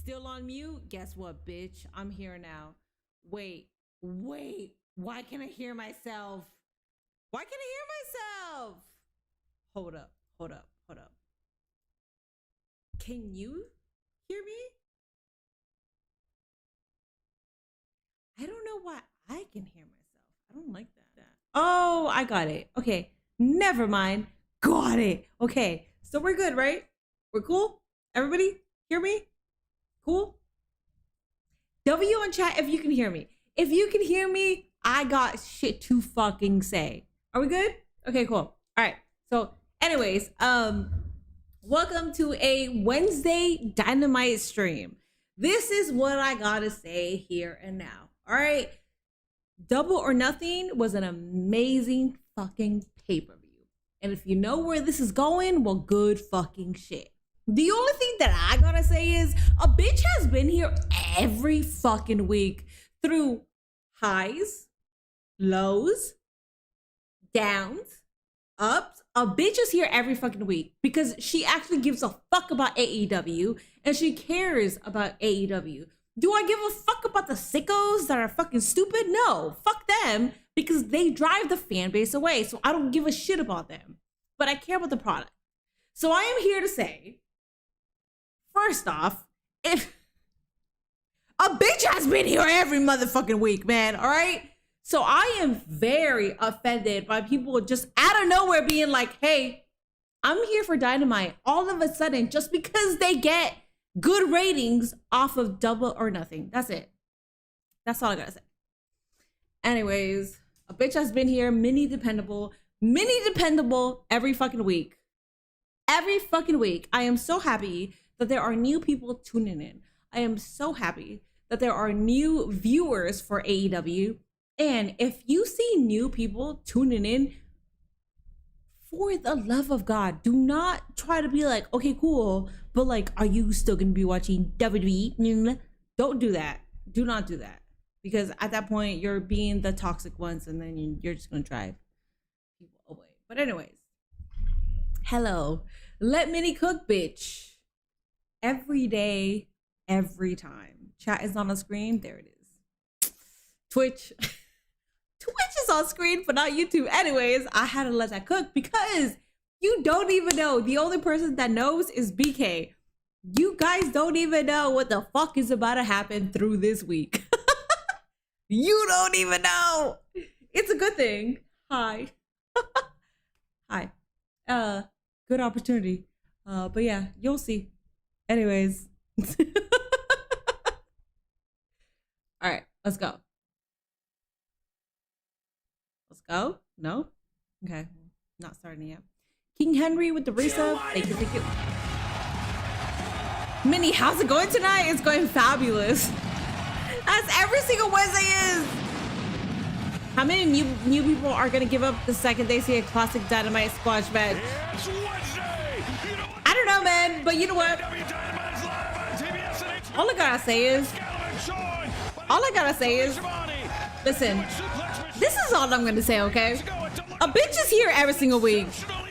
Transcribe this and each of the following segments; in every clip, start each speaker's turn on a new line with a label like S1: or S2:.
S1: Still on mute? Guess what, bitch? I'm here now. Wait. Why can't I hear myself? Why can't I hear myself? Hold up. Can you hear me? I don't know why I can hear myself. I don't like that. Oh, I got it. Okay. Never mind. Got it. Okay. So we're good, right? We're cool? Everybody hear me? Cool? W in chat if you can hear me. If you can hear me, I got shit to fucking say. Are we good? Okay, cool. All right. So anyways, welcome to a Wednesday Dynamite stream. This is what I gotta say here and now. All right. Double or Nothing was an amazing fucking pay-per-view. And if you know where this is going, well, good fucking shit. The only thing that I gotta say is a bitch has been here every fucking week through highs, lows, downs, ups. A bitch is here every fucking week because she actually gives a fuck about AEW and she cares about AEW. Do I give a fuck about the sickos that are fucking stupid? No, fuck them because they drive the fan base away. So I don't give a shit about them, but I care about the product. So I am here to say, first off, if a bitch has been here every motherfucking week, man, all right? So I am very offended by people just out of nowhere being like, hey, I'm here for Dynamite all of a sudden just because they get good ratings off of Double or Nothing. That's it. That's all I gotta say. Anyways, a bitch has been here, mini dependable every fucking week. Every fucking week. I am so happy that there are new people tuning in. I am so happy that there are new viewers for AEW. And if you see new people tuning in, for the love of God, do not try to be like, okay, cool, but like, are you still gonna be watching WWE? Don't do that. Do not do that. Because at that point, you're being the toxic ones and then you're just gonna drive people away. But anyways, hello. Let Minnie cook, bitch. Every day, every time. Chat is on the screen. There it is. Twitch. Twitch is on screen, but not YouTube. Anyways, I had to let that cook because you don't even know. The only person that knows is BK. You guys don't even know what the fuck is about to happen through this week. You don't even know. It's a good thing. Hi. Hi. Good opportunity. But yeah, you'll see. Anyways. All right, let's go. Let's go. No? Okay. Not starting yet. King Henry with the resub. Thank you. Minnie, how's it going tonight? It's going fabulous. As every single Wednesday is. How many new people are gonna give up the second they see a classic Dynamite squash match?
S2: It's Wednesday. You know
S1: I don't know, man, but you know what? All I gotta say is, listen, this is all I'm gonna say, okay? A bitch is here every single week.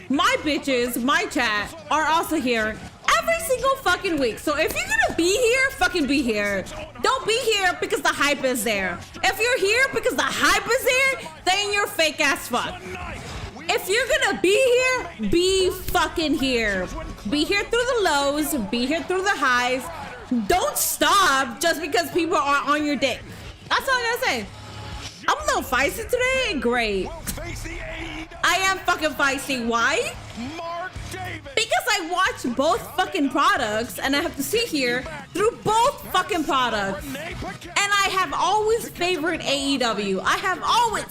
S1: My bitches, my chat, are also here every single fucking week. So if you're gonna be here, fucking be here. Don't be here because the hype is there. If you're here because the hype is there, then you're fake ass fuck. If you're gonna be here, be fucking here. Be here through the lows, be here through the highs. Don't stop just because people are on your dick. That's all I gotta say. I'm a little feisty today. Great. I am fucking feisty. Why? Because I watch both fucking products and I have to sit here through both fucking products. And I have always favored AEW. I have always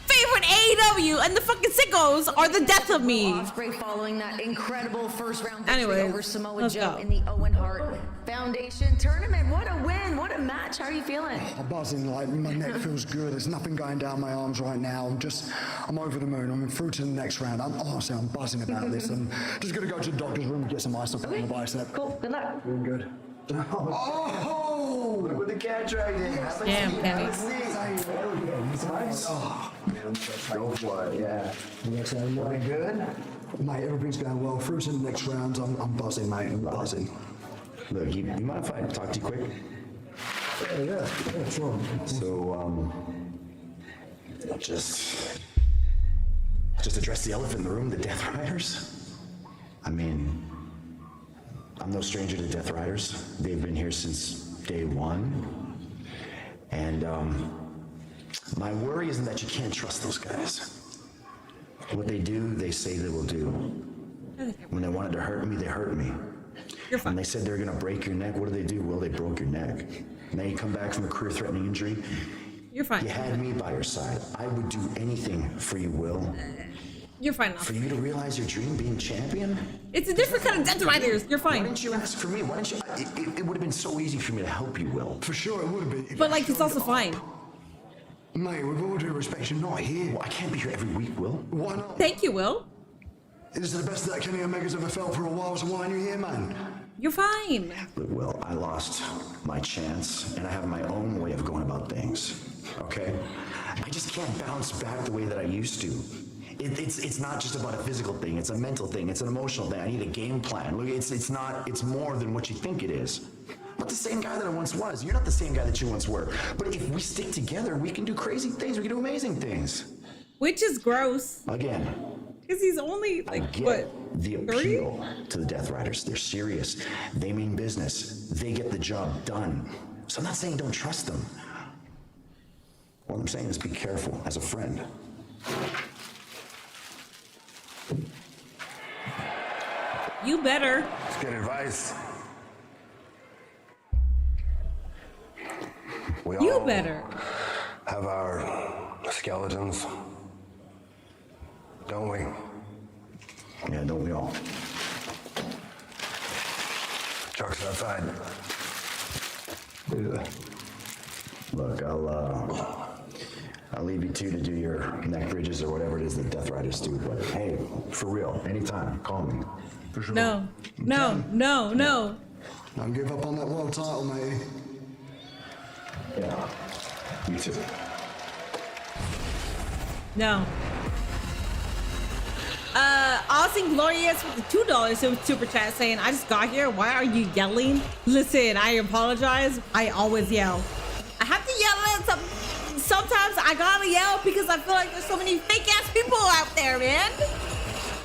S1: favored AEW, and the fucking sickos are the death of me.
S3: Ospreay following that incredible first round victory
S1: Anyways,
S3: over Samoa
S1: let's
S3: Joe
S1: go.
S3: in the Owen Hart Foundation tournament. What a win, what a match. How are you feeling?
S4: I'm buzzing, like my neck feels good. There's nothing going down my arms right now. I'm over the moon. I'm through to the next round. I'm buzzing about this. I'm just gonna go to the doctor's room and get some ice to put on the bicep.
S3: Cool, good luck.
S4: Doing good. Oh! Look what the cat dragged in.
S1: Damn, Penny.
S4: Oh, man, go for it, yeah. Looking good? Mate, everything's going well. Through to the next round. I'm buzzing, mate. I'm buzzing.
S5: Look, you mind if I talk to you quick?
S4: Yeah, sure.
S5: So, just address the elephant in the room, the Death Riders. I mean, I'm no stranger to Death Riders. They've been here since day one. And, my worry isn't that you can't trust those guys. What they do, they say they will do. When they wanted to hurt me, they hurt me.
S1: You're fine.
S5: When they said they're gonna break your neck, what do? Well, they broke your neck. Now you come back from a career-threatening injury.
S1: You're fine.
S5: You had me by your side. I would do anything for you, Will.
S1: You're fine now.
S5: For you to realize your dream, being champion.
S1: It's a different kind of Death Riders. You're
S5: Why
S1: fine.
S5: didn't you ask for me? Why didn't you? It would have been so easy for me to help you, Will.
S4: For sure it would have been.
S1: But like, it's also fine.
S4: Mate, with all due respect, you're not here.
S5: Well, I can't be here every week, Will.
S4: Why not?
S1: Thank you, Will.
S4: This is the best that Kenny Omega's ever felt for a while, so why are you here, man?
S1: You're fine.
S5: Look, Will, I lost my chance, and I have my own way of going about things. Okay? I just can't bounce back the way that I used to. It's not just about a physical thing. It's a mental thing. It's an emotional thing. I need a game plan. Look, it's more than what you think it is. I'm not the same guy that I once was. You're not the same guy that you once were. But if we stick together, we can do crazy things. We can do amazing things.
S1: Which is gross.
S5: Again,
S1: Because he's only,
S5: I
S1: like,
S5: get
S1: what?
S5: the
S1: 30?
S5: appeal to the Death Riders. They're serious. They mean business. They get the job done. So I'm not saying don't trust them. What I'm saying is be careful as a friend.
S1: You better.
S2: It's good advice. We
S1: You
S2: all
S1: better.
S2: have our skeletons, don't we?
S5: Yeah, don't we all?
S2: Truck's outside.
S5: Yeah. Look, I'll leave you two to do your neck bridges or whatever it is that Death Riders do. But hey, for real, anytime, call me.
S4: For sure.
S1: No. No.
S4: Don't give up on that world title, mate.
S5: Yeah, you too.
S1: No. Austin Glorious with the $2 super chat saying, I just got here. Why are you yelling? Listen, I apologize. I always yell. I have to yell at sometimes I gotta yell because I feel like there's so many fake ass people out there, man.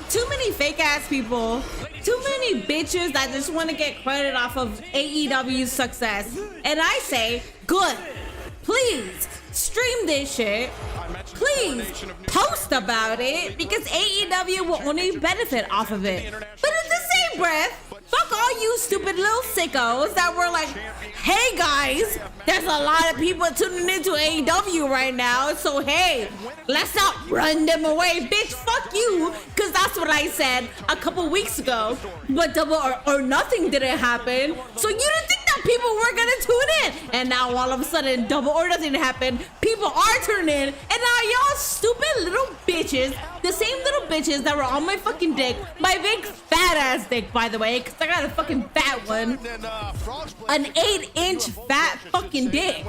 S1: Too many fake ass people. Too many bitches that just want to get credit off of AEW's success. And I say, good. Please stream this shit. Please post about it because AEW will only benefit off of it. But in the same breath, fuck all you stupid little sickos that were like, hey guys, there's a lot of people tuning into AEW right now, so hey, let's not run them away. Bitch, fuck you, because that's what I said a couple weeks ago. But Double or Nothing didn't happen, so you didn't think that people were gonna tune in. And now all of a sudden, Double or Nothing happened, people are tuning in, and now y'all stupid little bitches, the same little bitches that were on my fucking dick, my big fat ass dick, by the way, because I got a fucking fat one, an 8-inch fat fucking dick.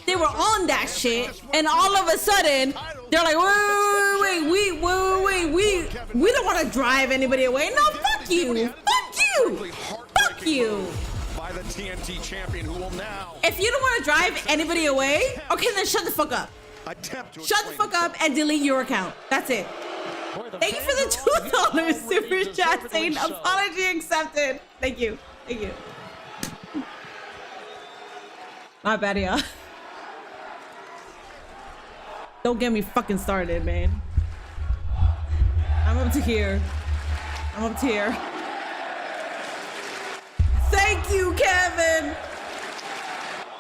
S1: They were on that shit, and all of a sudden, they're like, we don't want to drive anybody away. No, fuck you. Fuck you.
S2: By the TNT champion who will now
S1: If you don't want to drive anybody away, okay, then shut the fuck up.
S2: attempt to
S1: Shut the fuck up and delete your account. That's it. Thank you for the $2 super chat saying apology accepted. Thank you. My bad, y'all. Don't get me fucking started, man. I'm up to here. Thank you, Kevin.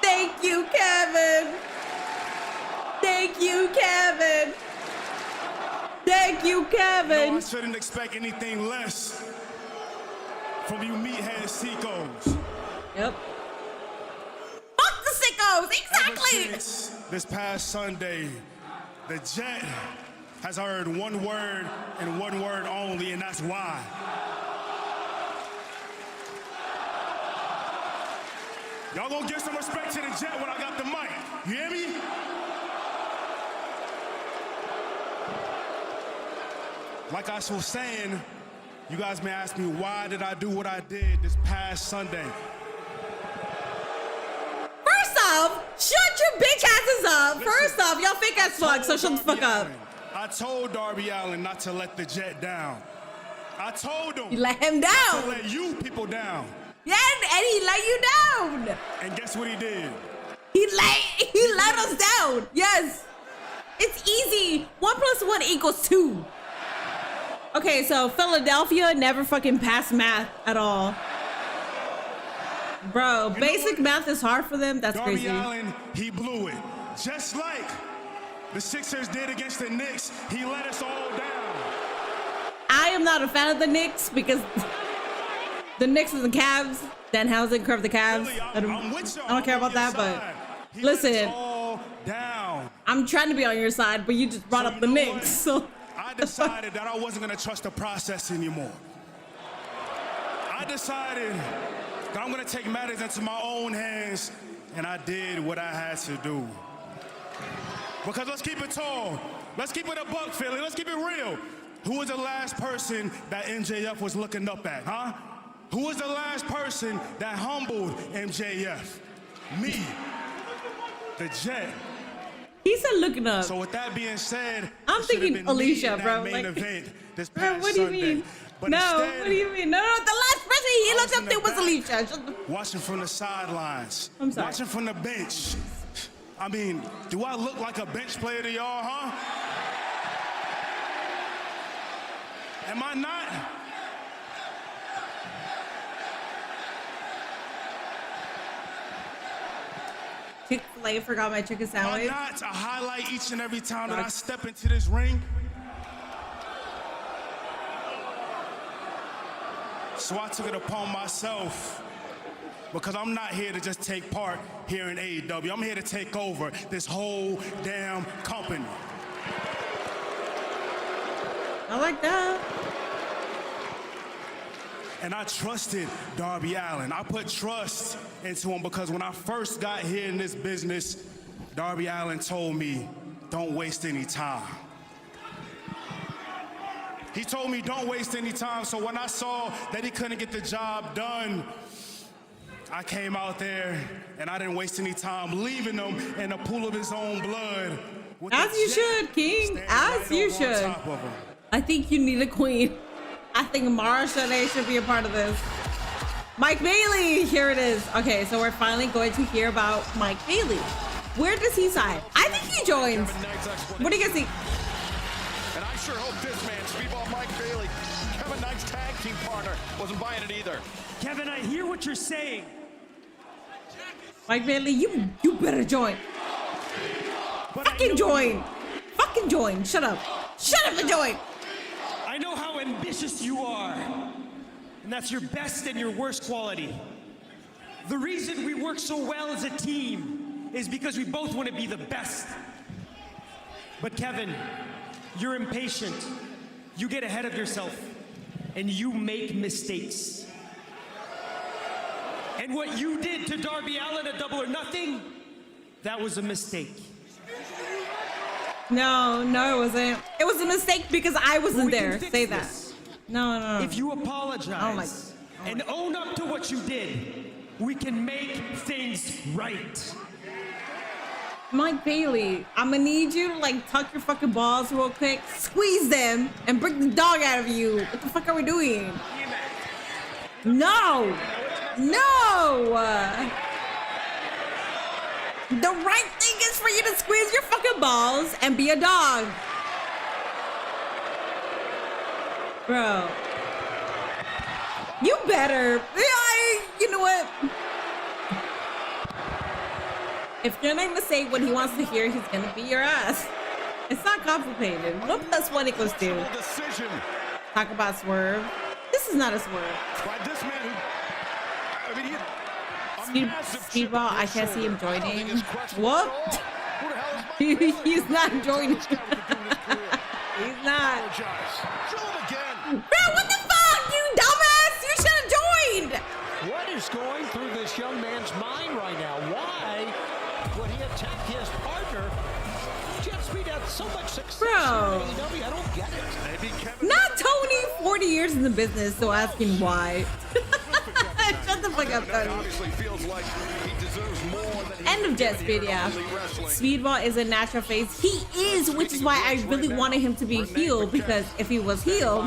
S1: Thank you, Kevin.
S6: No, I shouldn't expect anything less from you meathead sickos.
S1: Yep. Fuck the sickos,
S6: Ever
S1: exactly.
S6: since this past Sunday, the Jet has heard one word and one word only, and that's why. Y'all gonna give some respect to the Jet when I got the mic. You hear me? Like I was saying, you guys may ask me, why did I do what I did this past Sunday?
S1: shut your bitch asses up.
S6: Listen,
S1: First off, y'all fake ass fuck, so shut the fuck up.
S6: I told Darby Allin not to let the Jet down. I told him.
S1: You let him
S6: to
S1: down.
S6: let you people down.
S1: Yeah, and he let you down.
S6: And guess what he did?
S1: He let us down. Yes. It's easy. 1 + 1 = 2. Okay, so Philadelphia never fucking passed math at all. Bro, basic math is hard for them. That's
S6: Darby
S1: crazy.
S6: Allin, he blew it. Just like the Sixers did against the Knicks, he let us all down.
S1: I am not a fan of the Knicks because the Knicks and the Cavs, Danhausen curved the Cavs.
S6: Really,
S1: I
S6: I'm with you.
S1: don't care
S6: I'm on
S1: about that,
S6: your
S1: but
S6: side. He
S1: listen.
S6: let us all down.
S1: I'm trying to be on your side, but you just brought
S6: So
S1: up
S6: you
S1: the
S6: know
S1: Knicks.
S6: what?
S1: So
S6: I decided that I wasn't going to trust the process anymore. I decided that I'm going to take matters into my own hands, and I did what I had to do. Because let's keep it tall. Let's keep it a buck, Philly. Let's keep it real. Who was the last person that MJF was looking up at, huh? Who was the last person that humbled MJF? Me, the Jet.
S1: he said looking up.
S6: So with that being said,
S1: I'm
S6: it should've
S1: thinking
S6: been me
S1: Alicia,
S6: in that
S1: bro,
S6: main
S1: like-
S6: event this
S1: Bro,
S6: past
S1: what do you
S6: Sunday.
S1: mean?
S6: But
S1: No,
S6: instead,
S1: what do you mean? No, the last person he
S6: I
S1: looked
S6: was
S1: up
S6: in
S1: to
S6: the
S1: was
S6: back.
S1: Alicia. Shut the-
S6: watching from the sidelines.
S1: I'm sorry.
S6: Watching from the bench. I mean, do I look like a bench player to y'all, huh? Am I not?
S1: Chick-fil-A forgot my chicken
S6: Am I
S1: sandwich.
S6: not? I highlight each and every time that I
S1: Fuck.
S6: step into this ring. So I took it upon myself because I'm not here to just take part here in AEW. I'm here to take over this whole damn company.
S1: I like that.
S6: And I trusted Darby Allin. I put trust into him because when I first got here in this business, Darby Allin told me, don't waste any time. He told me, don't waste any time. So when I saw that he couldn't get the job done, I came out there and I didn't waste any time leaving him in a pool of his own blood. with
S1: As
S6: the
S1: you
S6: Jet
S1: should, King.
S6: standing
S1: As
S6: right
S1: you
S6: over on
S1: should.
S6: top of him.
S1: I think you need a queen. I think Marsha should be a part of this. Mike Bailey, here it is. Okay, so we're finally going to hear about Mike Bailey. Where does he sign? I think he joins. What do you guys think?
S2: And I sure hope this man, Speedball Mike Bailey, Kevin Knight's tag team partner, wasn't buying it either.
S7: Kevin, I hear what you're saying.
S1: Mike Bailey, you better join.
S7: But I
S1: Fucking
S7: know-
S1: join. Fucking join. Shut up. Shut up and join.
S7: I know how ambitious you are. And that's your best and your worst quality. The reason we work so well as a team is because we both want to be the best. But Kevin, you're impatient. You get ahead of yourself. And you make mistakes. And what you did to Darby Allin at Double or Nothing, that was a mistake.
S1: No, it wasn't. It was a mistake because I wasn't
S7: We can
S1: there.
S7: fix
S1: Say that.
S7: this.
S1: No.
S7: If you apologize and own up to what you did, we can make things right.
S1: Mike Bailey, I'm gonna need you to like tuck your fucking balls real quick, squeeze them, and bring the dog out of you. What the fuck are we doing? No! The right thing is for you to squeeze your fucking balls and be a dog. Bro. You better. You know what? If you're not gonna say what he wants to hear, he's gonna beat your ass. It's not complicated. 1 + 1 = 2.
S2: Decision
S1: Talk about swerve. This is not a swerve.
S2: by this man who, I mean,
S1: Speedball, I can't see him joining. What?
S2: Who the hell is Mike
S1: He's not joining.
S2: This guy was doing his career.
S1: He's not.
S2: Apologize. Show him again.
S1: Bro, what the fuck, you dumbass? You should have joined.
S8: What is going through this young man's mind right now? Why would he attack his partner? Jet Speed had so much success
S1: Bro.
S8: in AEW. I don't get it.
S2: Maybe Kevin.
S1: Not Tony, 40 years in the business, so asking why. Shut the fuck up, Tony.
S2: Obviously feels like he deserves more than
S1: End of Jet Speed, yeah. Speedball is a natural face. He is, which is why I really wanted him to be heel, because if he was heel,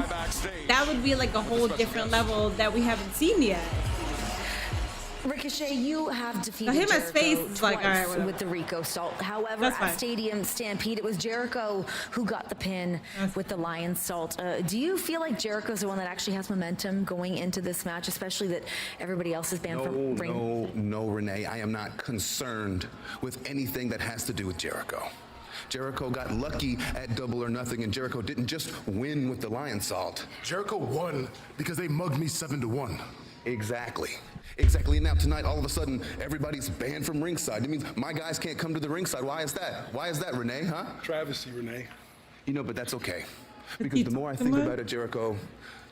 S1: that would be like a whole different level that we haven't seen yet.
S3: Ricochet, you have defeated
S1: him as
S3: Jericho
S1: face is like,
S3: twice
S1: all right, whatever.
S3: with the Rico Salt. However,
S1: That's
S3: at
S1: fine.
S3: Stadium Stampede, it was Jericho who got the pin with the Lion Salt. Do you feel like Jericho's the one that actually has momentum going into this match, especially that everybody else is banned from ring?
S9: No, Renee. I am not concerned with anything that has to do with Jericho. Jericho got lucky at Double or Nothing, and Jericho didn't just win with the Lion Salt.
S6: Jericho won because they mugged me 7-1.
S9: Exactly. Exactly. Now tonight, all of a sudden, everybody's banned from ringside. It means my guys can't come to the ringside. Why is that? Why is that, Renee? Huh?
S6: Travesty, Renee.
S9: You know, but that's okay, because the more I think about it, Jericho,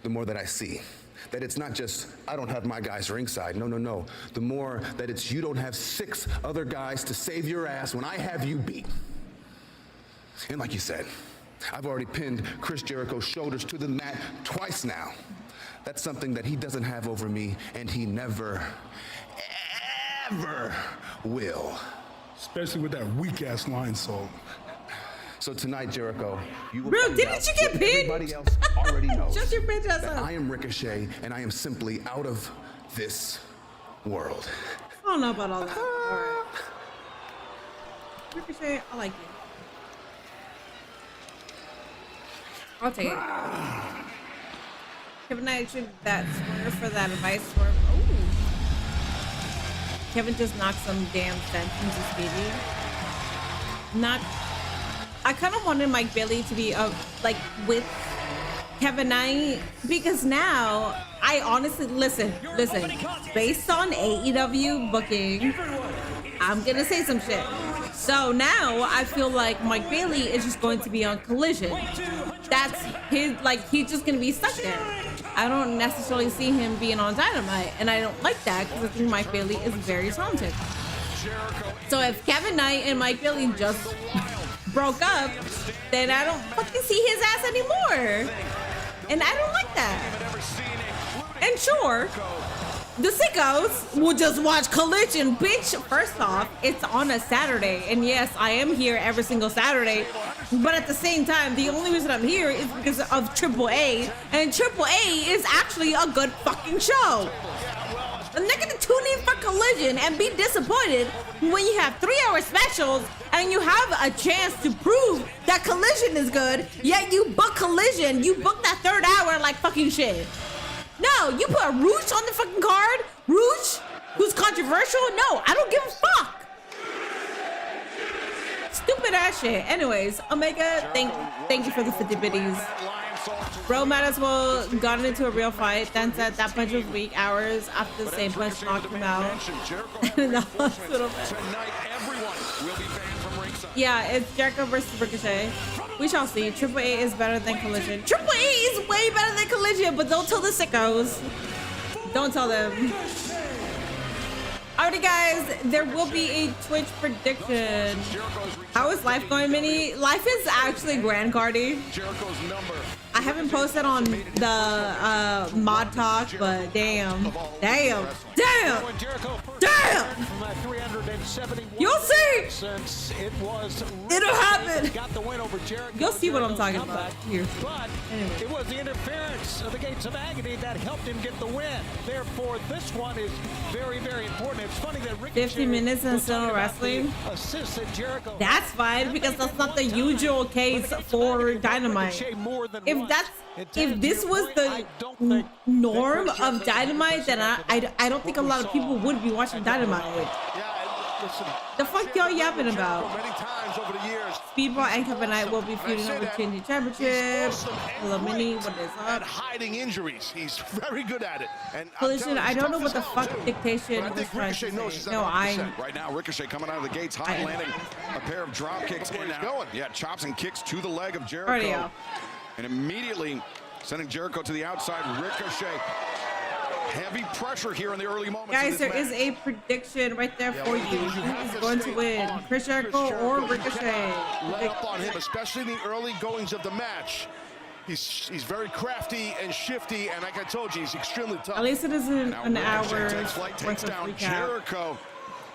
S9: the more that I see. That it's not just, I don't have my guys ringside. No. The more that it's you don't have 6 other guys to save your ass when I have you beat. And like you said, I've already pinned Chris Jericho's shoulders to the mat twice now. That's something that he doesn't have over me, and he never, ever will.
S6: Especially with that weak-ass Lion Salt.
S9: So tonight, Jericho, you will
S1: Bro,
S9: find
S1: didn't
S9: out
S1: you get
S9: what
S1: pinned?
S9: everybody else already knows.
S1: Shut your bitch ass
S9: that
S1: up.
S9: I am Ricochet, and I am simply out of this world.
S1: I don't know about all that. All right. Ricochet, I like you. I'll take it. Kevin Knight should that swerve for that advice swerve. Oh. Kevin just knocked some damn sense into Speedy. I kind of wanted Mike Bailey to be like with Kevin Knight, because now I honestly listen. Based on AEW booking, I'm gonna say some shit. So now I feel like Mike Bailey is just going to be on Collision. That's his, like, he's just gonna be stuck there. I don't necessarily see him being on Dynamite, and I don't like that because I think Mike Bailey is very talented. So if Kevin Knight and Mike Bailey just broke up, then I don't fucking see his ass anymore. And I don't like that. And sure, the sickos will just watch Collision. Bitch, first off, it's on a Saturday. And yes, I am here every single Saturday. But at the same time, the only reason I'm here is because of AAA. And AAA is actually a good fucking show. And they're gonna tune in for Collision and be disappointed when you have 3-hour specials and you have a chance to prove that Collision is good, yet you book Collision, you book that 3rd hour like fucking shit. No, you put Roosh on the fucking card? Roosh? Who's controversial? No, I don't give a fuck. Stupid ass shit. Anyways, Omega, thank you for the 50 biddies. Bro might as well gotten into a real fight. Then said that punch was weak hours after the same punch knocked him out in the hospital bed. Yeah, it's Jericho versus Ricochet. We shall see. Triple A is better than Collision. Triple A is way better than Collision, but don't tell the sickos. Don't tell them. Alrighty, guys, there will be a Twitch prediction. How is life going, Minnie? Life is actually grand, Cardi. I haven't posted on the mod talk, but damn. You'll see. It'll happen. You'll see what I'm talking about. Here. Anyway.
S8: It was the interference of the Gates of Agony that helped him get the win. Therefore, this one is very, very important. It's funny that
S1: 50 minutes in still wrestling. That's fine, because that's not the usual case for Dynamite. If this was the norm of Dynamite, then I don't think a lot of people would be watching Dynamite. The fuck y'all yapping about? Speedball and Kevin Knight will be feuding over TNT Championship. Hello, Mini, what is up?
S2: Hiding injuries, he's very good at it. And
S1: Collision, I don't know what the fuck dictation was trying to say. No,
S2: right now, Ricochet coming out of the gates, high landing a pair of drop kicks. Where he's going? Yeah, chops and kicks to the leg of Jericho, and immediately sending Jericho to the outside. Ricochet. Heavy pressure here in the early moments.
S1: Guys, there is a prediction right there for you. Who's going to win? Chris Jericho or Ricochet?
S2: Let up on him, especially in the early goings of the match.
S10: He's very crafty and shifty, and like I told you, he's extremely tough.
S1: At least it isn't
S2: Now
S1: an hour
S2: Ricochet takes flight, takes
S1: worth of
S2: down
S1: recap.
S2: Jericho.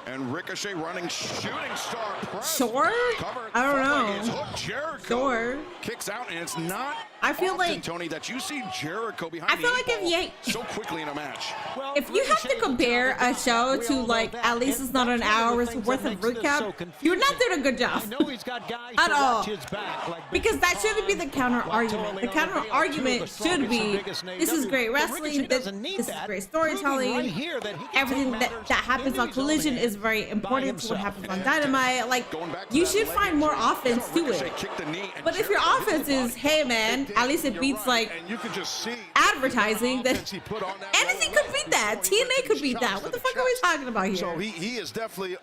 S2: And Ricochet running shooting star press.
S1: Sure?
S2: Cover,
S1: I don't
S2: falling is
S1: know.
S2: hooked. Jericho
S1: Sure.
S2: kicks out, and it's not
S1: I feel
S2: often,
S1: like
S2: Tony, that you see Jericho behind
S1: I feel
S2: the
S1: like
S2: eight
S1: if
S2: ball
S1: you
S2: so quickly in a match.
S8: Well,
S1: if you have to
S8: Ricochet's
S1: compare a
S8: talented
S1: show
S8: guy.
S1: to
S8: We all know
S1: like
S8: that.
S1: at least
S8: And
S1: it's not an
S8: that's one of the
S1: hour's
S8: things
S1: worth
S8: that
S1: of
S8: makes this
S1: recap,
S8: so
S1: you're not
S8: confusing.
S1: doing a good job.
S8: I know he's got guys
S1: At
S8: to
S1: all.
S8: watch his back, like
S1: Because that
S8: Big
S1: shouldn't be the
S8: Tom,
S1: counter
S8: like
S1: argument.
S8: Tony
S1: The
S8: on
S1: counter
S8: Two of the
S1: argument should
S8: strongest
S1: be
S8: and biggest in
S1: this is
S8: AEW.
S1: great
S8: But
S1: wrestling,
S8: Ricochet
S1: this
S8: doesn't need
S1: is
S8: that.
S1: great
S8: Proving
S1: storytelling.
S8: right here that he can
S1: Everything
S8: take
S1: that
S8: matters
S1: happens
S8: into
S1: on
S8: his own
S1: Collision
S8: hands
S1: is very
S8: by
S1: important to what
S8: himself.
S1: happens on Dynamite. Like,
S2: Going back to
S1: you
S2: that
S1: should
S2: leg
S1: find more
S2: injury.
S1: offense to
S2: Ricochet
S1: it.
S2: kicked the knee, and
S1: But if your
S2: Jericho hit
S1: offense
S2: the
S1: is,
S2: body.
S1: hey man, at least it
S10: You're
S1: beats
S10: right,
S1: like
S10: and you can just see
S1: advertising, then
S10: offense he put on that
S1: anything
S10: road
S1: could beat
S10: before
S1: that.
S10: he went
S1: TNA
S10: to
S1: could
S10: his
S1: beat
S10: chops
S1: that.
S10: to
S1: What the
S10: the
S1: fuck are we
S10: chest.
S1: talking about here?
S10: So he is definitely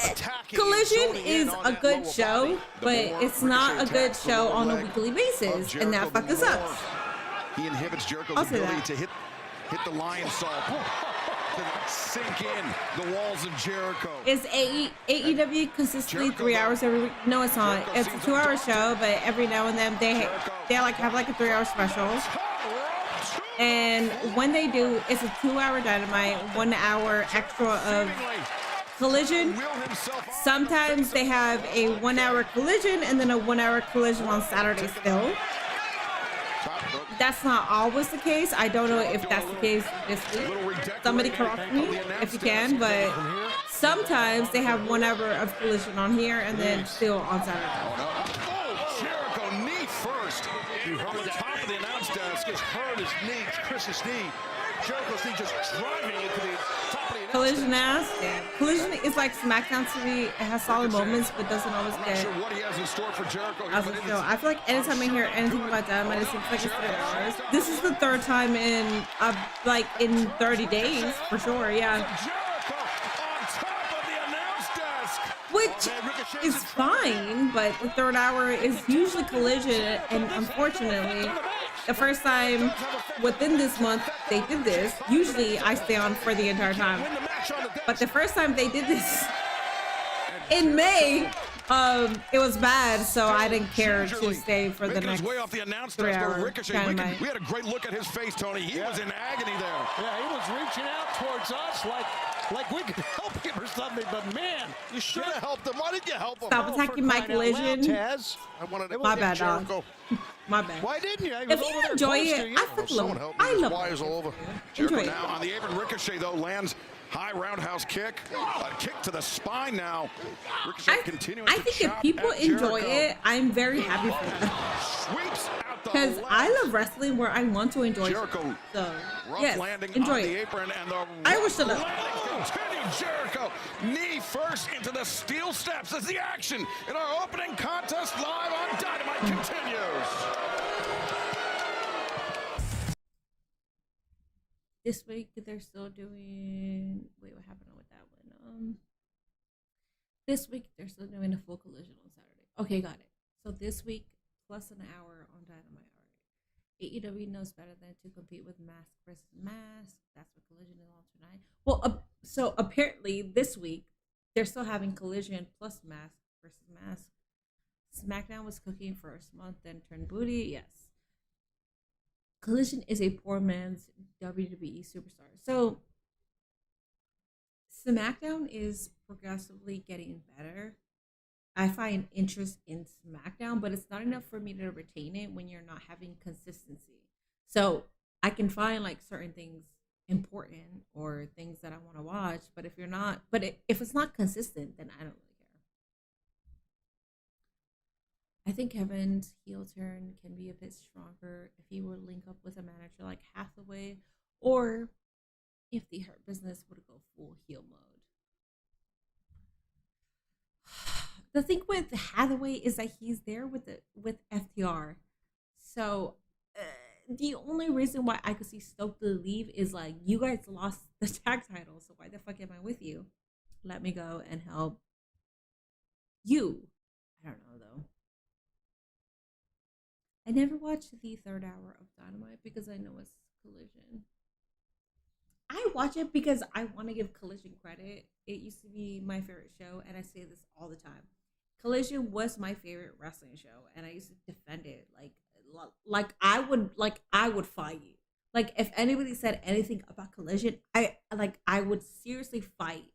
S10: attacking.
S1: Collision
S10: and zoning in
S1: is
S10: on
S1: a
S10: that
S1: good
S10: lower
S1: show,
S10: body.
S1: but
S2: more
S1: it's not a
S2: Ricochet
S1: good
S2: attacks the
S1: show
S2: lower
S1: on a
S2: leg
S1: weekly
S2: of
S1: basis, and that
S2: Jericho,
S1: fucking
S2: the
S1: sucks.
S2: more he inhibits Jericho's
S1: I'll say
S2: ability
S1: that.
S2: to hit the lion salt, to sink in the walls of Jericho.
S1: Is AEW consistently
S2: Jericho,
S1: 3 hours every week? No, it's not.
S2: Jericho
S1: It's a
S2: seems
S1: 2 hour
S2: undaunted.
S1: show, but every now and then they like have like a 3 hour special. And when they do, it's a 2 hour Dynamite, 1 hour extra of Collision.
S2: Will himself on.
S1: Sometimes they have a 1 hour Collision and then a 1 hour Collision on Saturday still.
S2: Top rope.
S1: That's not always the case. I don't know if that's the case this week. Somebody correct me if you can, but sometimes they have 1 hour of Collision on here and then still on Saturday.
S2: Oh, Jericho knee first.
S10: You heard the top of the announce desk just heard his knee, Chris's knee. Jericho's knee just driving into the top of the announce
S1: Collision
S10: desk.
S1: ass. Yeah. Collision is like SmackDown to me. It has solid moments, but doesn't always
S2: I'm not
S1: get.
S2: sure what he has in store for Jericho here,
S1: As
S2: but
S1: a
S2: it
S1: show.
S2: is
S1: I feel like anytime I hear anything about Dynamite, it seems like it's 3 hours. This is the third time in like in 30 days for sure. Yeah,
S10: Jericho on top of the announce desk.
S1: which is fine, but the third hour is usually Collision, and unfortunately, the first time within this month they did this. Usually, I stay on for the entire time,
S10: Win the match on the desk.
S1: but the first time they did this in May, it was bad, so I didn't care to stay for the
S2: making
S1: next
S2: his way off the announce
S1: 3
S2: desk. Go to
S1: hour
S2: Ricochet.
S1: Dynamite.
S2: We had a great look at his face, Tony. He was in agony there.
S8: Yeah, he was reaching out towards us like we could help him or something, but man,
S10: You should have helped him. Why didn't you help him?
S1: Stop
S8: oh, for
S1: attacking my
S8: crying out loud,
S1: Collision.
S8: Taz.
S10: I wanted to
S1: My
S10: get
S1: bad, dog.
S10: Jericho.
S1: My bad.
S8: Why didn't you? He was
S1: If
S8: over
S1: you
S8: there
S1: enjoy
S8: close
S1: it,
S8: to you.
S1: I fucking
S10: Someone
S1: love.
S10: help me.
S1: I
S10: There's
S1: love
S10: wires
S1: it.
S10: all over.
S2: Jericho
S1: Enjoy it.
S2: now on the apron. Ricochet, though, lands high roundhouse kick. A kick to the spine now. Ricochet continuing
S1: I
S2: to
S1: think if
S2: chop
S1: people
S2: at
S1: enjoy
S2: Jericho.
S1: it, I'm very happy for them.
S2: Sweeps out the
S1: Because
S2: left.
S1: I love wrestling where I want to enjoy it.
S2: Jericho,
S1: So,
S2: rough
S1: yes,
S2: landing
S1: enjoy
S2: on the
S1: it.
S2: apron, and the
S1: I wish to know.
S2: landing continued. Jericho, knee first into the steel steps as the action in our opening contest live on Dynamite continues.
S1: This week they're still doing. Wait, what happened with that one? This week they're still doing a full Collision on Saturday. Okay, got it. So this week plus an hour on Dynamite. All right. AEW knows better than to compete with mask versus mask. That's what Collision is on tonight. Well, so apparently this week they're still having Collision plus mask versus mask. SmackDown was cooking first month, then turned booty. Yes. Collision is a poor man's WWE superstar. So SmackDown is progressively getting better. I find interest in SmackDown, but it's not enough for me to retain it when you're not having consistency. So I can find like certain things important or things that I want to watch, but if you're not, if it's not consistent, then I don't really care. I think Kevin's heel turn can be a bit stronger if he would link up with a manager like Hathaway, or if the Hurt Business would go full heel mode. The thing with Hathaway is that he's there with FTR, so the only reason why I could see Stokely leave is like, you guys lost the tag title, so why the fuck am I with you? Let me go and help you. I don't know though. I never watched the third hour of Dynamite because I know it's Collision. I watch it because I want to give Collision credit. It used to be my favorite show, and I say this all the time. Collision was my favorite wrestling show, and I used to defend it like I would fight you. Like if anybody said anything about Collision, I would seriously fight.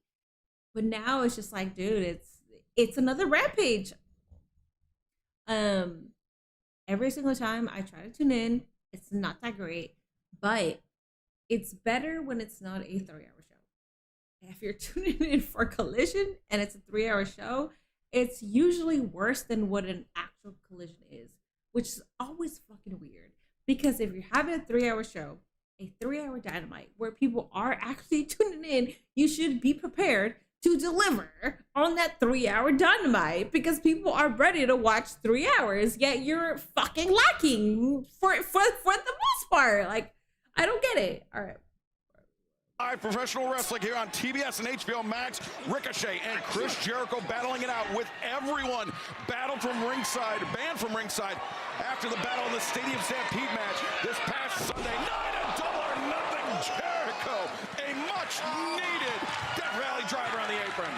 S1: But now it's just like, dude, it's another Rampage. Every single time I try to tune in, it's not that great, but it's better when it's not a 3-hour show. If you're tuning in for Collision and it's a 3-hour show, it's usually worse than what an actual Collision is, which is always fucking weird. Because if you're having a 3-hour show, a 3-hour Dynamite, where people are actually tuning in, you should be prepared to deliver on that 3-hour Dynamite, because people are ready to watch 3 hours, yet you're fucking lacking for the most part. Like, I don't get it. All right.
S2: Live professional wrestling here on TBS and HBO Max. Ricochet and Chris Jericho battling it out with everyone battled from ringside, banned from ringside after the battle in the Stadium Stampede match this past Sunday night. A double or nothing Jericho, a much needed Death Valley driver on the apron.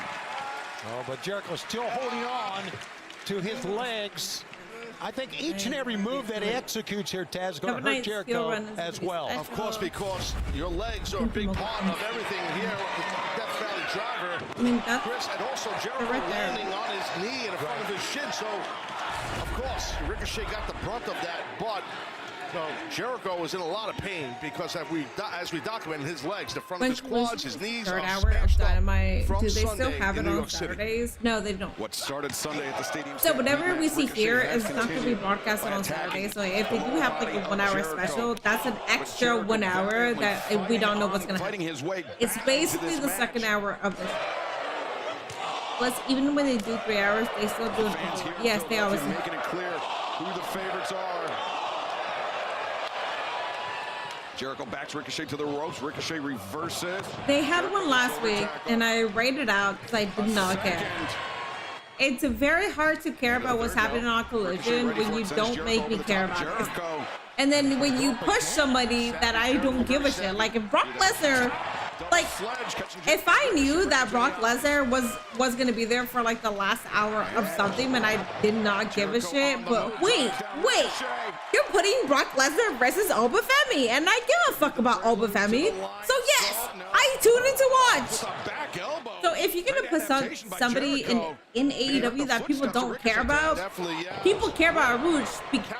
S8: Oh, but Jericho's still holding on to his legs. I think each and every move that he executes here, Taz, is going to hurt Jericho as well.
S10: Of course, because your legs are a big part of everything here with Death Valley driver.
S1: I mean, that's
S10: Chris, and also Jericho landing on his knee in front of his shin. So, of course, Ricochet got the brunt of that, but Jericho was in a lot of pain because as we documented, his legs, the front of his quads, his knees
S1: third
S10: are
S1: hour of Dynamite. Do they
S10: Sunday
S1: still have it
S10: New
S1: on
S10: York City.
S1: Saturdays? No, they don't.
S2: What started Sunday at the Stadium
S1: So whatever
S2: Stampede
S1: we
S2: match,
S1: see
S2: Ricochet
S1: here
S2: has
S1: is not going to be
S2: continued
S1: broadcasted
S2: by
S1: on
S2: attacking
S1: Saturday. So if they do have like a 1 hour
S2: Jericho.
S1: special, that's an
S2: But
S1: extra
S2: Jericho
S1: 1 hour
S2: apparently
S1: that we don't know what's going to
S2: fighting
S1: happen.
S2: his way
S1: It's
S2: back
S1: basically
S2: into
S1: the
S2: this
S1: second
S2: match.
S1: hour of the show. Plus, even when they do 3 hours, they still do it.
S2: Fans here in
S1: Yes, they always
S2: Philadelphia
S1: do.
S2: making it clear who the favorites are. Jericho backs Ricochet to the ropes. Ricochet reverses.
S1: They had one last week, and I rated out because I did not care. It's very hard to care about what's happening on Collision when you don't make me care about it. And then when you push somebody that I don't give a shit, like if Brock Lesnar, like if I knew that Brock Lesnar was gonna be there for like the last hour of something and I did not give a shit, but wait, you're putting Brock Lesnar versus Obafemi, and I give a fuck about Obafemi, so yes, I tune in to watch. So if you're gonna put somebody in AEW that people don't care about, people care about Rouge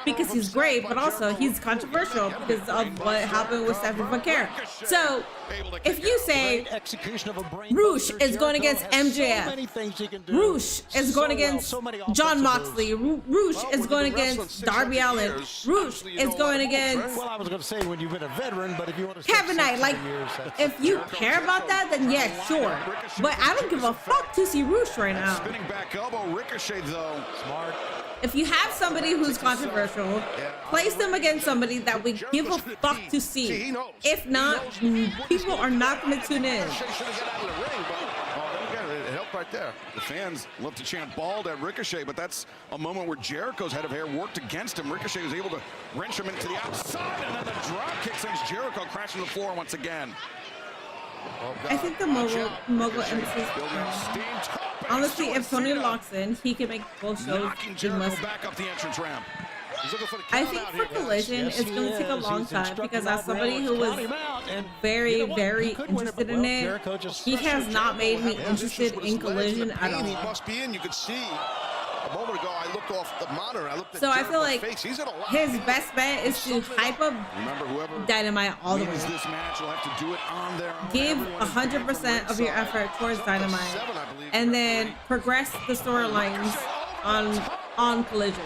S1: because he's great, but also he's controversial because of what happened with Stephanie Foucault. So if you say Rouge is going against MJF, Rouge is going against John Moxley, Rouge is going against Darby Allin, Rouge is going against
S8: Well, I was going to say when you've been a veteran, but if you want to
S1: Kevin Knight, like if you care about that, then yeah, sure. But I don't give a fuck to see Rouge right now.
S2: Spinning back elbow, Ricochet though.
S8: Smart.
S1: If you have somebody who's controversial, place them against somebody that we give a fuck to see. If not, people are not going to tune in.
S10: It helped right there.
S2: The fans love to chant bald at Ricochet, but that's a moment where Jericho's head of hair worked against him. Ricochet was able to wrench him into the outside, and then the drop kick sends Jericho crashing to the floor once again.
S1: I think the mogul emphasis. Honestly, if Tony locks in, he can make both shows.
S2: Back up the entrance ramp.
S1: I think for Collision, it's going to take a long time because as somebody who was very, very interested in it, he has not made me interested in Collision at all.
S10: He must be in. You could see a moment ago. I looked off the monitor. I looked at
S1: So I feel like
S10: face. He's in a lot
S1: his best bet is to hype up Dynamite all the way.
S2: This match will have to do it on their own.
S1: Give 100% of your effort towards Dynamite, and then progress the storylines on Collision.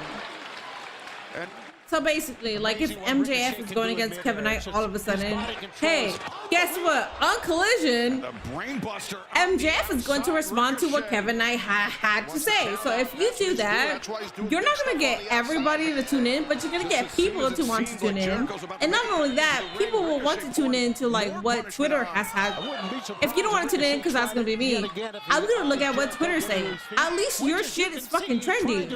S1: So basically, like if MJF is going against Kevin Knight all of a sudden, hey, guess what? On Collision, MJF is going to respond to what Kevin Knight had to say. So if you do that, you're not going to get everybody to tune in, but you're going to get people to want to tune in. And not only that, people will want to tune in to like what Twitter has had. If you don't want to tune in, because that's going to be me, I'm going to look at what Twitter's saying. At least your shit is fucking trendy.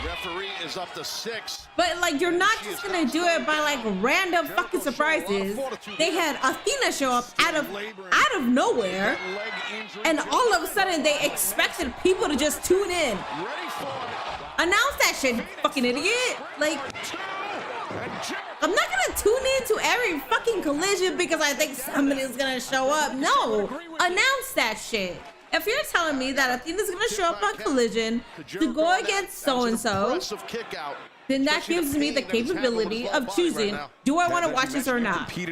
S10: Referee is up to 6.
S1: But like you're not just gonna do it by like random fucking surprises. They had Athena show up out of nowhere, and all of a sudden they expected people to just tune in. Announce that shit, you fucking idiot. Like, I'm not gonna tune into every fucking collision because I think somebody's gonna show up. No, announce that shit. If you're telling me that Athena's gonna show up on Collision to go against so-and-so, then that gives me the capability of choosing, do I want to watch this or not? And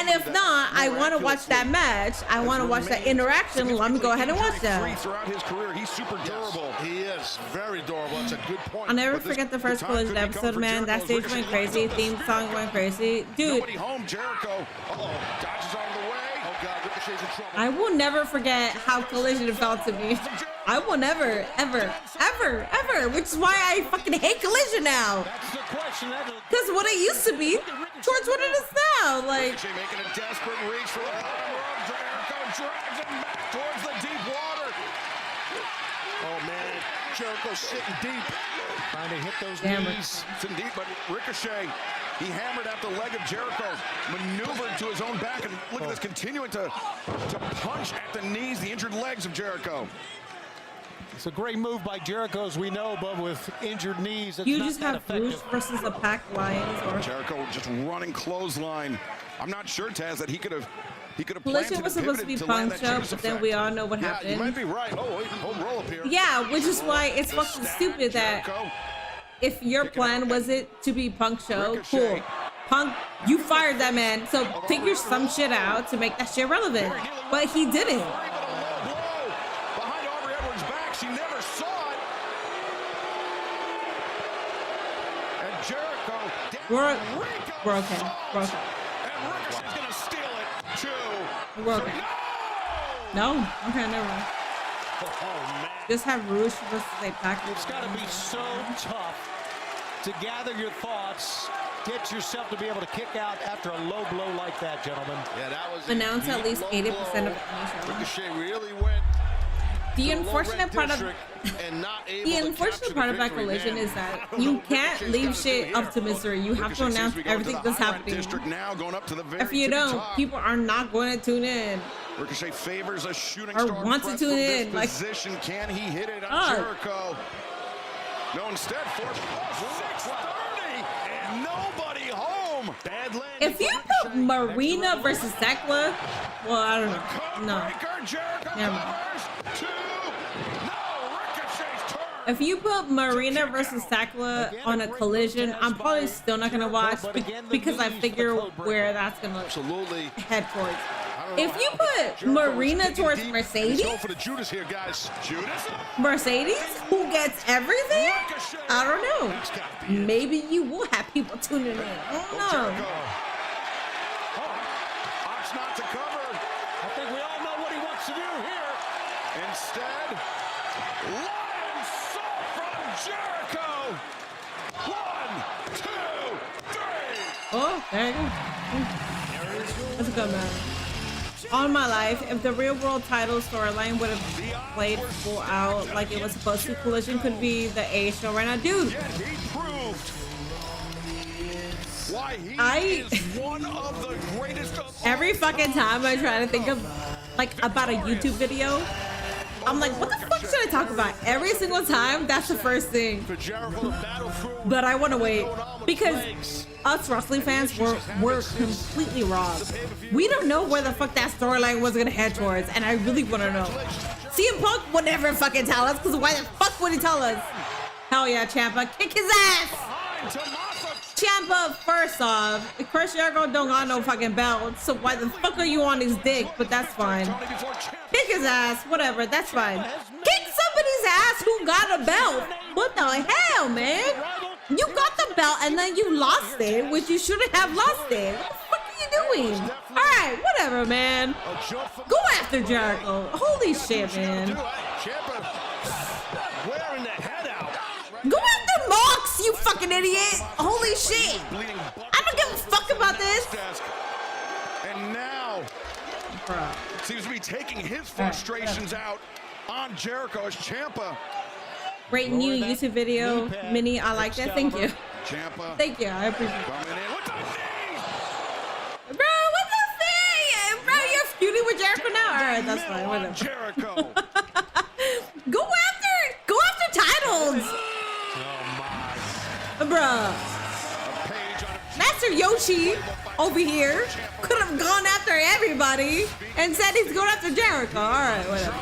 S1: if not, I want to watch that match. I want to watch that interaction. Let me go ahead and watch that.
S2: Throughout his career, he's super durable.
S10: He is very durable. That's a good point.
S1: I'll never forget the first Collision episode, man. That stage went crazy. Theme song went crazy. Dude,
S2: home, Jericho. Dodges out of the way. Oh, God, Ricochet's in trouble.
S1: I will never forget how Collision felt to me. I will never, ever, ever, ever, which is why I fucking hate Collision now.
S8: That's the question.
S1: Because what it used to be towards what it is now. Like,
S2: Ricochet making a desperate reach for the bottom rope. Jericho drags him back towards the deep water.
S10: Oh, man. Jericho sitting deep.
S8: Trying to hit those knees.
S2: Sitting deep, but Ricochet, he hammered at the leg of Jericho, maneuvered to his own back, and look at this, continuing to punch at the knees, the injured legs of Jericho.
S8: It's a great move by Jericho, as we know, but with injured knees, it's
S1: you
S8: not
S1: just
S8: that
S1: have
S8: effective.
S1: Bruce versus the Pack Lions, or
S2: Jericho just running clothesline. I'm not sure, Taz, that he could have
S1: Collision was supposed to be Punk show, but then we all know what happened.
S10: You might be right. Oh, wait, home roll up here.
S1: Yeah, which is why it's fucking stupid that if your plan was it to be Punk show, cool. Punk, you fired that man, so figure some shit out to make that shit relevant. But he didn't.
S2: She never saw it. And Jericho.
S1: We're okay. We're okay.
S2: And Ricochet's gonna steal it too.
S1: We're okay. No? Okay, never mind.
S10: Oh, man.
S1: Just have Rouge versus a Pack.
S8: It's got to be so tough to gather your thoughts, get yourself to be able to kick out after a low blow like that, gentlemen.
S10: Yeah, that was
S1: Announce at least 80% of any show.
S10: Ricochet really went.
S1: The unfortunate part of that Collision is that you can't leave shit up to mystery. You have to announce everything that's happening. If you don't, people are not going to tune in.
S2: Ricochet favors a shooting
S1: or
S2: star
S1: want to tune in. Like,
S2: position. Can he hit it on Jericho? No, instead for 630 and nobody home. Bad land.
S1: If you put Marina versus Tekla, well, I don't know. No. Never mind. If you put Marina versus Tekla on a Collision, I'm probably still not gonna watch because I figure where that's gonna head towards. If you put Marina towards Mercedes, Mercedes, who gets everything, I don't know. Maybe you will have people tuning in. I don't know.
S2: Opts not to cover.
S8: I think we all know what he wants to do here.
S2: Instead, Lion Salt from Jericho. 1, 2, 3.
S1: Oh, there you go. That's a good man. All my life, if the real world title storyline would have played full out like it was supposed to, Collision could be the A show right now. Dude,
S2: why he is one of the greatest of
S1: every fucking time I try to think of like about a YouTube video, I'm like, what the fuck should I talk about? Every single time, that's the first thing. But I want to wait because us wrestling fans were completely wrong. We don't know where the fuck that storyline was gonna head towards, and I really want to know. CM Punk would never fucking tell us, because why the fuck would he tell us? Hell yeah, Ciampa, kick his ass! Ciampa, first off, Chris Jericho don't got no fucking belt, so why the fuck are you on his dick? But that's fine. Kick his ass, whatever, that's fine. Kick somebody's ass who got a belt. What the hell, man? You got the belt and then you lost it, which you shouldn't have lost it. What the fuck are you doing? All right, whatever, man. Go after Jericho. Holy shit, man. Go after Mox, you fucking idiot. Holy shit. I don't give a fuck about this.
S2: And now, seems to be taking his frustrations out on Jericho as Ciampa.
S1: Great new YouTube video, Minnie. I like that. Thank you.
S2: Ciampa.
S1: Thank you. I appreciate it.
S2: Coming in with the knee.
S1: Bro, what the thing? Bro, you're feuding with Jericho now? All right, that's fine. Whatever.
S2: Jericho.
S1: Go after titles. Mr. Yoshi over here could have gone after everybody and said he's going after Jericho. All right, whatever.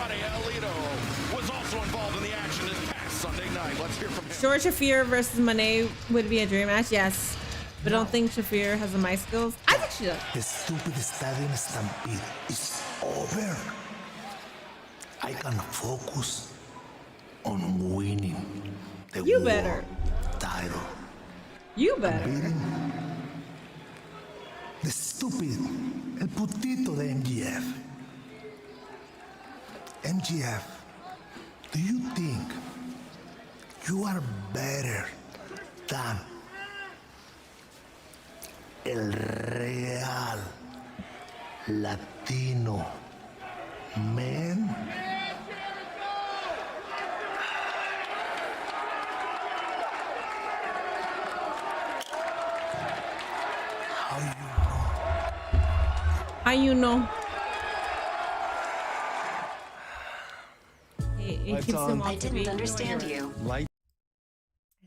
S1: Sure, Shafir versus Monet would be a dream match, yes. But I don't think Shafir has the mic skills. I think she does.
S11: The stupid stadium stampede is over. I can focus on winning the world title.
S1: You better.
S11: Beating the stupid, el putito de MGF. MGF, do you think you are better than el real Latino man?
S1: How you know? It keeps him off. I didn't understand you.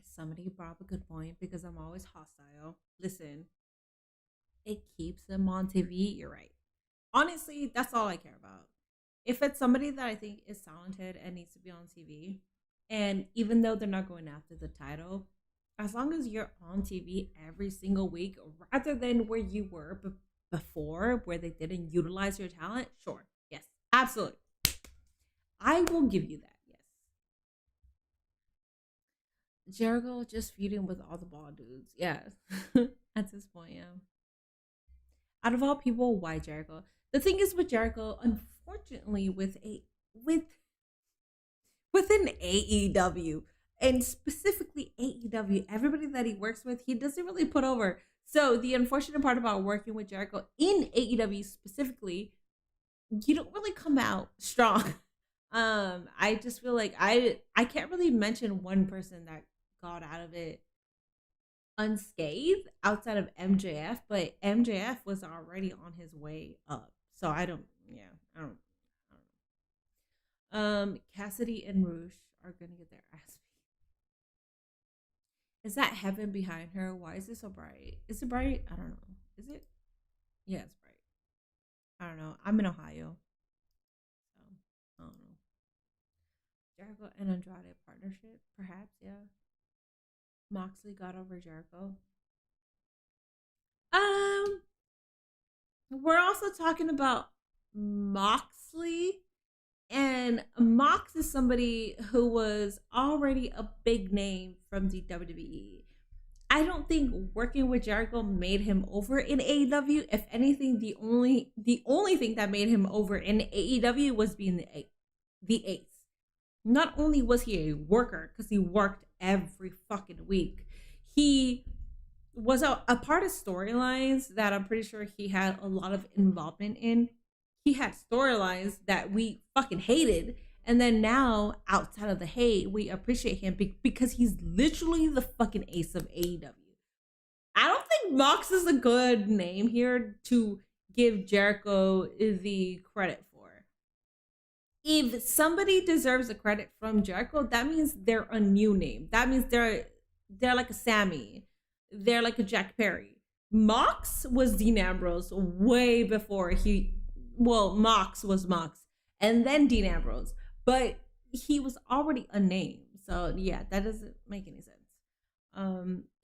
S1: Somebody brought up a good point because I'm always hostile. Listen, it keeps them on TV. You're right. Honestly, that's all I care about. If it's somebody that I think is talented and needs to be on TV, and even though they're not going after the title, as long as you're on TV every single week, rather than where you were before, where they didn't utilize your talent, sure. Yes, absolutely. I will give you that. Jericho just feuding with all the bald dudes. Yeah. At this point, yeah. Out of all people, why Jericho? The thing is with Jericho, unfortunately, within AEW, and specifically AEW, everybody that he works with, he doesn't really put over. So the unfortunate part about working with Jericho in AEW specifically, you don't really come out strong. I just feel like I can't really mention one person that got out of it unscathed outside of MJF, but MJF was already on his way up. So I don't know. Cassidy and Roosh are gonna get their ass beat. Is that heaven behind her? Why is it so bright? Is it bright? I don't know. Is it? Yeah, it's bright. I don't know. I'm in Ohio. So I don't know. Jericho and Andrade partnership, perhaps, yeah. Moxley got over Jericho. We're also talking about Moxley, and Mox is somebody who was already a big name from the WWE. I don't think working with Jericho made him over in AEW. If anything, the only thing that made him over in AEW was being the ace. Not only was he a worker, because he worked every fucking week, he was a part of storylines that I'm pretty sure he had a lot of involvement in. He had storylines that we fucking hated, and then now, outside of the hate, we appreciate him because he's literally the fucking ace of AEW. I don't think Mox is a good name here to give Jericho the credit for. If somebody deserves the credit from Jericho, that means they're a new name. That means they're like a Sammy. They're like a Jack Perry. Mox was Dean Ambrose way before Mox was Mox, and then Dean Ambrose. But he was already a name. So yeah, that doesn't make any sense.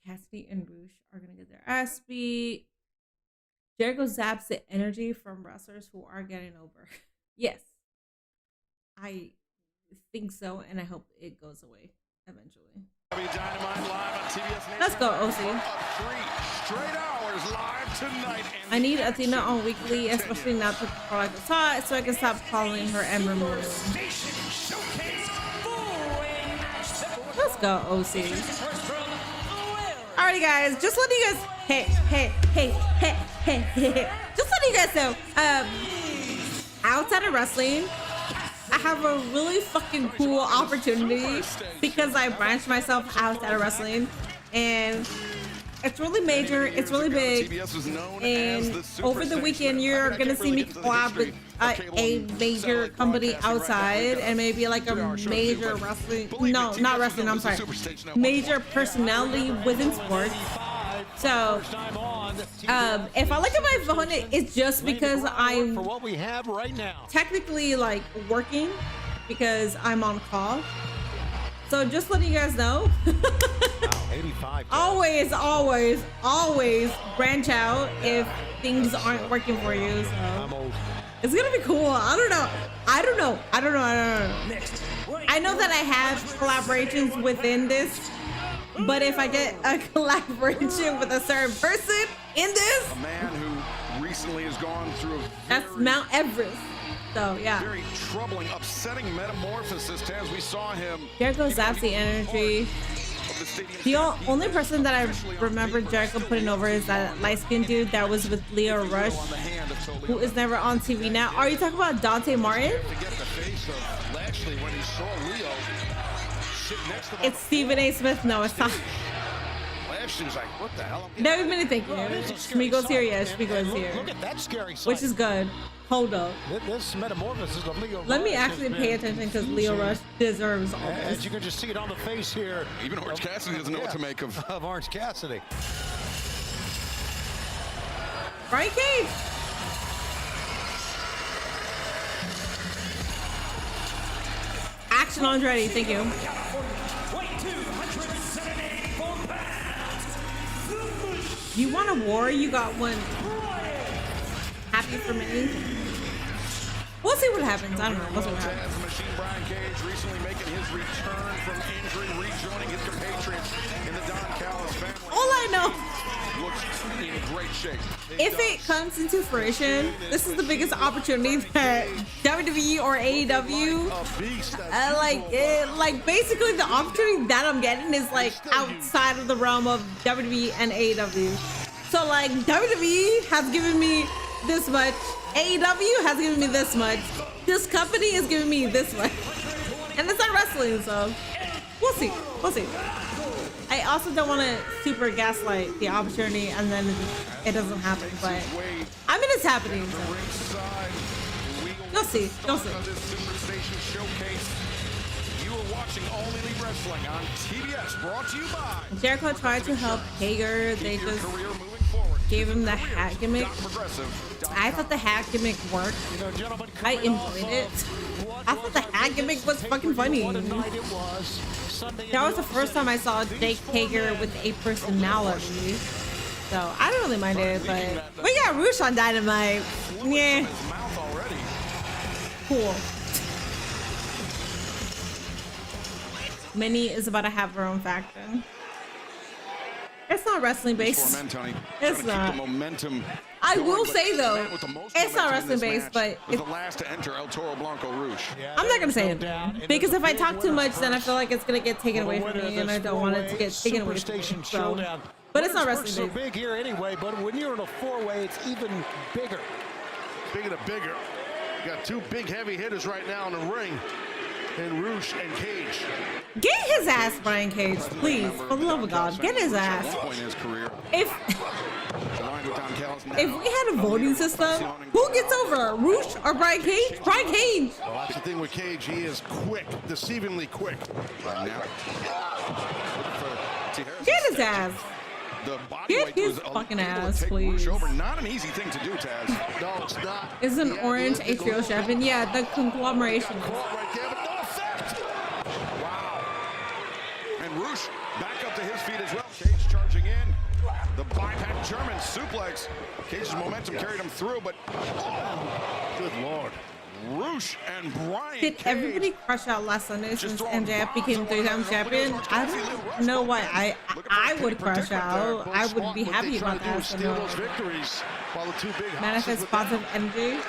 S1: Cassidy and Roosh are gonna get their ass beat. Jericho zaps the energy from wrestlers who are getting over. Yes. I think so, and I hope it goes away eventually.
S2: Dynamite live on TBS.
S1: Let's go, OC.
S2: 3 straight hours live tonight.
S1: I need Athena on weekly, especially now that the product is hot, so I can stop calling her Ember Moon. Let's go, OC. Alrighty, guys, just letting you guys, just letting you guys know, outside of wrestling, I have a really fucking cool opportunity because I branched myself outside of wrestling, and it's really major, it's really big, and over the weekend you're gonna see me collab with a major company outside, and maybe like a major wrestling, no, not wrestling, I'm sorry, major personality within sports. So if I look at my phone, it's just because I'm
S8: for what we have right now.
S1: Technically like working because I'm on call. So just letting you guys know.
S8: Wow, 85.
S1: always branch out if things aren't working for you. So
S8: I'm old.
S1: it's gonna be cool. I don't know.
S7: Next.
S1: I know that I have collaborations within this, but if I get a collaboration with a certain person in this,
S2: A man who recently has gone through a
S1: that's Mount Everest. So yeah.
S2: very troubling, upsetting metamorphosis as we saw him.
S1: Jericho zaps the energy. The only person that I remember Jericho putting over is that light-skinned dude that was with Leo Rush, who is never on TV now. Are you talking about Dante Martin? It's Stephen A. Smith. No, it's not.
S10: Lashley's like, what the hell?
S1: Never been thank you. Schmiegel's here. Yeah, Schmiegel is here.
S8: Look at that scary sight.
S1: Which is good. Hold up.
S8: This metamorphosis of Leo
S1: Let me
S8: Rush
S1: actually
S8: has
S1: pay
S8: been
S1: attention because Leo Rush deserves all
S8: As
S1: this.
S8: you can just see it on the face here.
S2: Even Orange Cassidy doesn't know what to make of
S8: Orange Cassidy.
S1: Brian Cage. Action Andretti. Thank you. You want a war? You got one. Happy for me. We'll see what happens. I don't know. We'll see what happens.
S2: Taz Machine Brian Cage recently making his return from injury, rejoining his compatriots in the Don Callis family.
S1: All I know,
S2: Looks in great shape.
S1: if it comes into fruition, this is the biggest opportunity that WWE or AEW, like basically the opportunity that I'm getting is like outside of the realm of WWE and AEW. So like WWE has given me this much, AEW has given me this much, this company is giving me this much, and it's not wrestling, so we'll see. I also don't want to super gaslight the opportunity and then it doesn't happen, but I mean it's happening. So. You'll see.
S2: You are watching All Elite Wrestling on TBS, brought to you by
S1: Jericho tried to help Hager. They just gave him the hat gimmick. I thought the hat gimmick worked. I enjoyed it. I thought the hat gimmick was fucking funny. That was the first time I saw Jake Hager with a personality. So I don't really mind it, but we got Roosh on Dynamite. Yeah. Cool. Minnie is about to have her own faction. It's not wrestling based. It's not. I will say though, it's not wrestling based, but it's
S2: the last to enter El Toro Blanco Rouge.
S1: I'm not gonna say it because if I talk too much, then I feel like it's gonna get taken away from me, and I don't want it to get taken away from me. So, but it's not wrestling
S8: so big here anyway. But when you're in a four-way, it's even bigger.
S10: Bigger to bigger. You got two big heavy hitters right now in the ring. And Roosh and Cage.
S1: Get his ass, Brian Cage, please. For the love of God, get his ass. If we had a voting system, who gets over, Roosh or Brian Cage? Brian Cage.
S10: Well, that's the thing with Cage. He is quick, deceivingly quick.
S1: Get his ass. Get his fucking ass, please.
S2: Not an easy thing to do, Taz.
S10: No, it's not.
S1: It's an orange HBO champion. Yeah, the conglomeration.
S10: Right there, but no effect.
S2: Wow. And Roosh back up to his feet as well. Cage charging in. The bypass German suplex. Cage's momentum carried him through, but good Lord. Roosh and Brian
S1: Did everybody crush out last Sunday since MJF became 3-time champion? I don't know why I would crush out. I would be happy about that. So no. Manifest positive energy.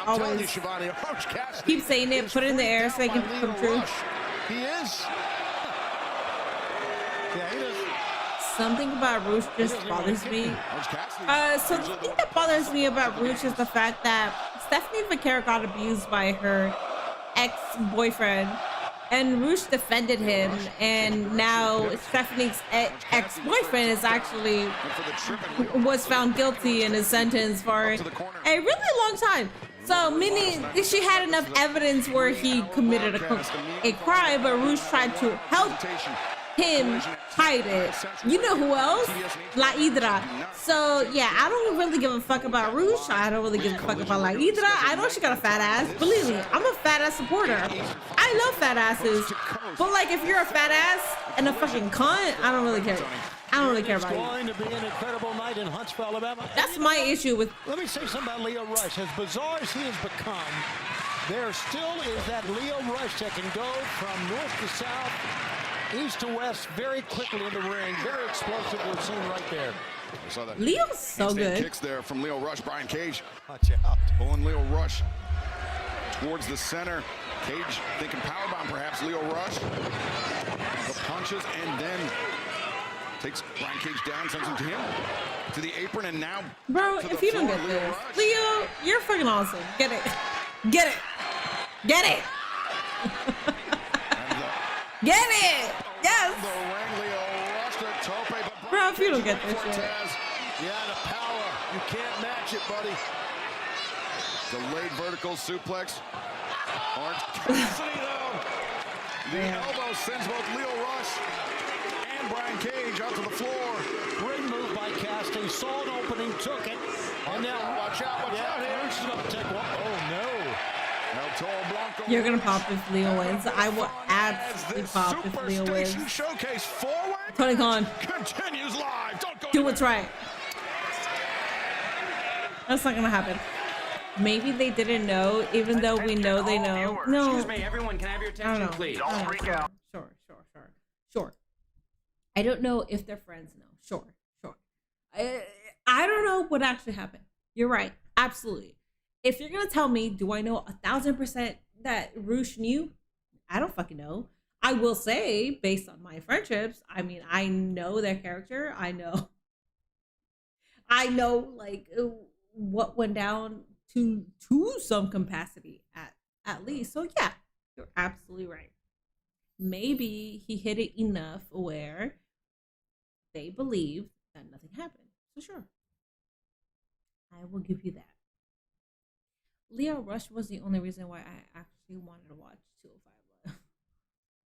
S1: Always. Keep saying it, put it in the air so it can come true.
S10: He is.
S2: Yeah, he does.
S1: Something about Roosh just bothers me. So the thing that bothers me about Roosh is the fact that Stephanie McCare got abused by her ex-boyfriend, and Roosh defended him, and now Stephanie's ex-boyfriend is actually was found guilty and is sentenced for a really long time. So meaning she had enough evidence where he committed a crime, but Roosh tried to help him, Titus. You know who else? La Hydra. So yeah, I don't really give a fuck about Rouge. I don't really give a fuck about La Hydra. I know she got a fat ass. Believe me, I'm a fat ass supporter. I love fat asses. But like, if you're a fat ass and a fucking cunt, I don't really care. I don't really care about you.
S8: It's going to be an incredible night in Huntsville, Alabama.
S1: That's my issue with.
S8: Let me say something about Leo Rush. As bizarre as he has become, there still is that Leo Rush that can go from north to south, east to west, very quickly in the ring. Very explosive. We're seeing right there.
S2: We saw that.
S1: Leo's so good.
S2: Kicks there from Leo Rush. Brian Cage.
S8: Watch out.
S2: Pulling Leo Rush towards the center. Cage thinking powerbomb perhaps. Leo Rush. The punches and then takes Brian Cage down, sends him to him, to the apron, and now.
S1: Bro, if you don't get this, Leo, you're fucking awesome. Get it. Get it. Get it. Get it. Yes. Bro, if you don't get this shit.
S10: Yeah, the power. You can't match it, buddy.
S2: Delayed vertical suplex. Orange Cassidy, though. The elbow sends both Leo Rush and Brian Cage out to the floor.
S8: Great move by Cassidy. Saw an opening, took it. And now,
S10: watch out here.
S8: Rush is going to take one. Oh, no.
S1: You're going to pop if Leo wins. I will absolutely pop if Leo wins.
S2: Showcase forward.
S1: Tony Khan.
S2: Continues live. Don't go
S1: do what's right. That's not going to happen. Maybe they didn't know, even though we know they know. No.
S12: Excuse me, everyone, can I have your attention, please?
S1: Don't freak out. Sure. I don't know if their friends know. Sure. I don't know what actually happened. You're right. Absolutely. If you're going to tell me, do I know 1,000% that Rouge knew? I don't fucking know. I will say, based on my friendships, I mean, I know their character. I know like what went down to some capacity at least. So yeah, you're absolutely right. Maybe he hit it enough where they believed that nothing happened. So sure, I will give you that. Leo Rush was the only reason why I actually wanted to watch 205 Live.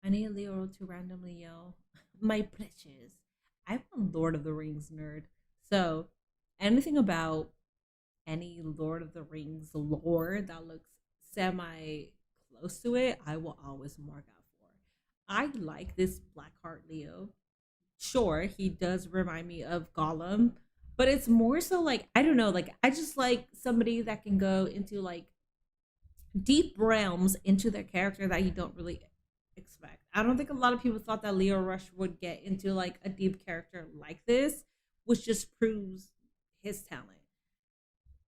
S1: I need Leo to randomly yell, "My precious." I'm a Lord of the Rings nerd, so anything about any Lord of the Rings lore that looks semi close to it, I will always mark out for. I like this Blackheart Leo. Sure, he does remind me of Gollum, but it's more so like, I don't know, like I just like somebody that can go into like deep realms into their character that you don't really expect. I don't think a lot of people thought that Leo Rush would get into like a deep character like this, which just proves his talent.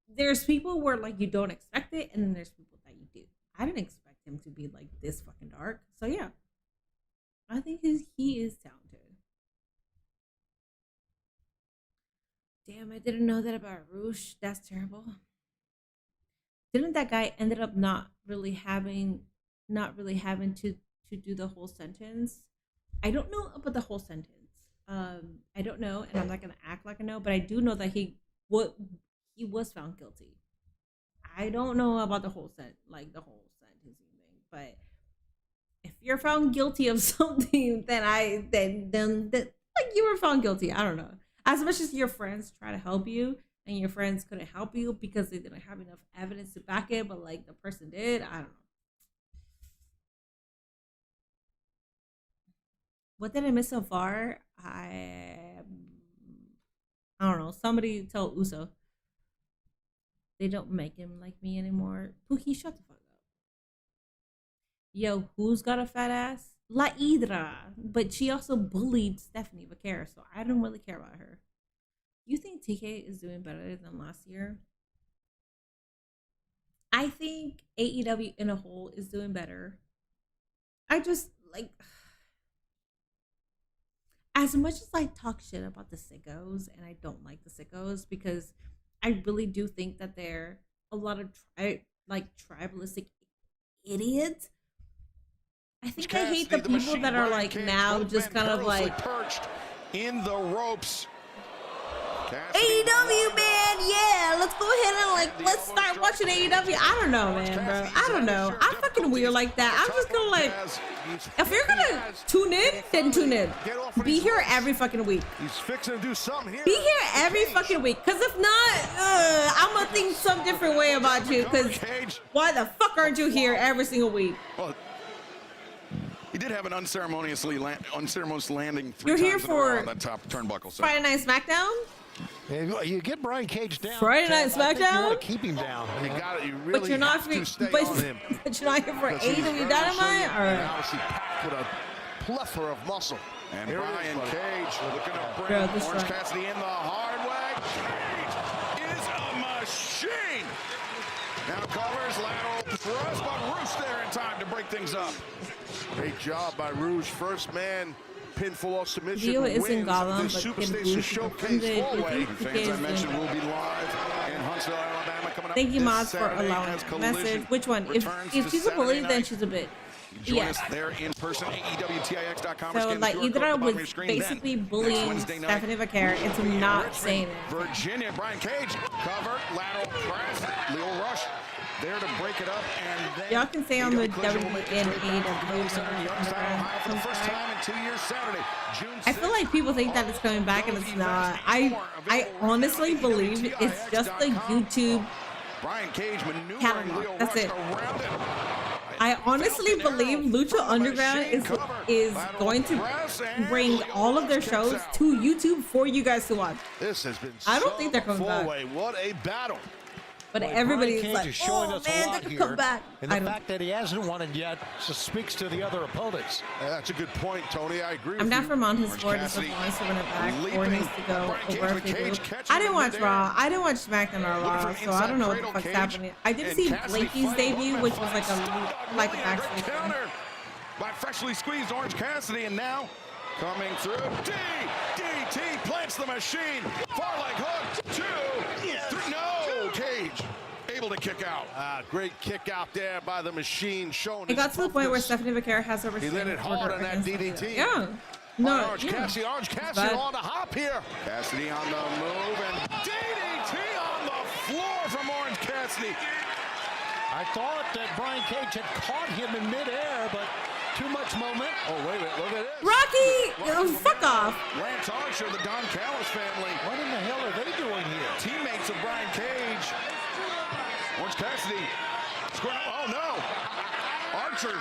S1: There's people where like you don't expect it, and then there's people that you do. I didn't expect him to be like this fucking dark. So yeah, I think he is talented. Damn, I didn't know that about Rouge. That's terrible. Didn't that guy ended up not really having to do the whole sentence? I don't know about the whole sentence. I don't know, and I'm not gonna act like I know, but I do know that he was found guilty. I don't know about the whole sentencing thing, but if you're found guilty of something, then like you were found guilty. I don't know. As much as your friends try to help you, and your friends couldn't help you because they didn't have enough evidence to back it, but like the person did, I don't know. What did I miss so far? I don't know. Somebody tell Uso. They don't make him like me anymore. Pookie, shut the fuck up. Yo, who's got a fat ass? La Hydra. But she also bullied Stephanie Vaquera, so I don't really care about her. You think TK is doing better than last year? I think AEW in a whole is doing better. I just, like, as much as I talk shit about the sickos, and I don't like the sickos because I really do think that they're a lot of tribalistic idiots. I think I hate the people that are like now just kind of like
S2: perched in the ropes.
S1: AEW, man, yeah, let's go ahead and like let's start watching AEW. I don't know, man, bro. I don't know. I'm fucking weird like that. I'm just gonna like, if you're gonna tune in, then tune in. Be here every fucking week.
S10: He's fixing to do something here.
S1: Be here every fucking week. Cause if not, I'm gonna think some different way about you. Cause why the fuck aren't you here every single week?
S2: Well, he did have an unceremonious landing 3
S1: You're
S2: times
S1: here
S2: in a row
S1: for
S2: on that top turnbuckle. So.
S1: Friday Night SmackDown?
S8: You get Brian Cage down.
S1: Friday Night SmackDown?
S8: You want to keep him down.
S10: You got it. You really
S1: But you're not
S10: have to stay
S1: but,
S10: on him.
S1: but you're not here for
S10: Because he's
S1: AEW
S10: very
S1: Dynamite?
S10: and
S1: Or
S10: obviously packed with a plethora of muscle.
S2: And
S10: Here it
S2: Brian
S10: is,
S2: Cage looking to bring
S1: Bro, this
S2: Orange
S1: one.
S2: Cassidy in the hard way. Cage is a machine. Now covers lateral thrust, but Roosh there in time to break things up.
S10: Great job by Rouge. First man pinfall submission.
S1: Leo is in
S10: wins
S1: Gotham,
S10: the
S1: but
S10: Superstation
S1: Kim
S10: Showcase
S1: Booth
S10: four-way.
S2: Fans I mentioned will be live in Huntsville, Alabama coming up.
S1: Thank you,
S2: this
S1: Mods, for
S2: Saturday
S1: allowing
S2: as
S1: a
S2: Collision
S1: message. Which one? If
S2: returns
S1: if
S2: to
S1: she's a bully,
S2: Saturday
S1: then
S2: night.
S1: she's a bitch.
S2: Join
S1: Yeah.
S2: us there in person, AEWTIX.com.
S1: So like either I was basically bullying Stephanie Vaquer into not saying it.
S2: Virginia, Brian Cage, cover, lateral press, Leo Rush there to break it up, and then
S1: Y'all can say on the
S2: Collision will make its way back to
S1: WWE
S2: Center in Youngstown, Ohio for the first
S1: and
S2: time in 2 years Saturday, June
S1: I feel like people think that it's coming back and it's not. I honestly believe it's just the YouTube
S2: Brian Cage maneuvering
S1: catalog.
S2: Leo
S1: That's
S2: Rush
S1: it.
S2: around it.
S1: I honestly believe Lucha Underground is going to bring all of their shows to YouTube for you guys to watch.
S10: This has been
S1: I don't think they're coming back.
S10: four-way. What a battle.
S1: But
S8: Boy,
S1: everybody's
S8: Brian Cage
S1: like,
S8: is showing
S1: oh
S8: us a
S1: man,
S8: lot
S1: they could
S8: here,
S1: come back.
S8: And
S1: I
S8: the
S1: don't.
S8: fact that he hasn't won it yet just speaks to the other opponents.
S10: That's a good point, Tony. I agree
S1: I'm
S10: with
S1: down
S10: you.
S1: for Mount his
S2: Orange
S1: board if
S2: Cassidy
S1: he wants to win it back or
S2: leaping.
S1: needs to go
S2: Brian Cage
S1: over
S2: with
S1: if they do.
S2: Cage catching
S1: I didn't
S2: him
S1: watch
S2: midair.
S1: Raw. I didn't watch SmackDown or
S2: Looking
S1: Raw,
S2: from
S1: so I don't know what the
S2: inside
S1: fuck's
S2: Cage,
S1: happening. I did
S2: and
S1: see
S2: Cassidy
S1: Blakey's
S2: fighting
S1: debut,
S2: one
S1: which
S2: man
S1: was like
S2: fight.
S1: a backstage thing.
S2: Counter by freshly squeezed Orange Cassidy, and now coming through. DDT plants the machine. Far leg hook. 2, 3. No, Cage able to kick out.
S10: Great kick out there by the machine. Showing
S1: It got to the point where
S10: toughness.
S1: Stephanie Vaquer has a
S10: He
S1: restraining
S10: lit it hard
S1: order
S10: on that
S1: against
S10: DDT.
S1: Yeah. No,
S10: Orange
S1: yeah.
S10: Cassidy
S1: But-
S10: on the hop here.
S2: Cassidy on the move, and DDT on the floor from Orange Cassidy.
S8: I thought that Brian Cage had caught him in midair, but too much moment.
S10: Oh, wait a minute. Look at this.
S1: Rocky, fuck off.
S2: Lance Archer, the Don Callis family.
S8: What in the hell are they doing here?
S2: Teammates of Brian Cage. Orange Cassidy. Oh, no. Archer.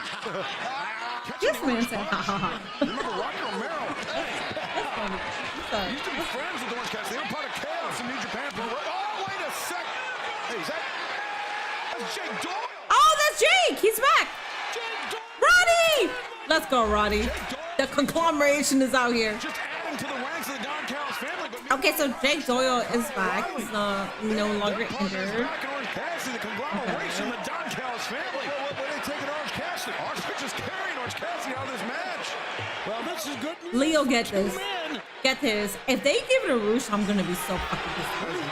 S1: This man said, ha ha ha.
S2: Remember Rocky Romero? Hey,
S1: That's funny. Sorry.
S2: used to be friends with Orange Cassidy. They were part of Chaos in New Japan. Oh, wait a sec. Hey, is that? That's Jake Doyle.
S1: Oh, that's Jake. He's back.
S2: Jake Doyle.
S1: Roddy. Let's go, Roddy. The conglomeration is out here.
S2: Just adding to the ranks of the Don Callis family. But
S1: Okay, so Jake Doyle is back. He's no longer injured.
S2: back in Orange Cassidy, the conglomeration, the Don Callis family. Where they taking Orange Cassidy? Orange just carrying Orange Cassidy out of this match.
S8: Well, this is good news.
S1: Leo, get
S8: Two
S1: this.
S8: men.
S1: Get this. If they give it a Roosh, I'm gonna be so fucking disappointed.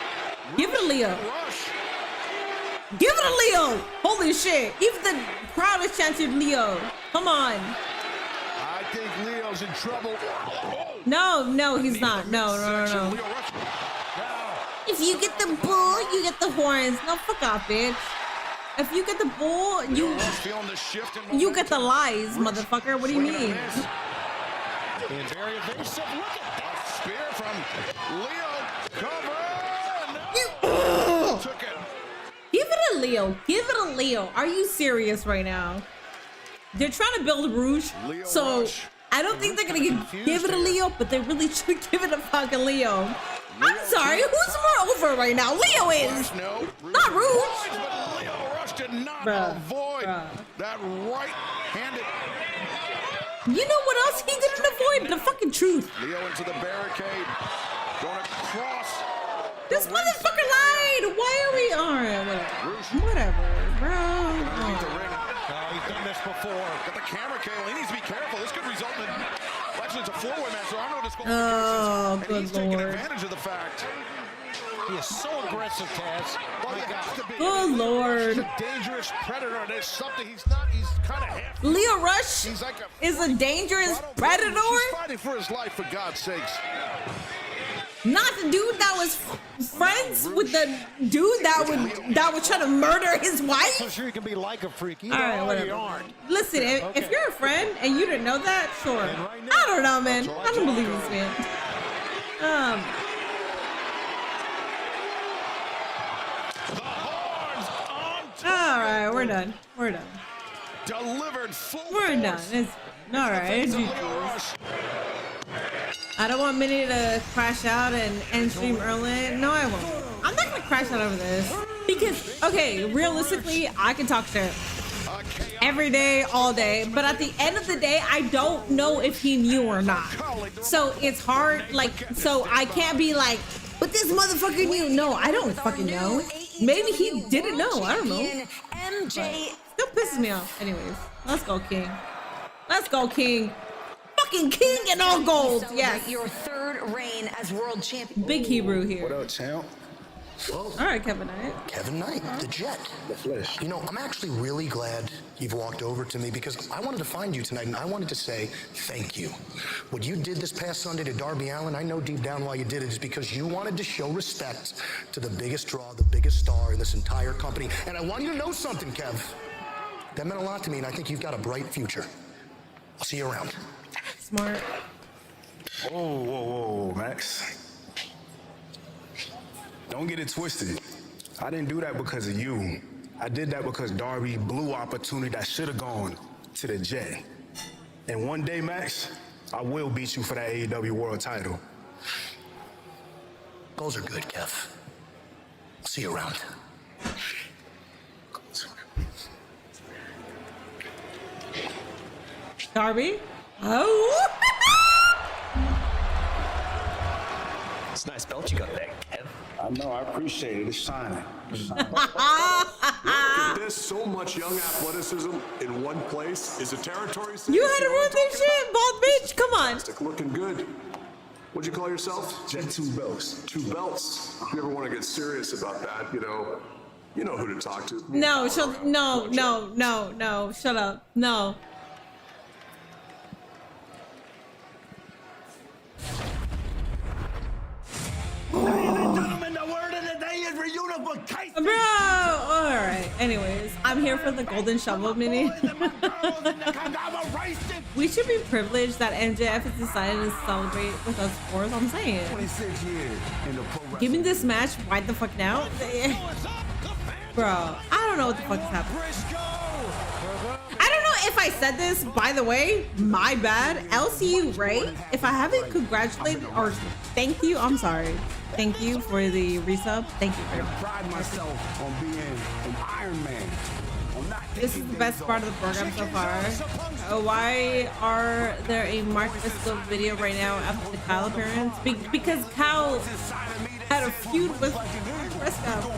S1: Give it a Leo.
S2: Rush.
S1: Give it a Leo. Holy shit. Even the crowd is chanting Leo. Come on.
S10: I think Leo's in trouble.
S1: No, he's not. No.
S2: Leo Rush.
S1: If you get the bull, you get the horns. No, fuck off, bitch. If you get the bull,
S2: Rush feeling the shift in
S1: you get the lies, motherfucker. What do you
S2: Swinging
S1: mean?
S2: and miss.
S8: And very evasive. Look at that.
S2: Spear from Leo. Cover. No. Took it.
S1: Give it a Leo. Give it a Leo. Are you serious right now? They're trying to build Rouge,
S2: Leo
S1: so
S2: Rush.
S1: I don't think they're gonna give it a Leo, but they really should give it a fucking Leo. I'm sorry, who's more over right now? Leo is.
S2: Rush, no.
S1: Not Rouge.
S2: But Leo Rush did not
S1: Bruh,
S2: avoid
S1: bruh.
S2: that right-handed.
S1: You know what else he didn't avoid? The fucking truth.
S2: Leo into the barricade. Going across.
S1: This motherfucker lied. Why are we? Alright, whatever, bro.
S2: Underneath the ring.
S8: He's done this before.
S2: Got the camera cable. He needs to be careful. This could result in. Actually, it's a four-way match. There are no disqualifications.
S1: Oh,
S2: and
S1: good
S2: he's taking
S1: lord.
S2: advantage of the fact.
S8: He is so aggressive, Taz.
S10: Well, you have to be.
S1: Good lord.
S10: He's a dangerous predator. There's something he's not. He's kind of half.
S1: Leo Rush
S10: He's like a
S1: is a dangerous
S10: He's
S1: predator.
S10: fighting for his life, for God's sakes.
S1: Not the dude that was friends with the dude that was trying to murder his wife.
S8: So sure you can be like a freak. Either
S1: All right, whatever.
S8: you aren't.
S1: Listen, if you're a friend and you didn't know that, sure. I don't know, man. I don't believe this man. All right, we're done. We're done.
S2: Delivered full
S1: We're done. It's all right. I don't want Minnie to crash out and end stream early. No, I won't. I'm not gonna crash out over this because, okay, realistically, I can talk shit every day, all day, but at the end of the day, I don't know if he knew or not. So it's hard, like, so I can't be like, but this motherfucker knew. No, I don't fucking know. Maybe he didn't know. I don't know. MJ still pisses me off. Anyways, let's go, King. Let's go, King. Fucking King and all gold. Yes.
S3: Your third reign as world champion.
S1: Big Hebrew here.
S11: What up, champ?
S1: All right, Kevin Knight.
S11: Kevin Knight, the Jet. The Flesh. You know, I'm actually really glad you've walked over to me because I wanted to find you tonight and I wanted to say thank you. What you did this past Sunday to Darby Allin, I know deep down why you did it is because you wanted to show respect to the biggest draw, the biggest star in this entire company. And I want you to know something, Kev. That meant a lot to me and I think you've got a bright future. I'll see you around.
S1: Smart.
S6: Whoa, Max. Don't get it twisted. I didn't do that because of you. I did that because Darby blew opportunity that should have gone to the Jet. And one day, Max, I will beat you for that AEW World title.
S11: Goals are good, Kev. I'll see you around.
S1: Darby? Oh!
S12: It's a nice belt you got there, Kev.
S10: I know, I appreciate it. It's shining.
S13: There's so much young athleticism in one place. Is a territory?
S1: You had to run this shit, bald bitch. Come on.
S13: Looking good. What'd you call yourself?
S10: Jet 2 belts.
S13: 2 belts. If you ever want to get serious about that, you know who to talk to.
S1: No, no, shut up. No. Bro, alright. Anyways, I'm here for the golden shovel mini. We should be privileged that MJF has decided to celebrate with us fours. I'm saying.
S11: 26 years in the pro
S1: Give me this match right the fuck now. Bro, I don't know what the fuck is happening. I don't know if I said this, by the way, my bad. LCU Ray, if I haven't congratulated or thank you, I'm sorry. Thank you for the resub. Thank you very much.
S11: I pride myself on being an Iron Man.
S1: This is the best part of the program so far. Why are there a Mark Briscoe video right now after the Kyle appearance? Because Kyle had a feud with Briscoe.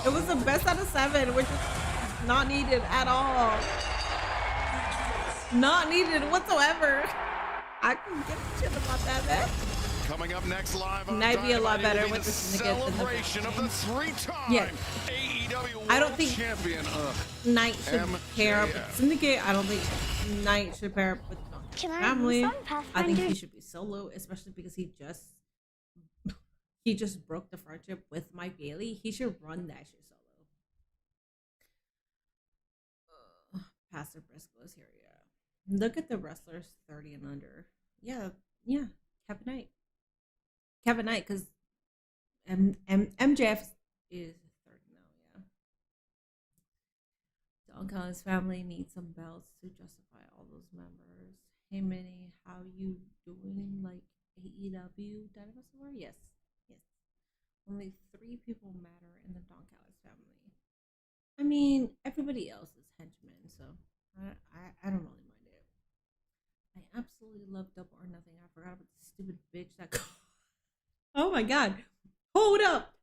S1: It was the best out of 7, which is not needed at all. Not needed whatsoever. I can get a shit about that, man.
S2: Coming up next live on
S1: Might be a lot
S2: Dynamite,
S1: better
S2: it'll be
S1: with
S2: the
S1: the syndicates than the
S2: celebration of the 3-time AEW World
S1: I don't think
S2: Champion.
S1: Knight should pair up with Syndicate. I don't think Knight should pair up with Family. I think he should be solo, especially because he just broke the friendship with Mike Bailey. He should run that shit solo. Pastor Briscoe is here, yeah. Look at the wrestlers 30 and under. Yeah, Kevin Knight, because MJF is 30 now, yeah. Don Callis family needs some belts to justify all those members. Hey Minnie, how you doing? Like AEW Dynamite so far? Yes. Only 3 people matter in the Don Callis family. I mean, everybody else is henchmen, so I don't really mind it. I absolutely love Double or Nothing. I forgot about the stupid bitch that. Oh my god! Hold up!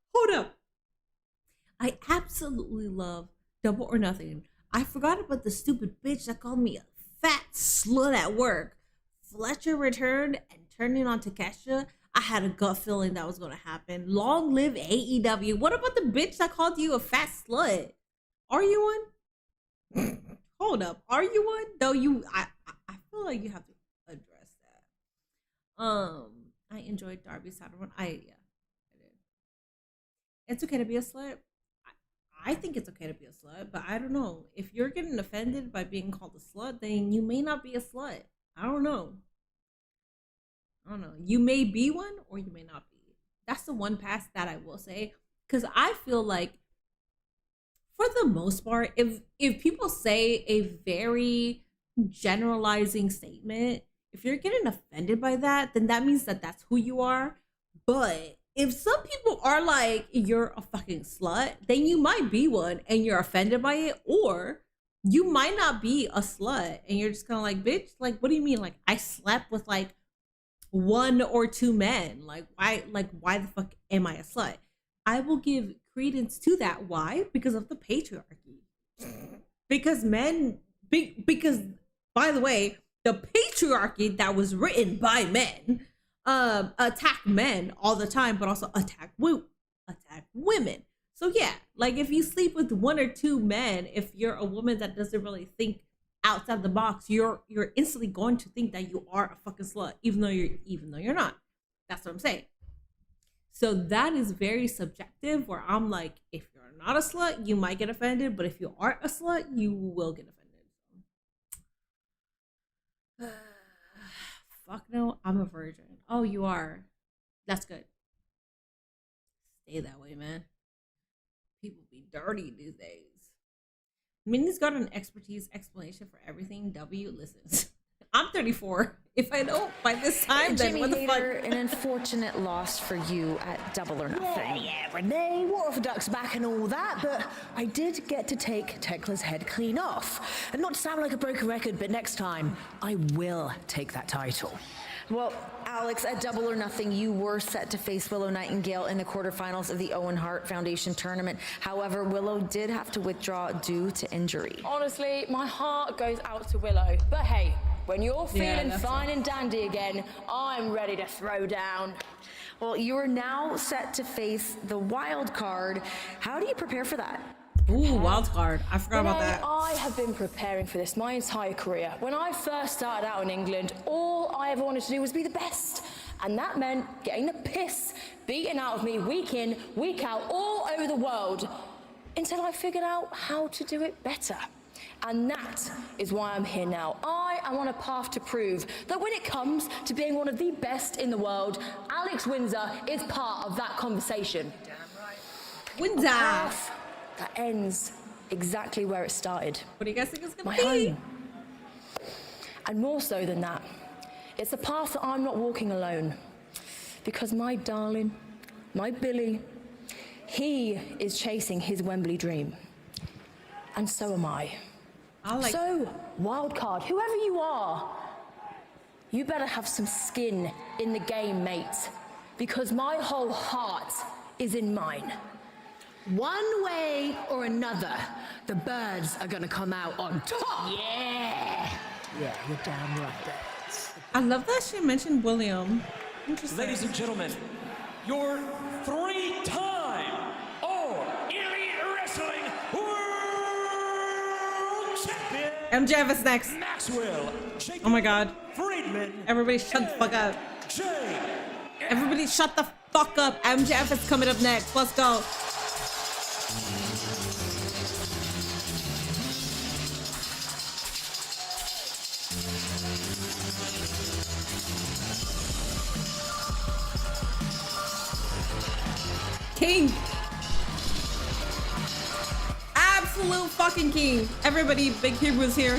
S1: I absolutely love Double or Nothing. I forgot about the stupid bitch that called me a fat slut at work. Fletcher returned and turning on Takesha. I had a gut feeling that was going to happen. Long live AEW. What about the bitch that called you a fat slut? Are you one? Hold up. Are you one? Though I feel like you have to address that. I enjoyed Darby's title run. it's okay to be a slut. I think it's okay to be a slut, but I don't know. If you're getting offended by being called a slut, then you may not be a slut. I don't know. You may be one or you may not be. That's the one pass that I will say. Because I feel like, for the most part, if people say a very generalizing statement, if you're getting offended by that, then that means that that's who you are. But if some people are like, you're a fucking slut, then you might be one and you're offended by it. Or you might not be a slut and you're just kind of like, bitch, like, what do you mean? Like, I slept with like 1 or 2 men. Like, why the fuck am I a slut? I will give credence to that. Why? Because of the patriarchy. Because because, by the way, the patriarchy that was written by men attack men all the time, but also attack women. So yeah, like if you sleep with 1 or 2 men, if you're a woman that doesn't really think outside the box, you're instantly going to think that you are a fucking slut, even though you're not. That's what I'm saying. So that is very subjective, where I'm like, if you're not a slut, you might get offended, but if you are a slut, you will get offended. Fuck no, I'm a virgin. Oh, you are. That's good. Stay that way, man. People be dirty these days. Minnie's got an explanation for everything. W listens. I'm 34. If I don't by this time, then
S3: Jimmy
S1: what the
S3: Hader,
S1: fuck?
S3: an unfortunate loss for you at Double or Nothing. Yeah, Renee, Waterford's back and all that, but I did get to take Tekla's head clean off. And not to sound like a broken record, but next time, I will take that title. Well, Alex, at Double or Nothing, you were set to face Willow Nightingale in the quarterfinals of the Owen Hart Foundation tournament. However, Willow did have to withdraw due to injury.
S14: Honestly, my heart goes out to Willow. But hey, when you're feeling fine and dandy again, I'm ready to throw down.
S3: Well, you are now set to face the wild card. How do you prepare for that?
S1: Ooh, wild card. I forgot about that.
S14: I have been preparing for this my entire career. When I first started out in England, all I ever wanted to do was be the best. And that meant getting the piss beaten out of me week in, week out, all over the world, until I figured out how to do it better. And that is why I'm here now. I am on a path to prove that when it comes to being one of the best in the world, Alex Windsor is part of that conversation.
S1: Damn right. Windsor!
S14: A path that ends exactly where it started.
S1: What do you guys think it's gonna
S14: My
S1: be?
S14: home. And more so than that, it's a path that I'm not walking alone. Because my darling, my Billy, he is chasing his Wembley dream. And so am I. So, wildcard, whoever you are, you better have some skin in the game, mate. Because my whole heart is in mine.
S15: One way or another, the birds are gonna come out on top.
S14: Yeah.
S15: Yeah, you're damn right there.
S1: I love that she mentioned William. Interesting.
S7: Ladies and gentlemen, your 3-time All Elite Wrestling World Champion
S1: MJF is next.
S7: Maxwell.
S1: Oh my god.
S7: Friedman.
S1: Everybody shut the fuck up. Everybody shut the fuck up. MJF is coming up next. Let's go. King. Absolute fucking king. Everybody, Big Hebrews here.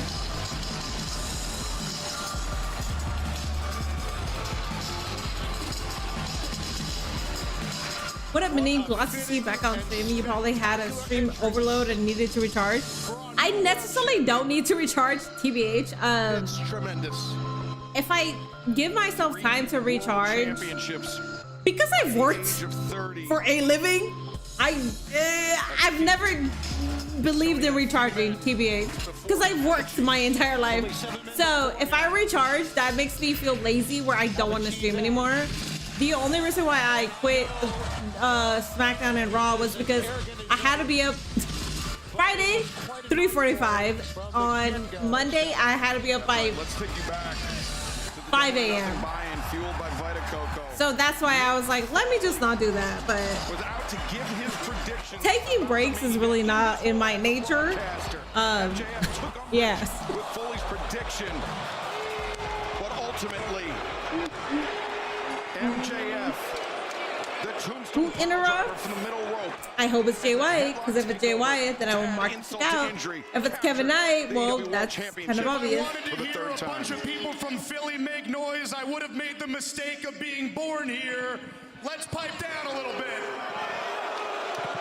S1: What up, Manine? Glad to see you back on stream. You probably had a stream overload and needed to recharge. I necessarily don't need to recharge, TBH.
S2: It's tremendous.
S1: If I give myself time to recharge, because I've worked for a living, I've never believed in recharging, TBH, because I've worked my entire life. So if I recharge, that makes me feel lazy where I don't want to stream anymore. The only reason why I quit SmackDown and Raw was because I had to be up Friday, 3:45. On Monday, I had to be up by 5 a.m.
S2: fueled by Vita Coco.
S1: So that's why I was like, let me just not do that. But
S2: Was out to give his prediction.
S1: taking breaks is really not in my nature. Yes.
S2: With Foley's prediction, but ultimately, MJF, the tombstone
S1: interrupt
S2: from the middle rope.
S1: I hope it's Jay White, because if it's Jay White, then I will mark it out. If it's Kevin Knight, well, that's kind of obvious.
S6: If I wanted to hear a bunch of people from Philly make noise, I would have made the mistake of being born here. Let's pipe down a little bit.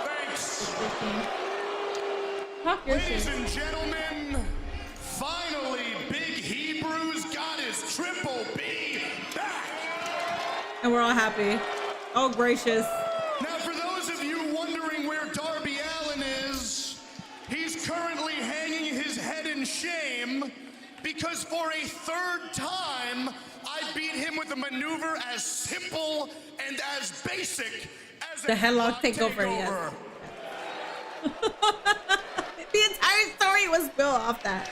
S6: Thanks. Ladies and gentlemen, finally, Big Hebrew's got his Triple B back.
S1: And we're all happy. Oh, gracious.
S6: Now, for those of you wondering where Darby Allin is, he's currently hanging his head in shame because for a third time, I beat him with a maneuver as simple and as basic as
S1: the headlock takeover, yes. The entire story was built off that.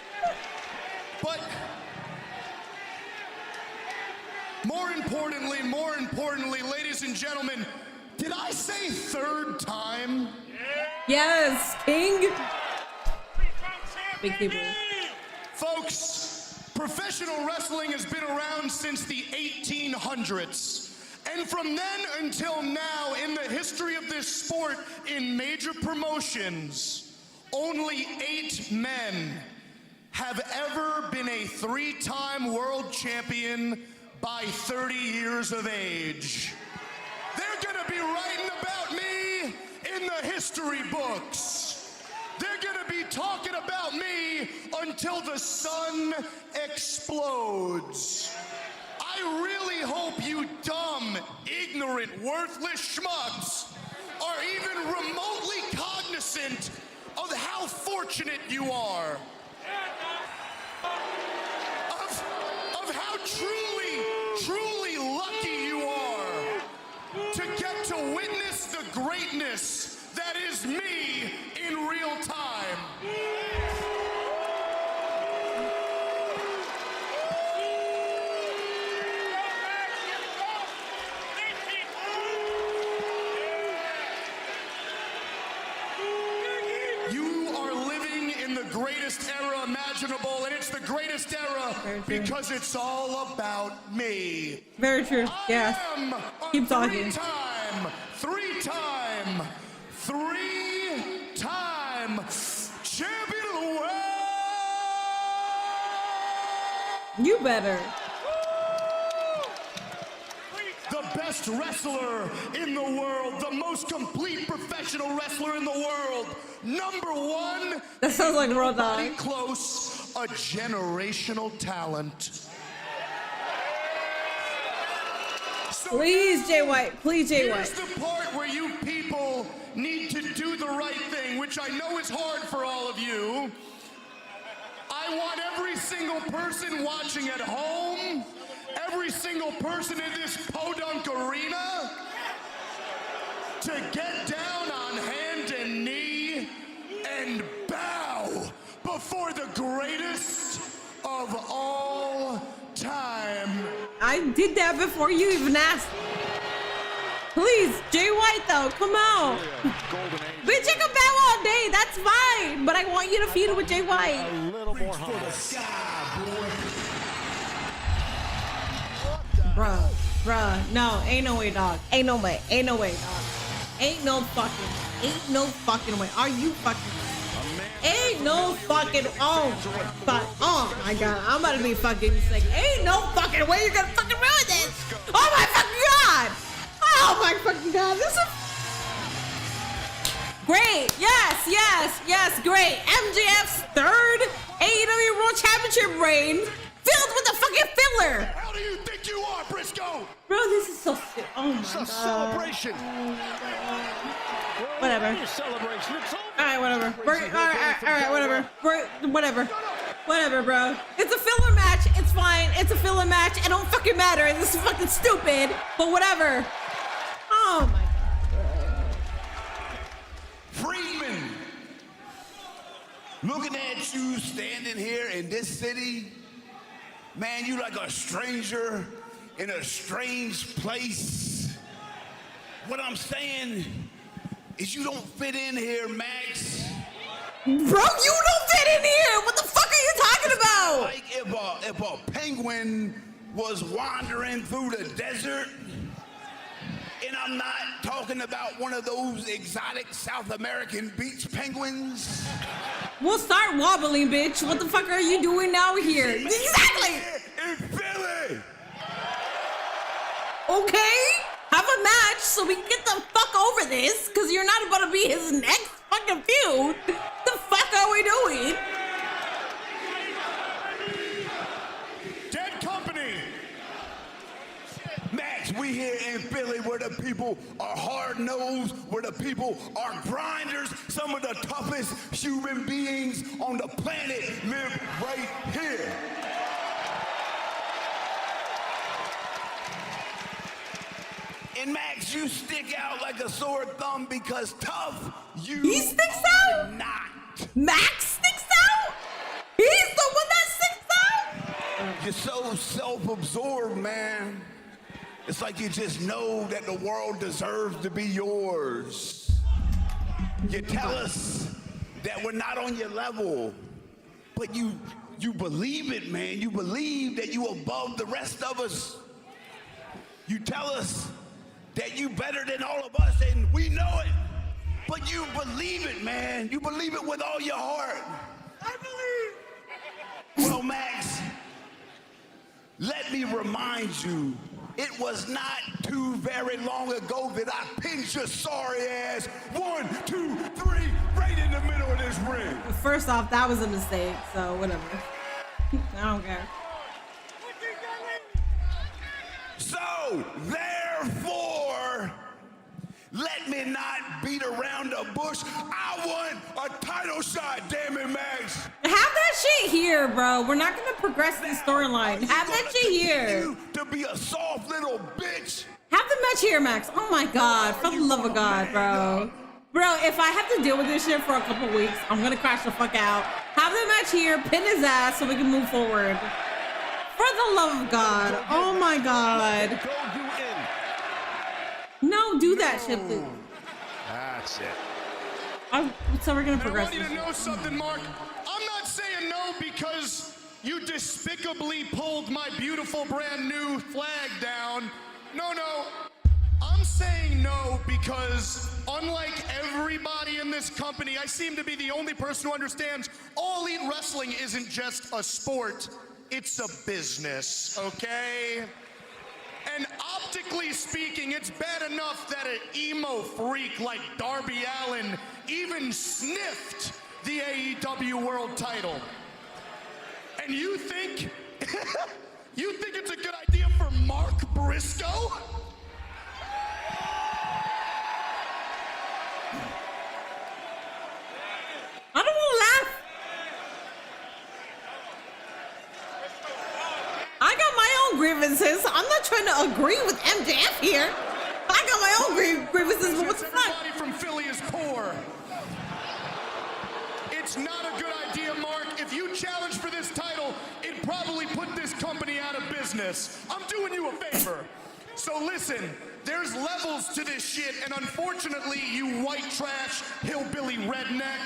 S6: But more importantly, ladies and gentlemen, did I say third time?
S1: Yes, King. Big Hebrew.
S6: Folks, professional wrestling has been around since the 1800s. And from then until now, in the history of this sport, in major promotions, only 8 men have ever been a 3-time world champion by 30 years of age. They're gonna be writing about me in the history books. They're gonna be talking about me until the sun explodes. I really hope you dumb, ignorant, worthless schmucks are even remotely cognizant of how fortunate you are. Of how truly lucky you are to get to witness the greatness that is me in real time. You are living in the greatest era imaginable, and it's the greatest era because it's all about me.
S1: Very true. Yes. Keep talking.
S6: Three-time champion of the world.
S1: You better.
S6: The best wrestler in the world, the most complete professional wrestler in the world. Number one.
S1: That sounds like Raw Dog.
S6: Close, a generational talent.
S1: Please, Jay White. Please, Jay White.
S6: Here's the part where you people need to do the right thing, which I know is hard for all of you. I want every single person watching at home, every single person in this podunk arena to get down on hand and knee and bow before the greatest of all time.
S1: I did that before you even asked. Please, Jay White, though, come out. Bitch, you can bow all day. That's fine. But I want you to feud with Jay White.
S8: A little more high.
S1: Bruh, no, ain't no way, dog. Ain't no way, dog. Ain't no fucking way. Are you fucking? Ain't no fucking. Oh my god, I'm about to be fucking sick. Ain't no fucking way you're gonna fucking ruin this. Oh my fucking god. Oh my fucking god. This is great. Yes, great. MJF's third AEW World Championship reign filled with a fucking filler.
S6: How do you think you are, Briscoe?
S1: Bro, this is so sick. Oh my god.
S6: It's a celebration.
S1: Whatever.
S8: Celebration.
S1: All right, whatever. All right, whatever. Whatever, bro. It's a filler match. It's fine. It's a filler match. It don't fucking matter. This is fucking stupid. But whatever. Oh my god.
S16: Freeman, looking at you standing here in this city, man, you like a stranger in a strange place. What I'm saying is you don't fit in here, Max.
S1: Bro, you don't fit in here. What the fuck are you talking about?
S16: Like if a penguin was wandering through the desert, and I'm not talking about one of those exotic South American beach penguins.
S1: We'll start wobbling, bitch. What the fuck are you doing now here? Exactly.
S16: In Philly.
S1: Okay, have a match so we can get the fuck over this, because you're not about to be his next fucking feud. The fuck are we doing?
S16: Dead company. Max, we here in Philly where the people are hard-nosed, where the people are grinders. Some of the toughest human beings on the planet live right here. And Max, you stick out like a sore thumb because tough,
S1: He sticks out?
S16: Not.
S1: Max sticks out? He's the one that sticks out?
S16: You're so self-absorbed, man. It's like you just know that the world deserves to be yours. You tell us that we're not on your level, but you believe it, man. You believe that you above the rest of us. You tell us that you better than all of us, and we know it. But you believe it, man. You believe it with all your heart. I believe. Well, Max, let me remind you, it was not too very long ago that I pinned your sorry ass 1, 2, 3 right in the middle of this ring.
S1: First off, that was a mistake, so whatever. I don't care.
S16: So, therefore, let me not beat around the bush. I want a title shot, damn it, Max.
S1: Have that shit here, bro. We're not gonna progress the storyline. Have that shit here.
S16: To be a soft little bitch.
S1: Have the match here, Max. Oh my God, for the love of God, bro. Bro, if I have to deal with this shit for a couple weeks, I'm gonna crash the fuck out. Have the match here, pin his ass so we can move forward. For the love of God. Oh my God. No, do that shit, please.
S10: That's it.
S1: So we're gonna
S17: I
S1: progress.
S17: want you to know something, Mark. I'm not saying no because you despicably pulled my beautiful brand new flag down. No. I'm saying no because unlike everybody in this company, I seem to be the only person who understands All Elite Wrestling isn't just a sport, it's a business, okay? And optically speaking, it's bad enough that an emo freak like Darby Allin even sniffed the AEW World title. And you think, you think it's a good idea for Mark Briscoe?
S1: I don't want to laugh. I got my own grievances. I'm not trying to agree with MJF here. I got my own grievances, but what's the fuck?
S17: Everybody from Philly is poor. It's not a good idea, Mark. If you challenge for this title, it'd probably put this company out of business. I'm doing you a favor. So listen, there's levels to this shit, and unfortunately, you white trash, hillbilly redneck,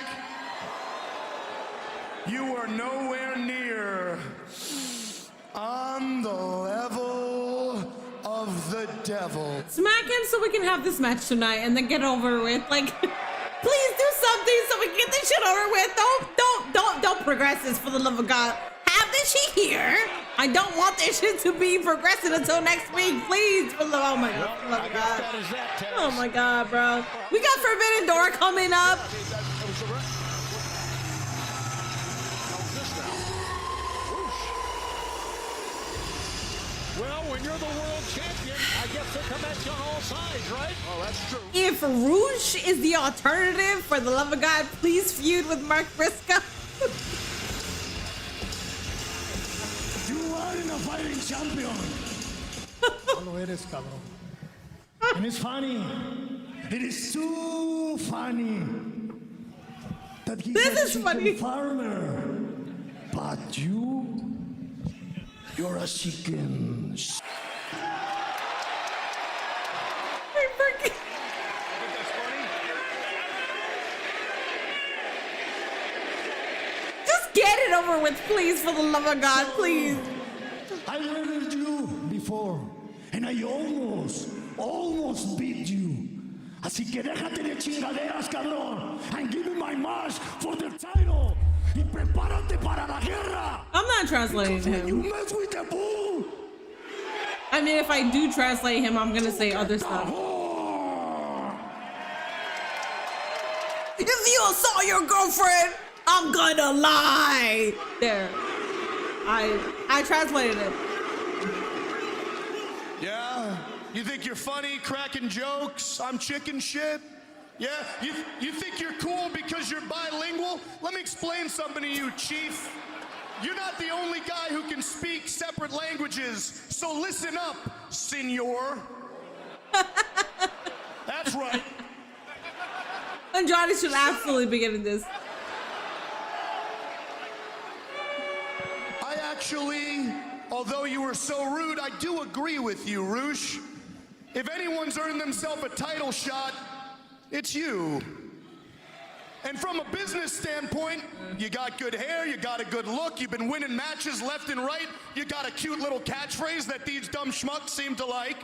S17: you are nowhere near on the level of the devil.
S1: Smack him so we can have this match tonight and then get over with. Like, please do something so we can get this shit over with. Don't progress this, for the love of God. Have this shit here. I don't want this shit to be progressing until next week. Please, for the love of God. Oh my God, bro. We got Forbidden Door coming up.
S8: Well, when you're the world champion, I guess they come at you on all sides, right?
S10: Oh, that's true.
S1: If Rouge is the alternative, for the love of God, please feud with Mark Briscoe.
S18: You are in a fighting champion. No lo eres, cabrón. And it's funny. It is too funny that he's a chicken farmer. But you're a chicken.
S1: Get it over with, please, for the love of God, please.
S18: I weathered you before, and I almost beat you. Así que déjate de chingaderas, cabrón, and give me my match for the title. Y prepárate para la guerra.
S1: I'm not translating him.
S18: You mess with the bull.
S1: I mean, if I do translate him, I'm gonna say other stuff. If you saw your girlfriend, I'm gonna lie. There. I translated it.
S17: Yeah? You think you're funny, cracking jokes? I'm chicken shit? Yeah? You think you're cool because you're bilingual? Let me explain something to you, Chief. You're not the only guy who can speak separate languages, so listen up, senor. That's right.
S1: Andrade should absolutely be getting this.
S17: I actually, although you were so rude, I do agree with you, Roosh. If anyone's earned themselves a title shot, it's you. And from a business standpoint, you got good hair, you got a good look, you've been winning matches left and right, you got a cute little catchphrase that these dumb schmucks seem to like.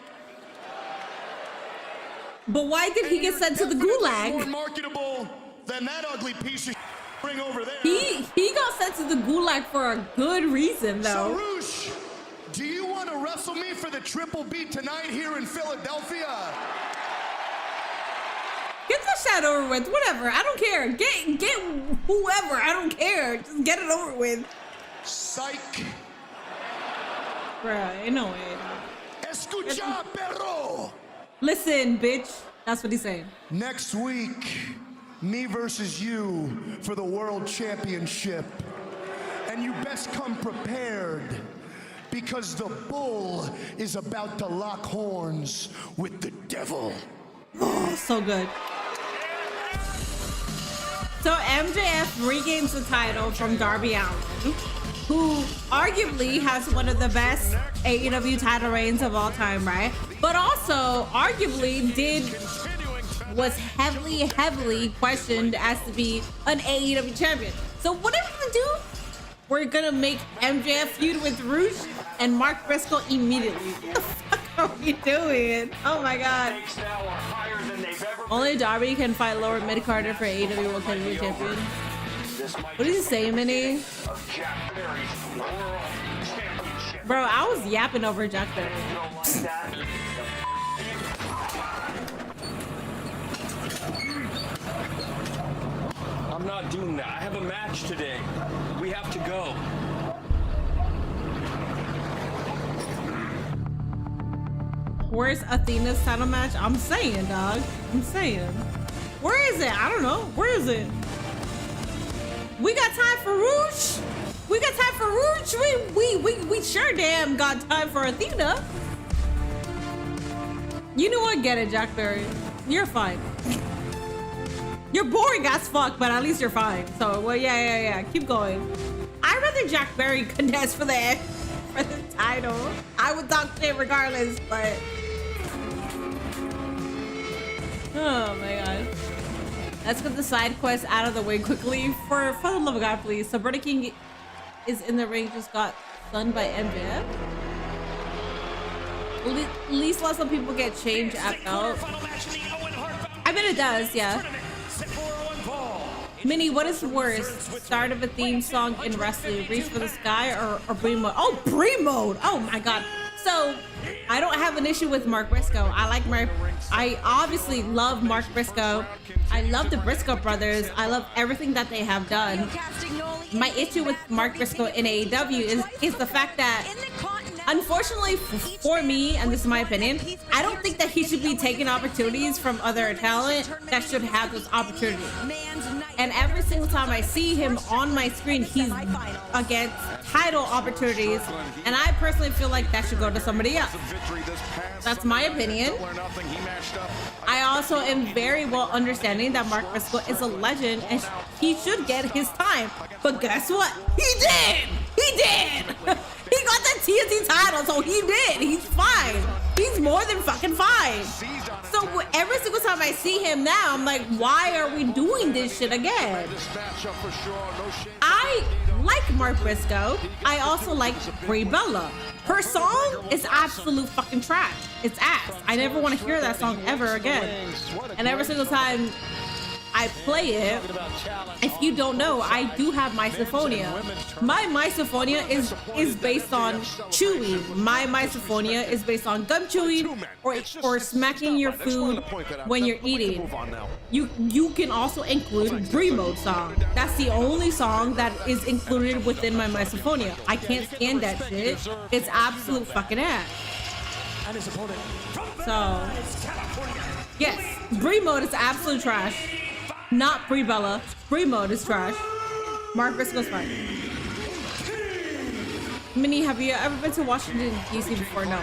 S1: But why did he get sent to the gulag?
S17: More marketable than that ugly piece of bring over there.
S1: He got sent to the gulag for a good reason, though.
S17: So, Roosh, do you want to wrestle me for the Triple B tonight here in Philadelphia?
S1: Get this shit over with. Whatever. I don't care. Get whoever. I don't care. Just get it over with.
S17: Psych.
S1: Bruh, ain't no way.
S17: Escucha, perro.
S1: Listen, bitch. That's what he's saying.
S17: Next week, me versus you for the World Championship. And you best come prepared because the bull is about to lock horns with the devil.
S1: Oh, so good. So MJF regains the title from Darby Allin, who arguably has one of the best AEW title reigns of all time, right? But also arguably was heavily questioned as to be an AEW champion. So what are we gonna do? We're gonna make MJF feud with Roosh and Mark Briscoe immediately. What the fuck are we doing? Oh my god. Only Darby can fight lower mid-carder for AEW World Heavyweight Champion. What did he say, Minnie? Bro, I was yapping over Jack Berry.
S12: I'm not doing that. I have a match today. We have to go.
S1: Where's Athena's title match? I'm saying, dog. I'm saying. Where is it? I don't know. Where is it? We got time for Roosh. We got time for Roosh. We sure damn got time for Athena. You know what? Get it, Jack Berry. You're fine. You're boring as fuck, but at least you're fine. So, well, yeah. Keep going. I'd rather Jack Berry contest for the title. I would talk shit regardless, but oh my god. Let's get the side quest out of the way quickly. For the love of God, please. So Brody King is in the ring, just got stunned by MJF. At least let some people get changed at belt. I bet it does, yeah. Minnie, what is worse? Start of a theme song in wrestling, Reach for the Sky or Bree Mode? Oh, Bree Mode! Oh my god. So, I don't have an issue with Mark Briscoe. I obviously love Mark Briscoe. I love the Briscoe brothers. I love everything that they have done. My issue with Mark Briscoe in AEW is the fact that, unfortunately for me, and this is my opinion, I don't think that he should be taking opportunities from other talent that should have those opportunities. And every single time I see him on my screen, he's against title opportunities. And I personally feel like that should go to somebody else. That's my opinion. I also am very well understanding that Mark Briscoe is a legend and he should get his time. But guess what? He did! He did! He got the TNT title, so he did. He's fine. He's more than fucking fine. So So every single time I see him now, I'm like, why are we doing this shit again? I like Mark Briscoe. I also like Brie Bella. Her song is absolute fucking trash. It's ass. I never want to hear that song ever again. And every single time I play it, if you don't know, I do have misophonia. My misophonia is based on chewing. My misophonia is based on gum chewing or smacking your food when you're eating. You can also include Brie Mode song. That's the only song that is included within my misophonia. I can't stand that shit. It's absolute fucking ass. So, yes, Brie Mode is absolute trash. Not Brie Bella. Brie Mode is trash. Mark Briscoe's fine. Minnie, have you ever been to Washington, D.C. before? No.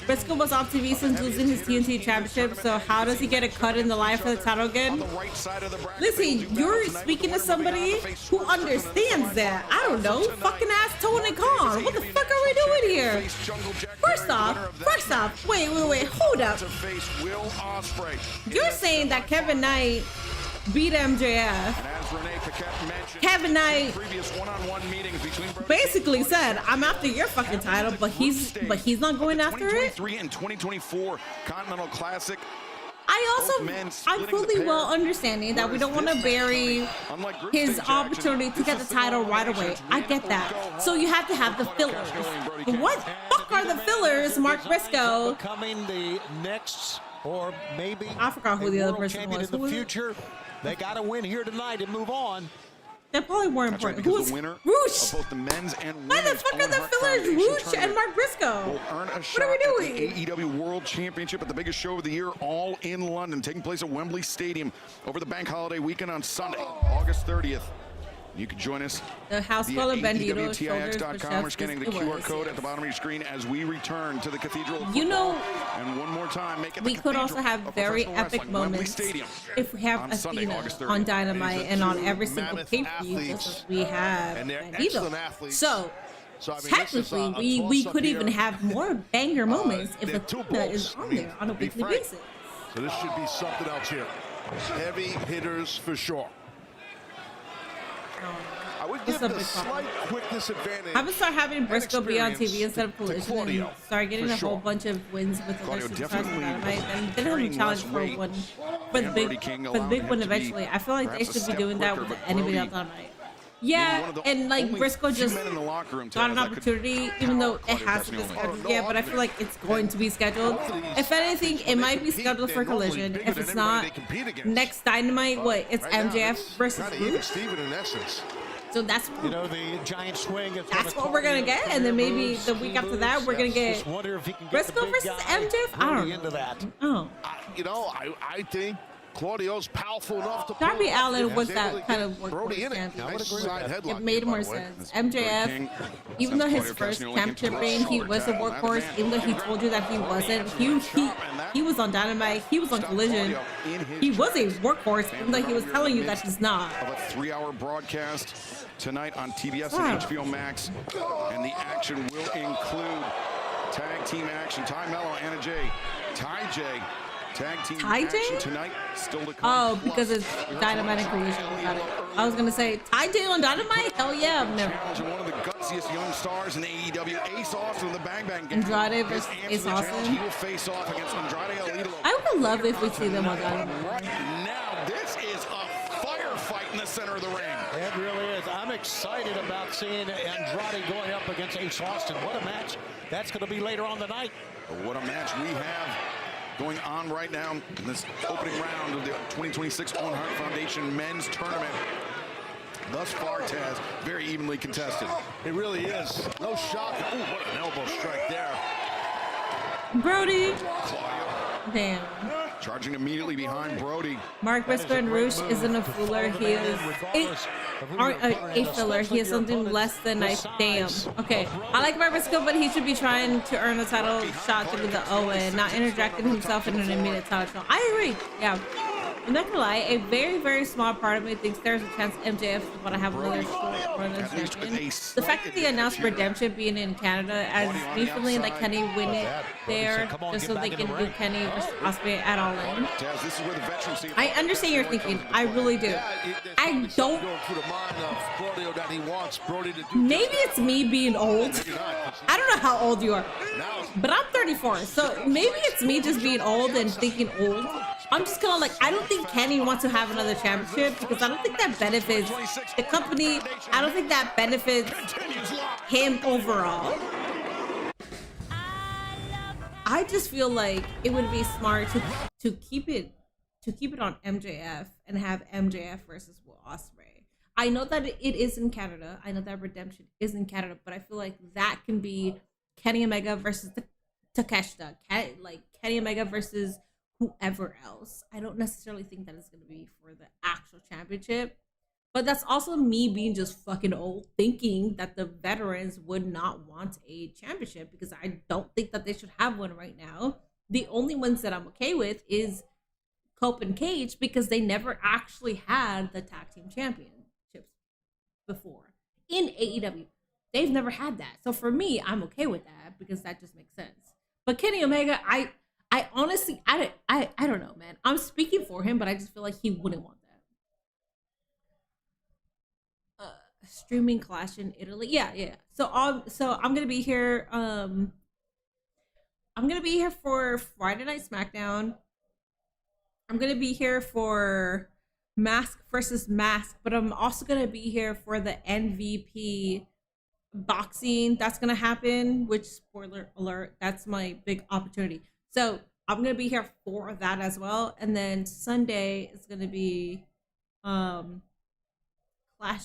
S1: Briscoe was off TV since losing his TNT championship, so how does he get a cut in the line for the title again? Listen, you're speaking to somebody who understands that. I don't know. Fucking ass Tony Khan. What the fuck are we doing here? First off, wait, hold up. You're saying that Kevin Knight beat MJF. Kevin Knight basically said, "I'm after your fucking title," but he's not going after it.
S2: 2023 and 2024 Continental Classic.
S1: I'm fully well understanding that we don't want to bury his opportunity to get the title right away. I get that. So you have to have the fillers. What the fuck are the fillers, Mark Briscoe?
S8: Becoming the next, or maybe
S1: I forgot who the other person was.
S8: In the future. They got to win here tonight and move on.
S1: They're probably more important.
S2: Right,
S1: Who's
S2: the winner
S1: Roosh?
S2: Of both the men's and
S1: Why the
S2: women's
S1: fuck are the
S2: Owen Hart
S1: fillers
S2: Foundation
S1: Roosh and
S2: tournament
S1: Mark Briscoe?
S2: will earn a
S1: What
S2: shot
S1: are we
S2: at
S1: doing?
S2: the AEW World Championship at the biggest show of the year, all in London, taking place at Wembley Stadium over the bank holiday weekend on Sunday, August 30th. You can join us
S1: The house
S2: via
S1: full of Bandito
S2: AEWTIX.com or scanning the QR code at the bottom of your screen as we return to the Cathedral of Football. And one more time, make it
S1: we could also have very epic moments if we have Athena on Dynamite and on every single pay-per-view just as we have Bandito. So technically, we could even have more banger moments if Athena is on there on a weekly basis.
S10: So this should be something else here. Heavy hitters for sure. I would give the slight quickness advantage.
S1: How about start having Briscoe be on TV instead of Collision and start getting a whole bunch of wins with other superstars and Dynamite, and then have a challenge for the big one eventually. I feel like they should be doing that with anybody else on Dynamite. Yeah, and like Briscoe just got an opportunity, even though it hasn't been scheduled yet, but I feel like it's going to be scheduled. If anything, it might be scheduled for Collision. If it's not, next Dynamite, it's MJF versus Roosh. So that's
S8: the giant swing.
S1: That's what we're gonna get, and then maybe the week after that we're gonna get Briscoe versus MJF. I don't know. Oh,
S10: I think Claudio's powerful enough to.
S1: Darby Allin was that kind of workhorse champion. It made more sense. MJF, even though his first championship reign, he was a workhorse. Even though he told you that he wasn't, he was on Dynamite. He was on Collision. He was a workhorse, even though he was telling you that he's not.
S2: Of a 3-hour broadcast tonight on TBS and HBO Max, and the action will include tag team action. Ty Mello, Anna Jay, Ty J. Tag team action tonight, still to come.
S1: Oh, because it's Dynamite and Collision. Got it. I was gonna say Ty J on Dynamite. Hell yeah, I've never.
S2: Challenging one of the gutsiest young stars in AEW, Ace Austin, the Bang Bang.
S1: Andrade versus Ace Austin.
S2: He will face off against Andrade Alito.
S1: I would love if we see them on Dynamite.
S2: Right now, this is a firefight in the center of the ring.
S8: It really is. I'm excited about seeing Andrade going up against Ace Austin. What a match that's going to be later on tonight.
S2: What a match we have going on right now in this opening round of the 2026 Owen Hart Foundation Men's Tournament. Thus far, Taz, very evenly contested.
S10: It really is. No shock. Ooh, what an elbow strike there.
S1: Brody. Damn.
S2: Charging immediately behind Brody.
S1: Mark Briscoe and Roosh isn't a fooler. He is a filler. He is something less than nice. Damn. Okay. I like Mark Briscoe, but he should be trying to earn a title shot to be the Owen, not interjecting himself in an immediate title shot. I agree. Yeah. I'm not gonna lie, a very, very small part of me thinks there's a chance MJF is gonna have another short run as champion. The fact that they announced Redemption being in Canada as me feeling like Kenny win it there, just so they can do Kenny versus Ospreay at All In. I understand your thinking. I really do. I don't. Maybe it's me being old. I don't know how old you are, but I'm 34, so maybe it's me just being old and thinking old. I'm just kind of like, I don't think Kenny wants to have another championship because I don't think that benefits the company. I don't think that benefits him overall. I just feel like it would be smart to keep it on MJF and have MJF versus Will Ospreay. I know that it is in Canada. I know that Redemption is in Canada, but I feel like that can be Kenny Omega versus Takeshita, like Kenny Omega versus whoever else. I don't necessarily think that it's going to be for the actual championship, but that's also me being just fucking old, thinking that the veterans would not want a championship because I don't think that they should have one right now. The only ones that I'm okay with is Cope and Cage because they never actually had the tag team championships before in AEW. They've never had that. So for me, I'm okay with that because that just makes sense. But Kenny Omega, I honestly, I don't know, man. I'm speaking for him, but I just feel like he wouldn't want that. Streaming Clash in Italy. Yeah. So I'm gonna be here. I'm gonna be here for Friday Night SmackDown. I'm gonna be here for Mask versus Mask, but I'm also gonna be here for the MVP boxing that's gonna happen, which, spoiler alert, that's my big opportunity. So I'm gonna be here for that as well. And then Sunday is gonna be Clash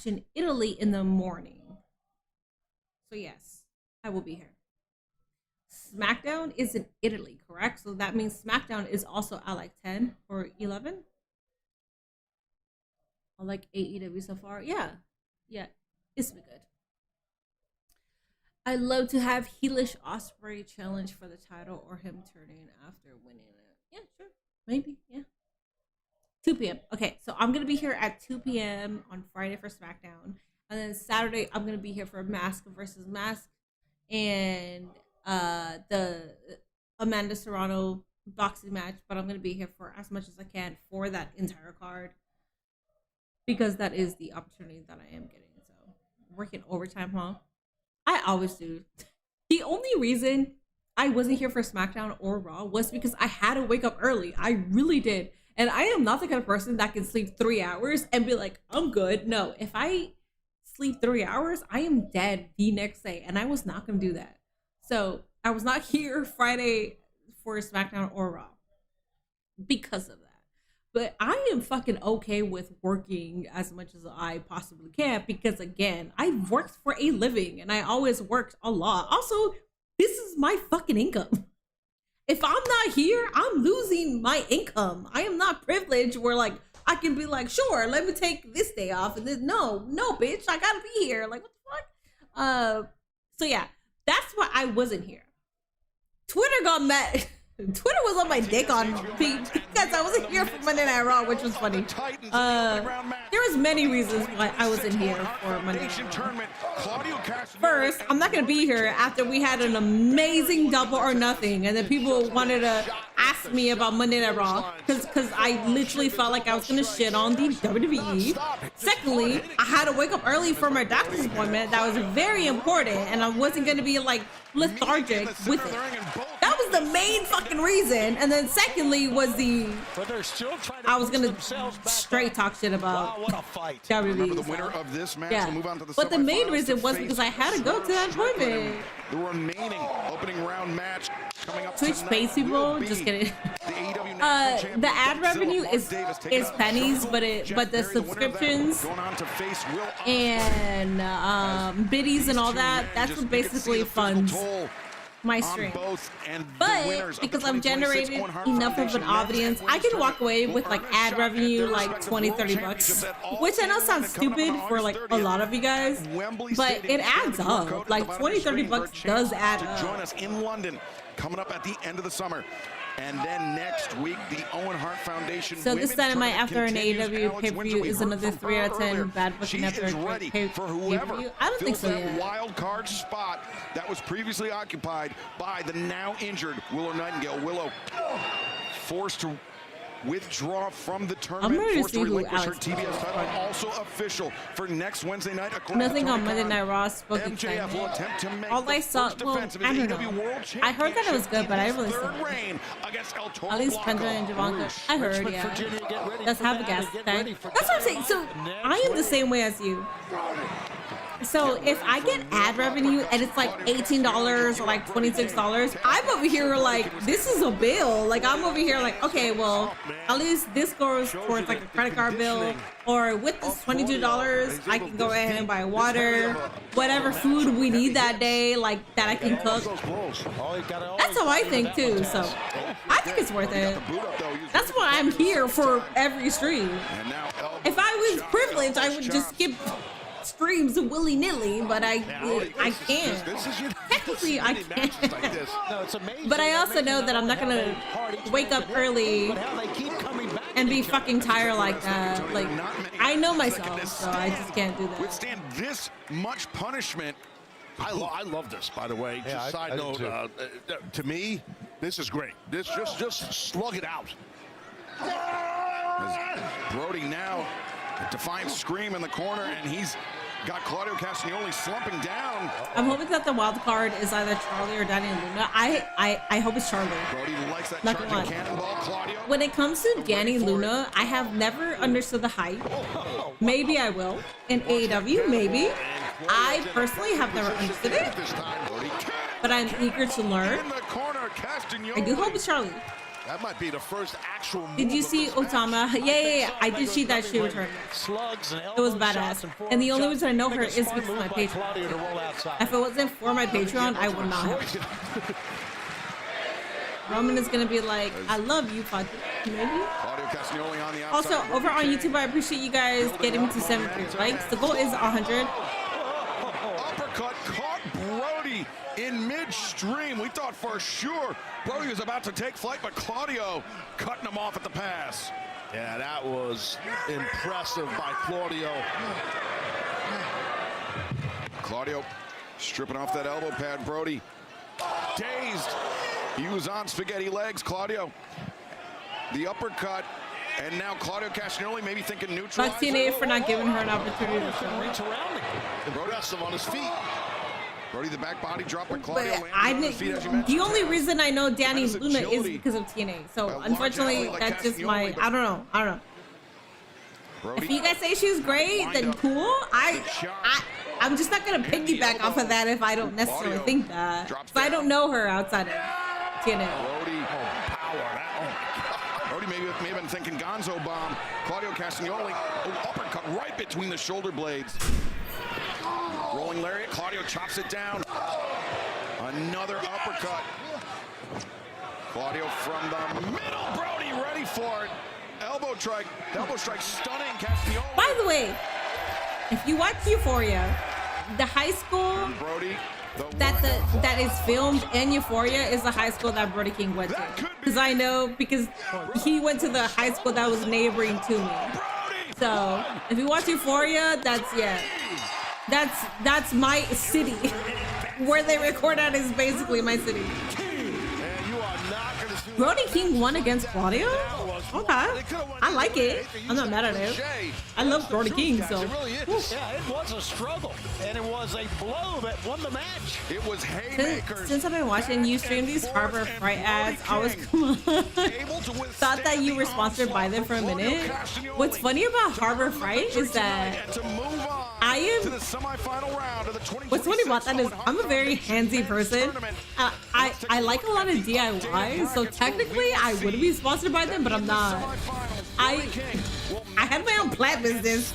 S1: in Italy in the morning. So yes, I will be here. SmackDown is in Italy, correct? So that means SmackDown is also at like 10 or 11. I like AEW so far. Yeah, it's been good. I'd love to have Heelish Ospreay challenge for the title or him turning after winning it. Yeah, sure. Maybe, yeah. 2 p.m. Okay, so I'm going to be here at 2 p.m. on Friday for SmackDown. And then Saturday, I'm going to be here for Mask versus Mask. And the Amanda Serrano boxing match. But I'm going to be here for as much as I can for that entire card. Because that is the opportunity that I am getting. So, working overtime, huh? I always do. The only reason I wasn't here for SmackDown or Raw was because I had to wake up early. I really did. And I am not the kind of person that can sleep 3 hours and be like, I'm good. No, if I sleep 3 hours, I am dead the next day. And I was not going to do that. So I was not here Friday for SmackDown or Raw because of that. But I am fucking okay with working as much as I possibly can because, again, I worked for a living and I always worked a lot. Also, this is my fucking income. If I'm not here, I'm losing my income. I am not privileged where, like, I can be like, sure, let me take this day off. And then, no, bitch, I gotta be here. Like, what the fuck? So, yeah, that's why I wasn't here. Twitter got mad. Twitter was on my dick on because I wasn't here for Monday Night Raw, which was funny. There was many reasons why I wasn't here for Monday Night Raw. First, I'm not gonna be here after we had an amazing Double or Nothing, and then people wanted to ask me about Monday Night Raw because I literally felt like I was gonna shit on the WWE. Secondly, I had to wake up early for my doctor's appointment. That was very important, and I wasn't gonna be like lethargic with it. That was the main fucking reason. And then secondly was I was gonna straight talk shit about WWE.
S2: Remember the winner of this match will move on to the
S1: but the main reason was because I had to go to that appointment.
S2: The remaining opening round match coming up
S1: Twitch pays people. Just kidding. The ad revenue is pennies, but the subscriptions and biddies and all that's what basically funds my stream. But because I've generated enough of an audience, I can walk away with like ad revenue like $20-$30, which I know sounds stupid for like a lot of you guys, but it adds up. Like $20-$30 does add up.
S2: Join us in London coming up at the end of the summer. And then next week, the Owen Hart Foundation.
S1: So this Dynamite after an AEW
S2: Alex
S1: pay-per-view
S2: Windsor,
S1: is
S2: we heard
S1: another
S2: from
S1: 3
S2: her
S1: out of 10
S2: earlier.
S1: bad booking
S2: She
S1: after
S2: is
S1: a
S2: ready
S1: pay-per-view.
S2: for whoever
S1: I don't think
S2: fills
S1: so
S2: that
S1: yet.
S2: wild card spot that was previously occupied by the now injured Willow Nightingale. Willow forced to withdraw from the tournament,
S1: ready to
S2: forced
S1: see
S2: to
S1: who
S2: relinquish her
S1: Alex
S2: TBS title, and also official for next Wednesday night.
S1: Nothing on Monday Night Raw spoke
S2: MJF will attempt to make
S1: all I saw, well, I don't know. I heard that it was good, but I really saw it. At least Kendra and Javonka. I heard, yeah. Let's have a guess, okay? That's what I'm saying. So I am the same way as you. So if I get ad revenue and it's like $18 or like $26, I'm over here like, this is a bill. Like I'm over here like, okay, well, at least this goes towards like a credit card bill, or with this $22, I can go ahead and buy water, whatever food we need that day, like that I can cook. That's how I think too. So I think it's worth it. That's why I'm here for every stream. If I was privileged, I would just skip streams willy-nilly, but I can't. Technically, I can't. But I also know that I'm not gonna wake up early and be fucking tired like that. Like, I know myself, so I just can't do that.
S2: Withstand this much punishment.
S10: I love this, by the way.
S9: Yeah,
S10: Just side note, to me, this is great. This just slug it out.
S2: As Brody now, a defiant scream in the corner, and he's got Claudio Castagnoli slumping down.
S1: I'm hoping that the wild card is either Charlie or Danny Luna. I hope it's Charlie.
S2: Brody likes that
S1: Not
S2: charging
S1: one.
S2: cannonball, Claudio.
S1: When it comes to Danny Luna, I have never understood the hype. Maybe I will. In AEW, maybe. I personally have never understood it, but I'm eager to learn. I do hope it's Charlie.
S10: That might be the first actual move.
S1: Did you see Otama? Yeah. I did see that she returned. It was badass. And the only reason I know her is because of my Patreon. If it wasn't for my Patreon, I would not have. Roman is gonna be like, I love you, Fatu. Maybe?
S2: Claudio Castagnoli on the outside.
S1: Also, over on YouTube, I appreciate you guys getting to 73 likes. The goal is 100.
S2: Uppercut caught Brody in midstream. We thought for sure Brody was about to take flight, but Claudio cutting him off at the pass.
S10: Yeah, that was impressive by Claudio.
S2: Claudio stripping off that elbow pad. Brody dazed. He was on spaghetti legs. Claudio, the uppercut. And now Claudio Castagnoli maybe thinking neutral.
S1: Fuck TNA for not giving her an opportunity to show.
S10: Brody on his feet.
S2: Brody the back body dropping Claudio.
S1: But the only reason I know Danny Luna is because of TNA. So unfortunately, that's just my, I don't know. If you guys say she's great, then cool. I'm just not gonna piggyback off of that if I don't necessarily think that. So I don't know her outside of TNA.
S2: Brody may have been thinking Gonzo bomb. Claudio Castagnoli, uppercut right between the shoulder blades. Rolling lariat, Claudio chops it down. Another uppercut. Claudio from the middle, Brody ready for it. Elbow strike stunning Castagnoli.
S1: By the way, if you watch Euphoria, the high school that is filmed in Euphoria is the high school that Brody King went to. Because I know, because he went to the high school that was neighboring to me. So if you watch Euphoria, that's my city. Where they record at is basically my city. Brody King won against Claudio? Okay. I like it. I'm not mad at it. I love Brody King, so.
S8: Yeah, it was a struggle, and it was a blow that won the match.
S2: It was haymakers.
S1: Since I've been watching you stream these Harbor Freight ads, I was thought that you were sponsored by them for a minute. What's funny about Harbor Freight is that I am. What's funny about that is I'm a very handsy person. I like a lot of DIY, so technically I would be sponsored by them, but I'm not. I had my own plant business.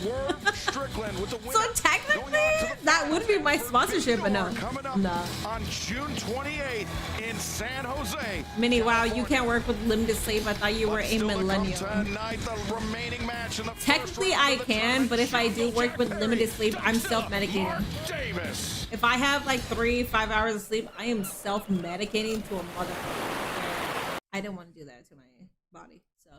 S1: So technically that would be my sponsorship, but no.
S2: On June 28th in San Jose.
S1: Minnie, wow, you can't work with limited sleep. I thought you were a millennial. Technically I can, but if I do work with limited sleep, I'm self-medicating. If I have like 3-5 hours of sleep, I am self-medicating to a motherfucker. I didn't want to do that to my body. So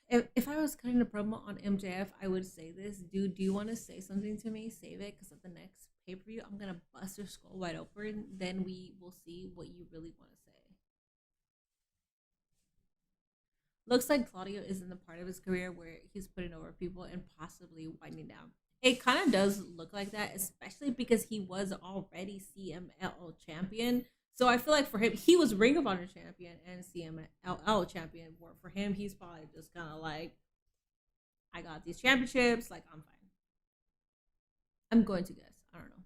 S1: if I was cutting a promo on MJF, I would say this. Dude, do you want to say something to me? Save it, because at the next pay-per-view, I'm going to bust your skull wide open. Then we will see what you really want to say. Looks like Claudio is in the part of his career where he's putting over people and possibly winding down. It kind of does look like that, especially because he was already CMLL champion. So I feel like for him, he was Ring of Honor champion and CMLL champion. Where for him, he's probably just kind of like, I got these championships, like I'm fine. I'm going to guess. I don't know.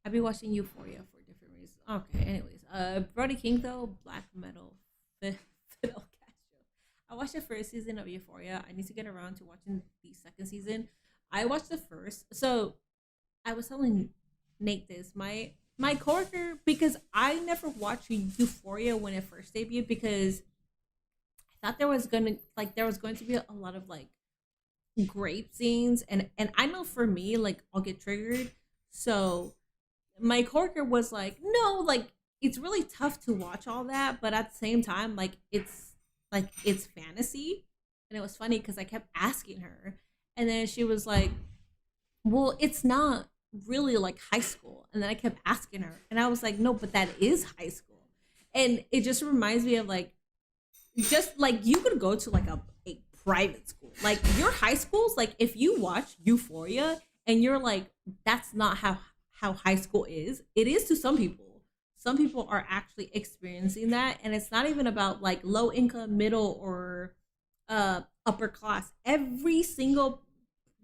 S1: I've been watching Euphoria for different reasons. Okay, anyways. Brody King though, Black Metal Fidel Castro. I watched the first season of Euphoria. I need to get around to watching the second season. I watched the first. So I was telling Nate this. My coworker, because I never watched Euphoria when it first debuted, because I thought there was going to be a lot of like grape scenes, and I know for me, like, I'll get triggered. So my coworker was like, no, like, it's really tough to watch all that, but at the same time, like it's fantasy. And it was funny because I kept asking her, and then she was like, well, it's not really like high school. And then I kept asking her, and I was like, no, but that is high school. And it just reminds me of like, just like, you could go to like a private school, like your high schools, like if you watch Euphoria and you're like, that's not how high school is. It is to some people. Some people are actually experiencing that, and it's not even about like low income, middle, or upper class. Every single,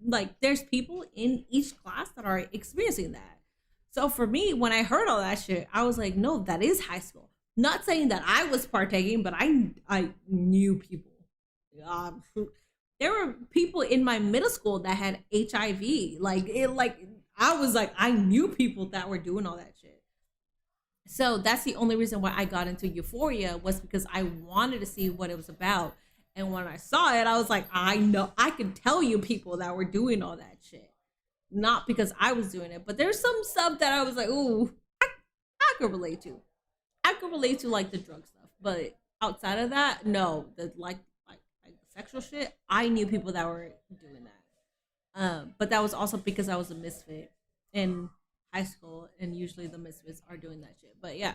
S1: like, there's people in each class that are experiencing that. So for me, when I heard all that shit, I was like, no, that is high school. Not saying that I was partaking, but I knew people. There were people in my middle school that had HIV. I knew people that were doing all that shit. So that's the only reason why I got into Euphoria, was because I wanted to see what it was about. And when I saw it, I was like, I know, I can tell you people that were doing all that shit. Not because I was doing it, but there's some stuff that I was like, ooh, I could relate to. I could relate to like the drug stuff, but outside of that, no, the like sexual shit, I knew people that were doing that. But that was also because I was a misfit in high school, and usually the misfits are doing that shit. But yeah,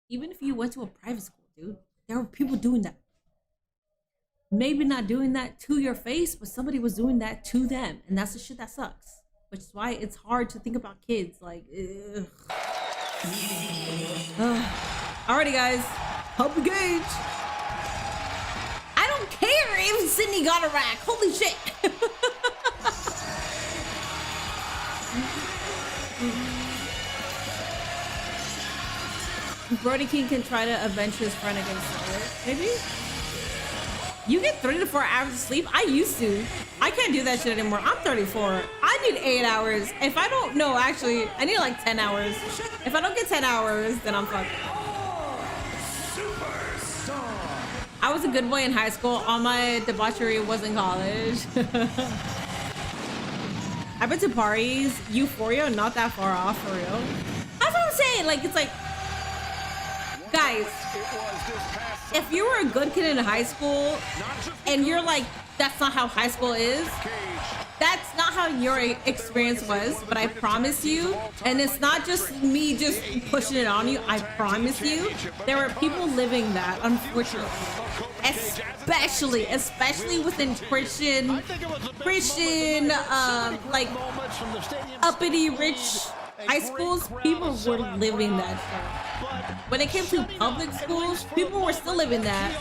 S1: even if you went to a private school, dude, there were people doing that. Maybe not doing that to your face, but somebody was doing that to them, and that's the shit that sucks. Which is why it's hard to think about kids. Like, ugh. Alrighty, guys, help the gauge. I don't care if Sydney got a rack. Holy shit. Brody King can try to avenge his friend against Charlotte. Maybe? You get 3 to 4 hours of sleep? I used to. I can't do that shit anymore. I'm 34. I need 8 hours. If I don't, no, actually, I need like 10 hours. If I don't get 10 hours, then I'm fucked. I was a good boy in high school. All my debauchery was in college. I've been to parties. Euphoria, not that far off, for real. That's what I'm saying. Like, it's like, guys, if you were a good kid in high school and you're like, that's not how high school is, that's not how your experience was, but I promise you, and it's not just me just pushing it on you, I promise you, there were people living that, unfortunately. Especially within Christian, like, uppity rich high schools, people were living that shit. When it came to public schools, people were still living that,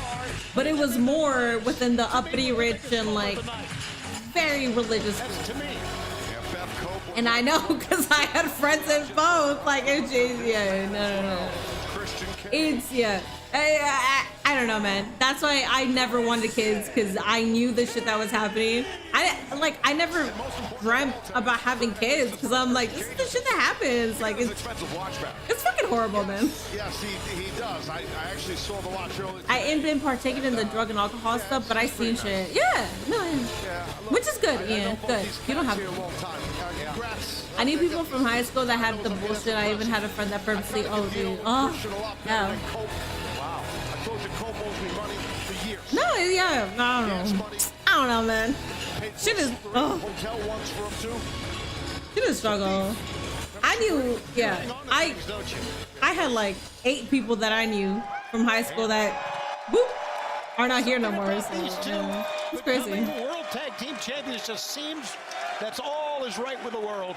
S1: but it was more within the uppity rich and like very religious schools. And I know because I had friends in both. Like, it's no. It's I don't know, man. That's why I never wanted kids, because I knew the shit that was happening. I never dreamt about having kids, because I'm like, this is the shit that happens. Like, it's fucking horrible, man.
S10: Yes, he does. I actually saw the watch earlier.
S1: I ain't been partaking in the drug and alcohol stuff, but I seen shit. Yeah, no, which is good, Ian. Good. You don't have to.
S10: Congrats.
S1: I need people from high school that have the bullshit. I even had a friend that purposely, oh, dude, oh, yeah.
S10: Wow. I told you Cope owes me money for years.
S1: No, yeah, I don't know. I don't know, man. Shit is, oh.
S10: Hotel once for him too.
S1: Shit is struggle. I knew, yeah, I had like 8 people that I knew from high school that, whoop, are not here no more. So, yeah, it's crazy.
S8: World Tag Team Champions just seems that's all is right with the world.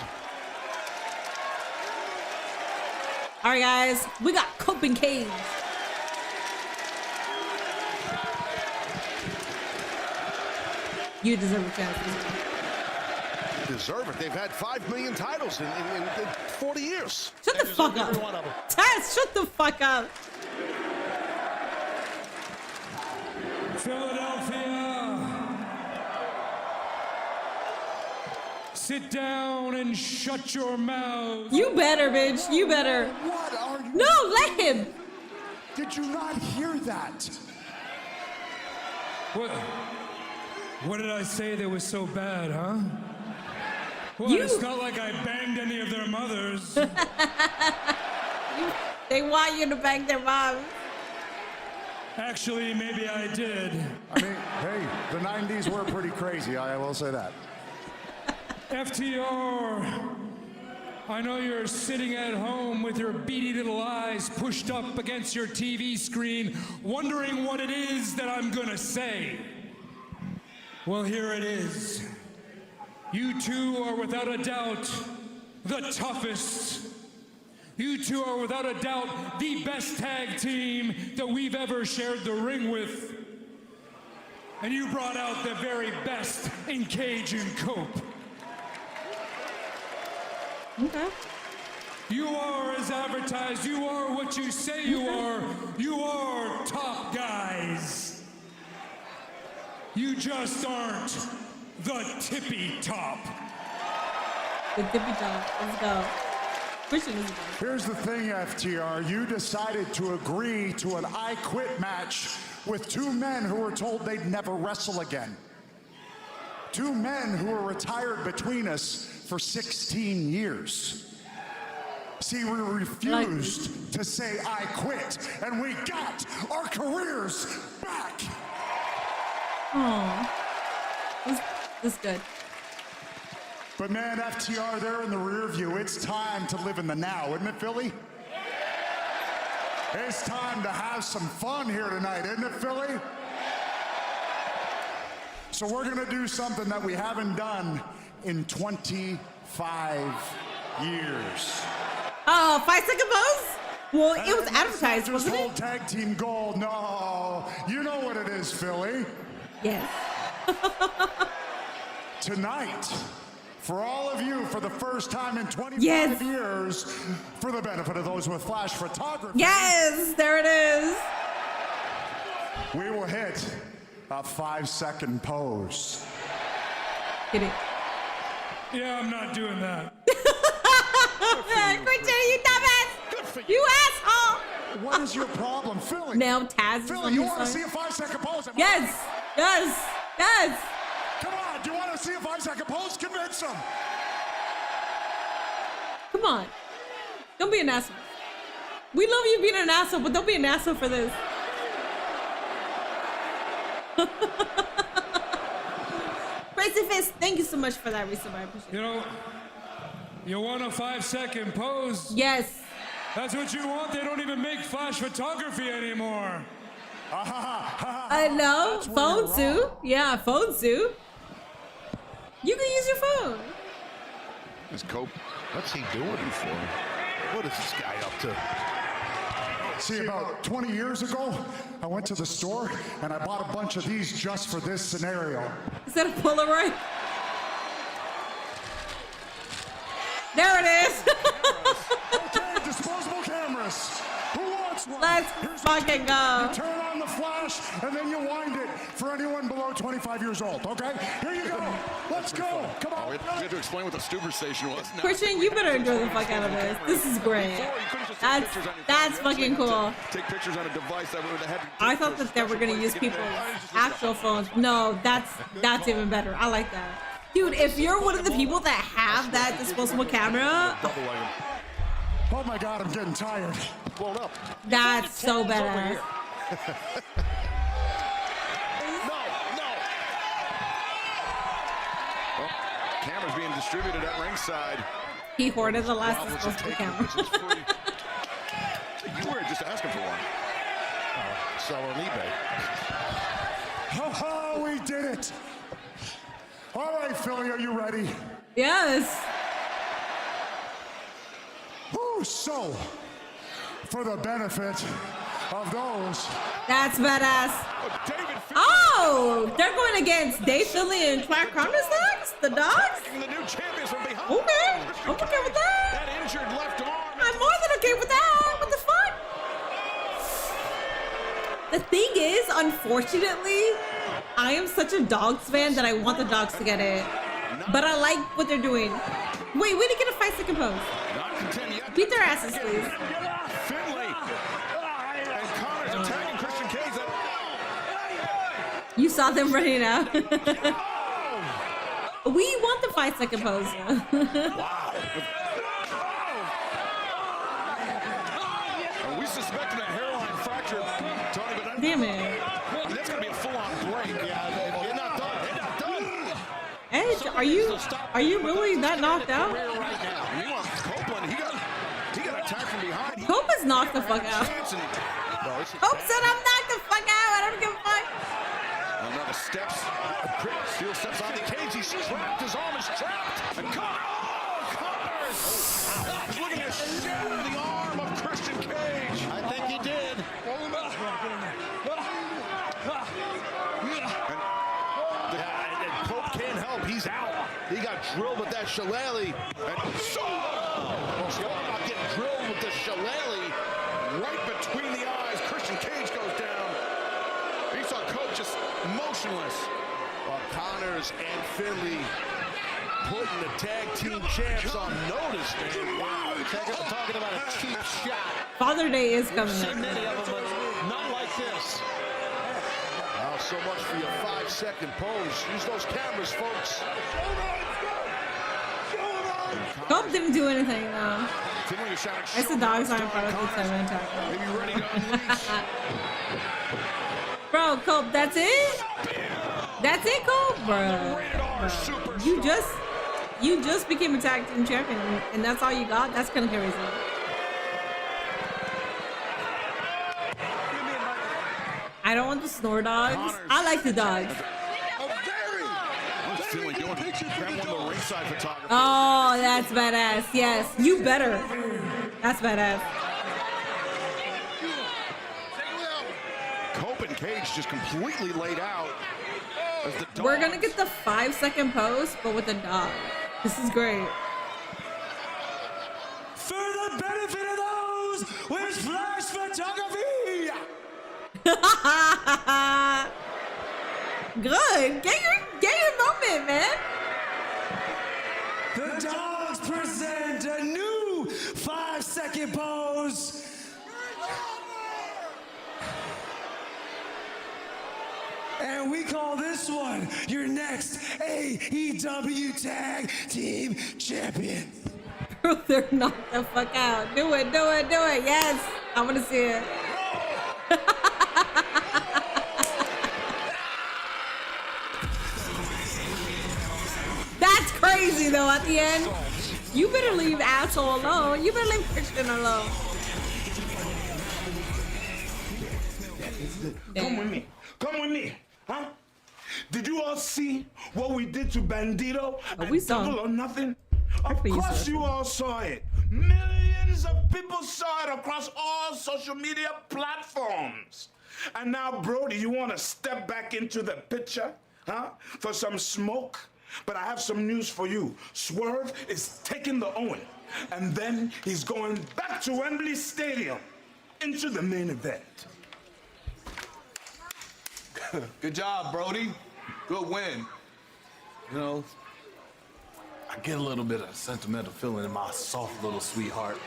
S1: All right, guys, we got Cope and Cage. You deserve a chance.
S10: Deserve it. They've had 5 million titles in 40 years.
S1: Shut the fuck up. Taz, shut the fuck up.
S6: Philadelphia, sit down and shut your mouth.
S1: You better, bitch. You better.
S17: What are you?
S1: No, let him.
S17: Did you not hear that?
S6: What did I say that was so bad, huh? Well, it's not like I banged any of their mothers.
S1: They want you to bang their moms.
S6: Actually, maybe I did.
S17: I mean, hey, the 90s were pretty crazy, I will say that.
S6: FTR, I know you're sitting at home with your beady little eyes pushed up against your TV screen, wondering what it is that I'm gonna say. Well, here it is. You two are without a doubt the toughest. You two are without a doubt the best tag team that we've ever shared the ring with. And you brought out the very best in Cage and Cope.
S1: Okay.
S6: You are as advertised. You are what you say you are. You are top guys. You just aren't the tippy top.
S1: The tippy top. Let's go.
S17: Here's the thing, FTR. You decided to agree to an I Quit match with 2 men who were told they'd never wrestle again. 2 men who were retired between us for 16 years. See, we refused to say I quit, and we got our careers back.
S1: Oh, this is good.
S17: But man, FTR, they're in the rear view. It's time to live in the now, isn't it, Philly? It's time to have some fun here tonight, isn't it, Philly? So we're gonna do something that we haven't done in 25 years.
S1: Oh, 5-second pose? Well, it was advertised, wasn't
S17: it?
S1: it?
S17: Tag team gold. No, you know what it is, Philly.
S1: Yes.
S17: Tonight, for all of you, for the first time in 25 years, for the benefit of those with flash photography.
S1: Yes, there it is.
S17: We will hit a 5-second pose.
S1: Hit it.
S6: Yeah, I'm not doing that.
S1: Quit you dumbass! You asshole!
S17: What is your problem, Philly?
S1: Now Taz is
S17: Philly,
S1: on
S17: you
S1: his
S17: want to
S1: side.
S17: see a 5-second pose?
S1: Yes! Yes! Yes!
S17: Come on, do you want to see a 5-second pose? Convince them.
S1: Come on. Don't be an asshole. We love you being an asshole, but don't be an asshole for this. Crazy Fist, thank you so much for that resub. I appreciate it.
S6: You know, you want a 5-second pose?
S1: Yes.
S6: That's what you want? They don't even make flash photography anymore.
S1: I know. Phone too. Yeah, phone too. You can use your phone.
S2: Is Cope?
S10: What's he doing it for? What is this guy up to?
S17: See, about 20 years ago, I went to the store and I bought a bunch of these just for this scenario.
S1: Is that a Polaroid? There it is.
S17: Okay, disposable cameras. Who wants one?
S1: Let's fucking go.
S17: You turn on the flash and then you wind it for anyone below 25 years old, okay? Here you go. Let's go. Come on.
S2: We had to explain what the Stuber station was. No.
S1: Christian, you better enjoy the fuck out of this. This is great. That's fucking cool.
S2: Take pictures on a device that would have had.
S1: I thought that they were gonna use people's actual phones. No, that's even better. I like that. Dude, if you're one of the people that have that disposable camera,
S17: Oh my God, I'm getting tired.
S10: Blown up.
S1: that's so badass.
S2: Well, cameras being distributed at ringside.
S1: He hoarded the last disposable camera.
S2: You were just asking for one.
S10: Sell on eBay.
S17: Oh, we did it. All right, Philly, are you ready?
S1: Yes.
S17: Woo, so, for the benefit of those.
S1: That's badass. Oh, they're going against Dave Finlay and Track Promise next? The dogs?
S2: The new champions from behind.
S1: Okay, I'm okay with that.
S2: That injured left arm.
S1: I'm more than okay with that. What the fuck? The thing is, unfortunately, I am such a Dogs fan that I want the Dogs to get it. But I like what they're doing. Wait, we didn't get a 5-second pose.
S2: Not content yet.
S1: Beat their asses, please.
S2: Finlay and Connor's attacking Christian Cage.
S1: You saw them running out. We want the 5-second pose.
S2: We suspected a hairline fracture, Tony, but
S1: damn it.
S2: That's gonna be a full-on break. They're not done. They're not done.
S1: Edge, are you really that knocked out?
S2: Meanwhile, Copeland, he got attacked from behind.
S1: Cope is knocked the fuck out. Cope said I'm knocked the fuck out. I don't give a fuck.
S2: Another steps. Steel steps on the cage. He's trapped. His arm is trapped. And Connor. He's looking to shatter the arm of Christian Cage.
S8: I think he did.
S10: And Pope can't help. He's out. He got drilled with that shillelagh. And about getting drilled with the shillelagh
S2: Right between the eyes. Christian Cage goes down. He saw Cope just motionless.
S10: While Connors and Finlay putting the tag team champs on notice, man. Wow.
S8: Talking about a cheap shot.
S1: Father Day is coming
S8: We've
S1: up.
S8: seen many of them, but not like this.
S10: Wow, so much for your 5-second pose. Use those cameras, folks.
S1: Cope didn't do anything though. It's the Dogs aren't part of the 7 attack. Bro, Cope, that's it? That's it, Cope? Bro. You just became a tag team champion and that's all you got? That's kind of crazy. I don't want the snore dogs. I like the dogs. Oh, that's badass. Yes, you better. That's badass.
S2: Cope and Cage just completely laid out. As the
S1: We're gonna get the 5-second pose, but with a dog. This is great.
S7: For the benefit of those with flash photography.
S1: Good. Get your moment, man.
S7: The Dogs present a new 5-second pose. And we call this one your next AEW Tag Team Champion.
S1: They're knocked the fuck out. Do it. Yes. I want to see it. That's crazy though at the end. You better leave asshole alone. You better leave Christian alone.
S16: Come with me. Come with me. Huh? Did you all see what we did to Bandito?
S1: We saw.
S16: Double or Nothing? Of course you all saw it. Millions of people saw it across all social media platforms. And now, Brody, you want to step back into the picture, huh? For some smoke? But I have some news for you. Swerve is taking the Owen. And then he's going back to Wembley Stadium into the main event.
S19: Good job, Brody. Good win. You know, I get a little bit of sentimental feeling in my soft little sweetheart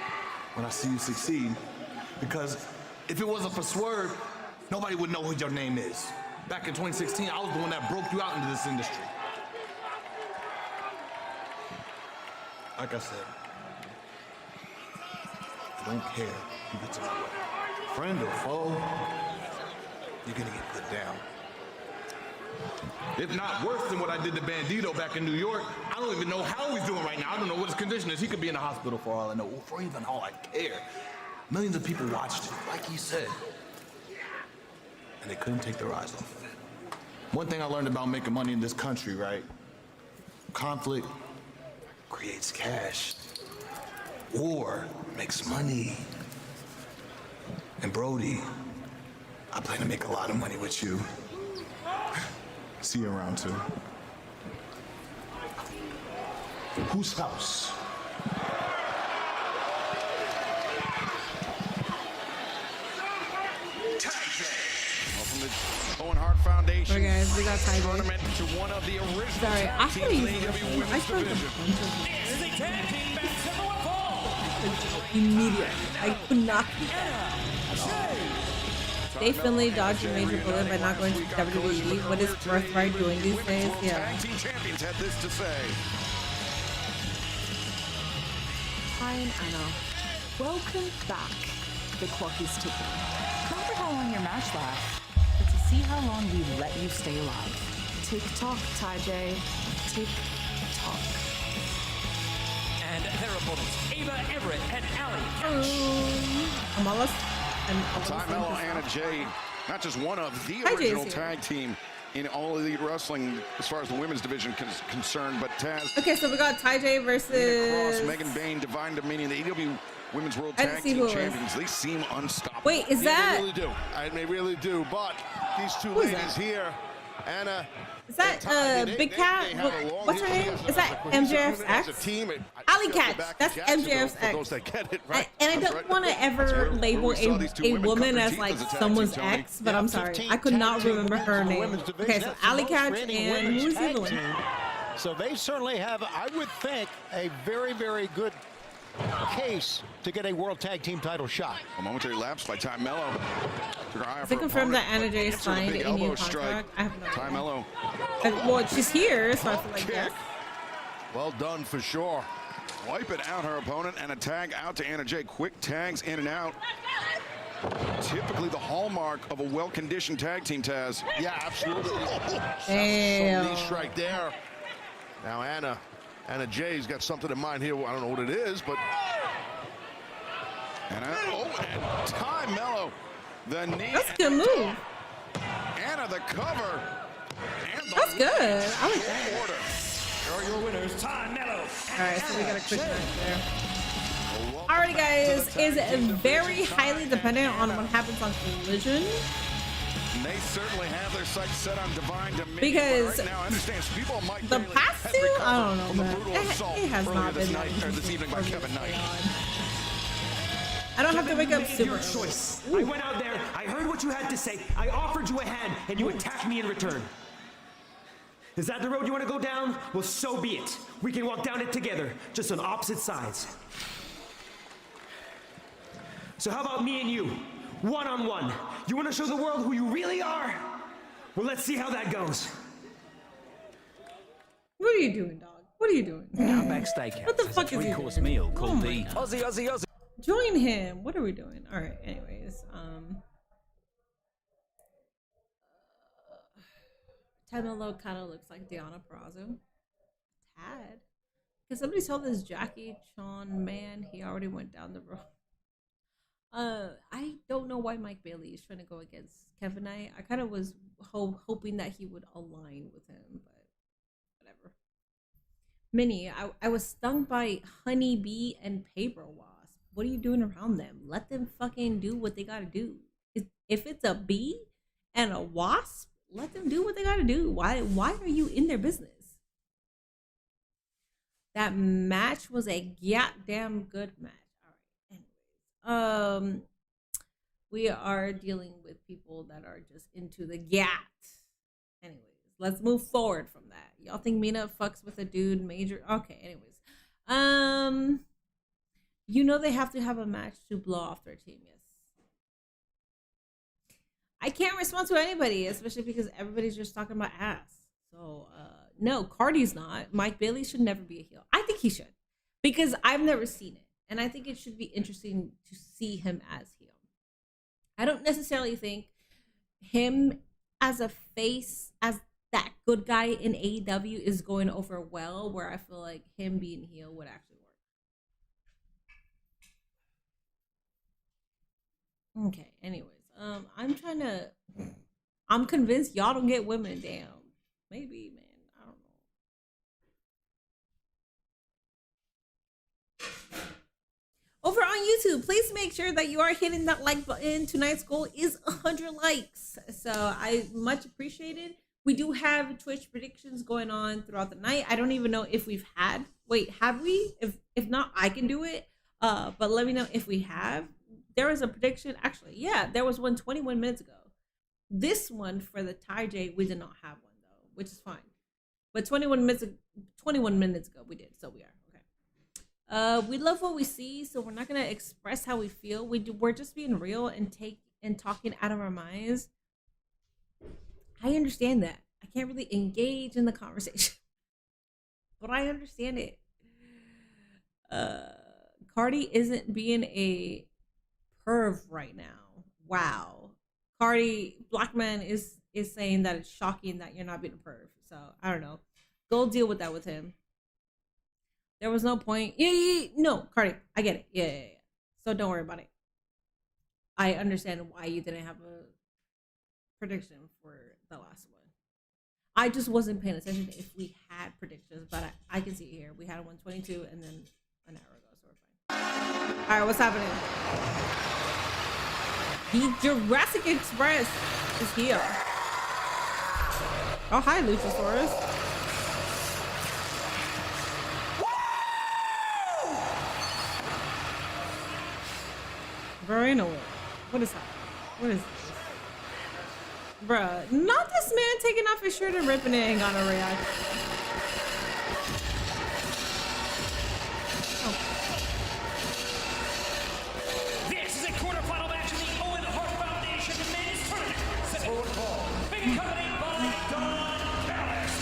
S19: when I see you succeed. Because if it wasn't for Swerve, nobody would know who your name is. Back in 2016, I was the one that broke you out into this industry. like I said, I don't care who gets in my way. Friend or foe, you're gonna get put down. If not worse than what I did to Bandito back in New York. I don't even know how he's doing right now. I don't know what his condition is. He could be in the hospital for all I know, or for even all I care. Millions of people watched it, like he said, and they couldn't take their eyes off of it. One thing I learned about making money in this country, right? Conflict creates cash. War makes money. And Brody, I plan to make a lot of money with you. See you around too. Whose house?
S2: From the Owen Hart Foundation.
S1: Sorry guys, we got tied
S2: tournament to one of the original.
S1: Sorry, I could have I tried immediately. I could not keep that. Dave Finlay dodged a major bullet by not going to WWE. What is Birthright doing these days? Yeah.
S2: Tag team champions had this to say.
S3: Hi, I'm Anna. Welcome back. The clock is ticking.
S20: Not for how long your match lasts, but to see how long we let you stay alive.
S3: Tick tock, Ty-J. Tick tock.
S21: And their opponents, Ava Everett and Allie Catch.
S1: Amalas.
S2: Ty Mello, Anna Jay, not just one of the original tag team in all Elite Wrestling as far as the women's division concerned, but Taz.
S1: Okay, so we got Ty-J versus
S2: Cross, Megan Bain, Divine Dominion, the AEW Women's World Tag Team Champions. They seem unstoppable.
S1: Wait, is that?
S10: They really do. They really do. But these two ladies here, Anna.
S1: Is that Big Cat? What's her name? Is that MJF's ex? Alley Catch. That's MJF's ex. And I don't want to ever label a woman as like someone's ex, but I'm sorry, I could not remember her name. Okay, so Alley Catch and who's the other one?
S8: So they certainly have, I would think, a very, very good case to get a World Tag Team title shot.
S2: A momentary lapse by Ty Mello.
S1: Is it confirmed that Anna Jay signed a new contract? I have no idea.
S2: Ty Mello.
S1: Well, she's here, so I feel like yes.
S10: Well done for sure.
S2: Wiping out her opponent and a tag out to Anna Jay. Quick tags in and out. Typically the hallmark of a well-conditioned tag team, Taz.
S10: Yeah, absolutely.
S1: Damn.
S10: Some knee strike there. Now Anna Jay's got something in mind here. I don't know what it is, but.
S2: And Ty Mello, the knee.
S1: That's a good move.
S2: Anna, the cover. And
S1: That's good. I like that.
S21: Here are your winners, Ty Mello.
S1: All right, so we got a quick match there. Alrighty, guys, is very highly dependent on what happens on Collision.
S2: And they certainly have their sights set on Divine Dominion.
S1: Because
S2: right now, I understand people might
S1: the past two, I don't know, man. It has not been
S2: this evening by Kevin Knight.
S1: I don't have to wake up super
S7: your choice. I went out there, I heard what you had to say, I offered you a hand, and you attacked me in return. Is that the road you want to go down? Well, so be it. We can walk down it together, just on opposite sides. So how about me and you, one-on-one? You want to show the world who you really are? Well, let's see how that goes.
S1: What are you doing, dog? What are you doing?
S21: Outback Steakhouse.
S1: What the fuck is he
S21: three-course
S1: doing?
S21: meal called the
S1: God.
S21: Aussie.
S1: Join him. What are we doing? All right. Anyways, Ted Mello kind of looks like Deonna Purrazzo. Tad. Can somebody tell this Jackie Chan man he already went down the road? I don't know why Mike Bailey is trying to go against Kevin Knight. I kind of was hoping that he would align with him, but whatever. Minnie, I was stung by honeybee and paper wasp. What are you doing around them? Let them fucking do what they gotta do. If it's a bee and a wasp, let them do what they gotta do. Why are you in their business? That match was a goddamn good match. All right. We are dealing with people that are just into the gat. Anyways, let's move forward from that. Y'all think Mina fucks with a dude major? Okay, anyways. You know they have to have a match to blow off their team, yes. I can't respond to anybody, especially because everybody's just talking about ass. So, no, Cardi's not. Mike Bailey should never be a heel. I think he should. because I've never seen it, and I think it should be interesting to see him as heel. I don't necessarily think him as a face, as that good guy in AEW is going over well, where I feel like him being heel would actually work. Okay, anyways, I'm convinced y'all don't get women. Damn, maybe, man, I don't know. Over on YouTube, please make sure that you are hitting that like button. Tonight's goal is 100 likes, so I much appreciate it. We do have Twitch predictions going on throughout the night. I don't even know if we've had. Wait, have we? If not, I can do it. But let me know if we have. There was a prediction, actually. Yeah, there was one 21 minutes ago. This one for the Ty J, we did not have one though, which is fine. But 21 minutes ago we did, so we are okay. We love what we see, so we're not gonna express how we feel. We're just being real and talking out of our minds. I understand that. I can't really engage in the conversation, but I understand it. Cardi isn't being a perv right now. Wow. Cardi, Black Man is saying that it's shocking that you're not being a perv. So I don't know. Go deal with that with him. There was no point. No, Cardi, I get it. Yeah. So don't worry about it. I understand why you didn't have a prediction for the last one. I just wasn't paying attention if we had predictions, but I can see it here. We had 122 and then an hour ago, so we're fine. All right, what's happening? The Jurassic Express is here. Oh, hi, Luchasaurus. Bro, ain't no way. What is happening? What is this? Bruh, not this man taking off his shirt and ripping it ain't gonna react.
S21: This is a quarterfinal match in the Owen Hart Foundation Men's Tournament. Being accompanied by Don Callis.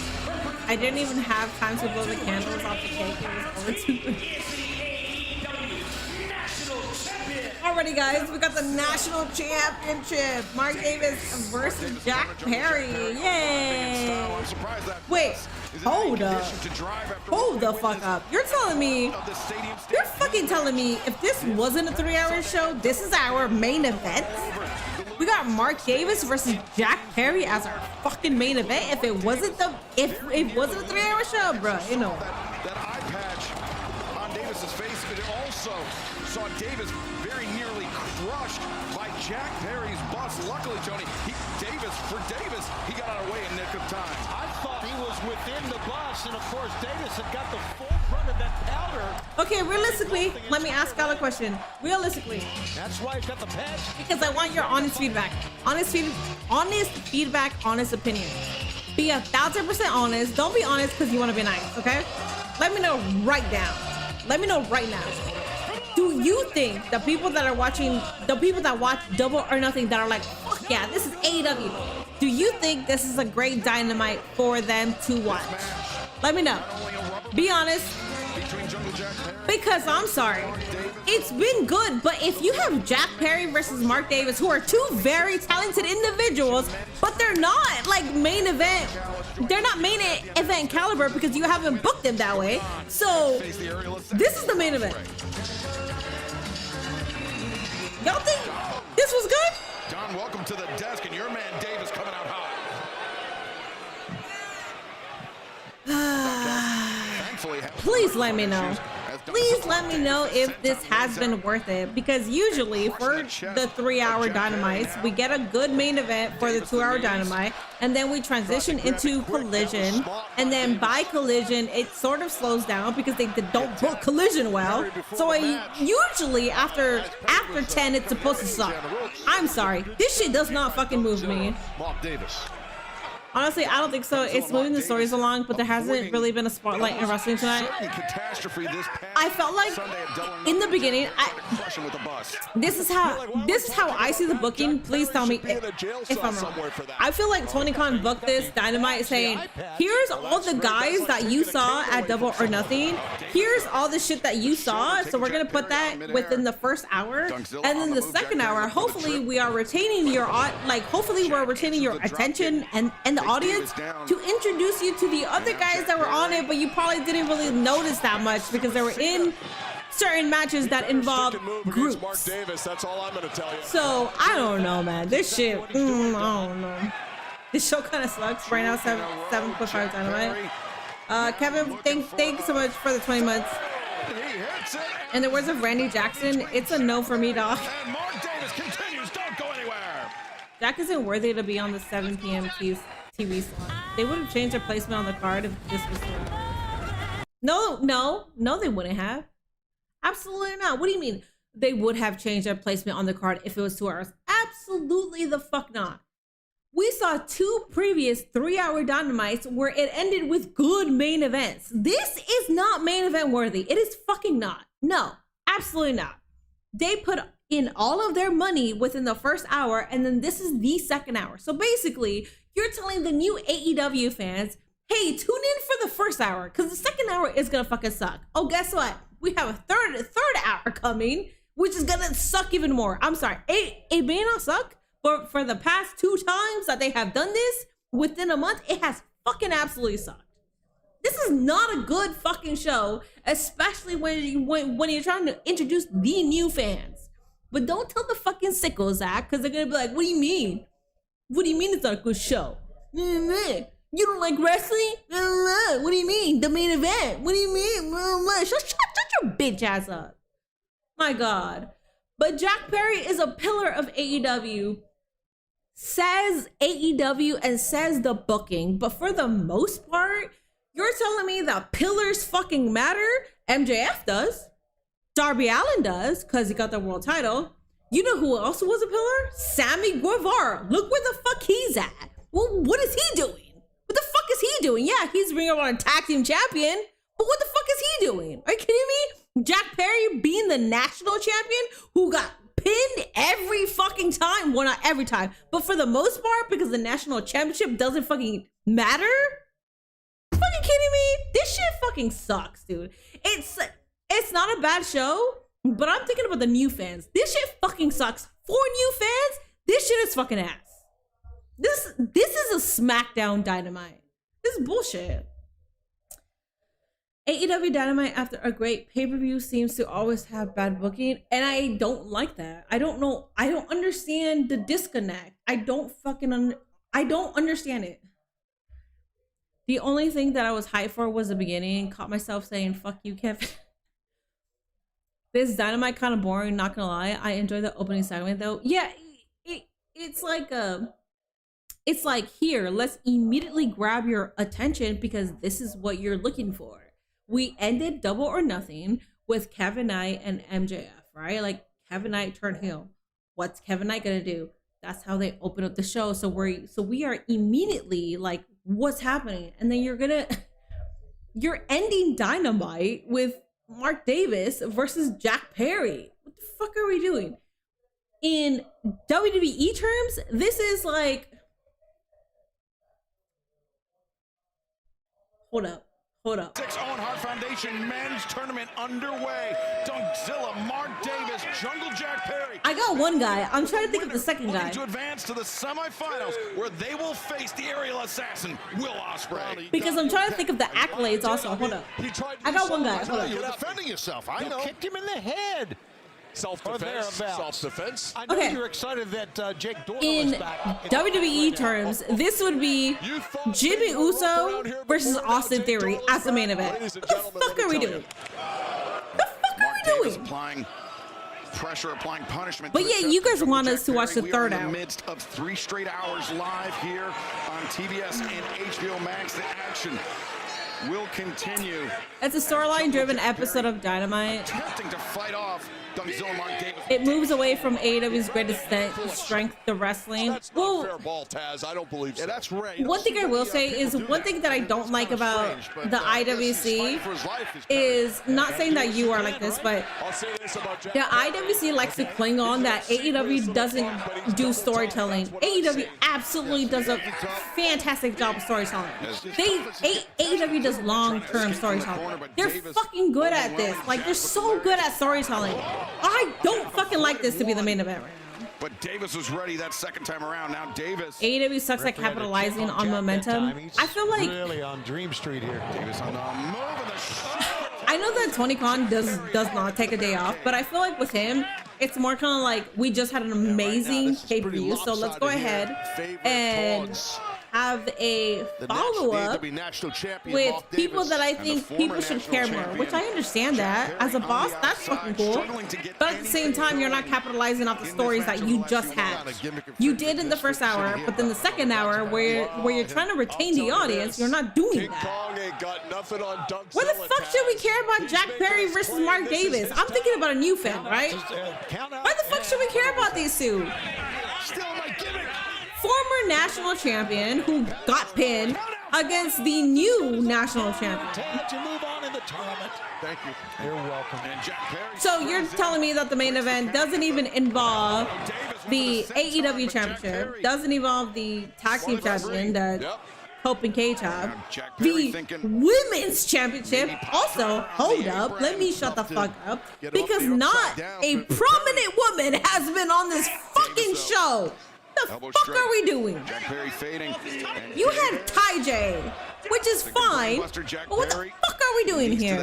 S1: I didn't even have time to blow the candles off the cake. It was over too quick. Alrighty, guys, we got the national championship. Mark Davis versus Jack Perry. Yay! Wait, hold up. Hold the fuck up. You're fucking telling me if this wasn't a 3-hour show, this is our main event? We got Mark Davis versus Jack Perry as our fucking main event. If it wasn't a 3-hour show, bro, you know.
S2: That eye patch on Davis's face, but it also saw Davis very nearly crushed by Jack Perry's bust. Luckily, Tony, Davis, he got out of the way in nick of time.
S8: I thought he was within the bus, and of course, Davis had got the full brunt of that powder.
S1: Okay, realistically, let me ask y'all a question. Realistically.
S8: That's why he's got the patch.
S1: Because I want your honest feedback. Honest feedback, honest opinion. Be 1,000% honest. Don't be honest because you want to be nice, okay? Let me know right now. Let me know right now. Do you think the people that are watching, the people that watch Double or Nothing that are like, fuck yeah, this is AEW, do you think this is a great Dynamite for them to watch? Let me know. Be honest. Because I'm sorry, it's been good, but if you have Jack Perry versus Mark Davis, who are two very talented individuals, but they're not like main event, they're not main event caliber because you haven't booked them that way. So this is the main event. Y'all think this was good?
S2: Don, welcome to the desk, and your man Davis coming out hot.
S1: Please let me know. Please let me know if this has been worth it, because usually for the 3-hour Dynamites, we get a good main event for the 2-hour Dynamite, and then we transition into Collision, and then by Collision, it sort of slows down because they don't book Collision well. So usually after 10, it's supposed to suck. I'm sorry. This shit does not fucking move me.
S2: Mark Davis.
S1: Honestly, I don't think so. It's moving the stories along, but there hasn't really been a spotlight in wrestling tonight. I felt like in the beginning, this is how I see the booking. Please tell me if I'm wrong. I feel like Tony Khan booked this Dynamite saying, here's all the guys that you saw at Double or Nothing. Here's all the shit that you saw. So we're gonna put that within the first hour, and then the second hour, hopefully we are retaining your attention and the audience to introduce you to the other guys that were on it, but you probably didn't really notice that much because they were in certain matches that involved groups.
S4: Mark Davis, that's all I'm gonna tell you.
S1: So I don't know, man. This shit, I don't know. This show kind of sucks. Right now, 7.5 Dynamite. Kevin, thanks so much for the 20 months. In the words of Randy Jackson, it's a no for me, dog.
S2: And Mark Davis continues. Don't go anywhere.
S1: Jack isn't worthy to be on the 7 p.m. TV slot. They would have changed their placement on the card if this was No, they wouldn't have. Absolutely not. What do you mean they would have changed their placement on the card if it was 2 hours? Absolutely the fuck not. We saw 2 previous 3-hour Dynamites where it ended with good main events. This is not main event worthy. It is fucking not. No, absolutely not. They put in all of their money within the first hour, and then this is the second hour. So basically, you're telling the new AEW fans, hey, tune in for the first hour, because the second hour is gonna fucking suck. Oh, guess what? We have a third hour coming, which is gonna suck even more. I'm sorry, it may not suck, but for the past 2 times that they have done this within a month, it has fucking absolutely sucked. This is not a good fucking show, especially when you're trying to introduce the new fans. But don't tell the fucking sickos, Zach, because they're gonna be like, what do you mean? What do you mean it's not a good show? You don't like wrestling? What do you mean? The main event? What do you mean? Shut your bitch ass up. My God. But Jack Perry is a pillar of AEW. Says AEW and says the booking. But for the most part, you're telling me that pillars fucking matter? MJF does. Darby Allin does, because he got the world title. You know who else was a pillar? Sammy Guevara. Look where the fuck he's at. Well, what is he doing? What the fuck is he doing? Yeah, he's Ring of Honor Tag Team Champion, but what the fuck is he doing? Are you kidding me? Jack Perry being the national champion who got pinned every fucking time. Well, not every time, but for the most part, because the national championship doesn't fucking matter. Are you fucking kidding me? This shit fucking sucks, dude. It's not a bad show, but I'm thinking about the new fans. This shit fucking sucks. For new fans, this shit is fucking ass. This is a SmackDown Dynamite. This is bullshit. AEW Dynamite after a great pay-per-view seems to always have bad booking, and I don't like that. I don't know. I don't understand the disconnect. I don't understand it. The only thing that I was hyped for was the beginning. Caught myself saying, fuck you, Kevin. This Dynamite kind of boring, not gonna lie. I enjoyed the opening segment though. Yeah, it's like here, let's immediately grab your attention because this is what you're looking for. We ended Double or Nothing with Kevin Knight and MJF, right? Like Kevin Knight turned heel. What's Kevin Knight gonna do? That's how they open up the show. So we are immediately like, what's happening? And then you're ending Dynamite with Mark Davis versus Jack Perry. What the fuck are we doing? In WWE terms, this is like, hold up.
S2: 6 Owen Hart Foundation men's tournament underway. Dunkzilla, Mark Davis, Jungle Jack Perry.
S1: I got one guy. I'm trying to think of the second guy.
S2: To advance to the semifinals where they will face the aerial assassin, Will Ospreay.
S1: Because I'm trying to think of the accolades also. Hold up. I got one guy. Hold up.
S10: You're defending yourself. I know.
S8: Kicked him in the head.
S4: Self-defense. Self-defense.
S8: I know you're excited that Jake Doyle
S1: in
S8: is back.
S1: WWE terms, this would be Jimmy Uso versus Austin Theory as the main event. What the fuck are we doing?
S2: Applying pressure, applying punishment.
S1: But yeah, you guys want us to watch the third hour.
S2: In the midst of 3 straight hours live here on TBS and HBO Max. The action will continue.
S1: It's a storyline-driven episode of Dynamite.
S2: Attempting to fight off Dunkzilla, Mark Davis.
S1: It moves away from AEW's greatest strength to wrestling.
S4: That's not fair ball, Taz. I don't believe so.
S10: Yeah, that's right.
S1: One thing I will say is one thing that I don't like about the IWC is not saying that you are like this, but the IWC likes to cling on that AEW doesn't do storytelling. AEW absolutely does a fantastic job of storytelling. AEW does long-term storytelling. They're fucking good at this. Like, they're so good at storytelling. I don't fucking like this to be the main event right now.
S2: But Davis was ready that second time around. Now Davis.
S1: AEW sucks at capitalizing on momentum. I feel like
S8: really on Dream Street here.
S2: Davis on the move and the
S1: I know that Tony Khan does not take a day off, but I feel like with him, it's more kind of like we just had an amazing pay-per-view, so let's go ahead and have a follow-up with people that I think people should care more, which I understand that. As a boss, that's fucking cool. But at the same time, you're not capitalizing off the stories that you just had. You did in the first hour, but then the second hour, where you're trying to retain the audience, you're not doing that. Where the fuck should we care about Jack Perry versus Mark Davis? I'm thinking about a new fan, right? Why the fuck should we care about these two? Former national champion who got pinned against the new national champion.
S8: To move on in the tournament.
S10: Thank you.
S8: You're welcome.
S1: So you're telling me that the main event doesn't even involve the AEW championship, doesn't involve the tag team champion, the Hope and K-Chop, the women's championship. Also, hold up, let me shut the fuck up, because not a prominent woman has been on this fucking show. The fuck are we doing?
S2: Jack Perry fading.
S1: You had Ty J, which is fine, but what the fuck are we doing here?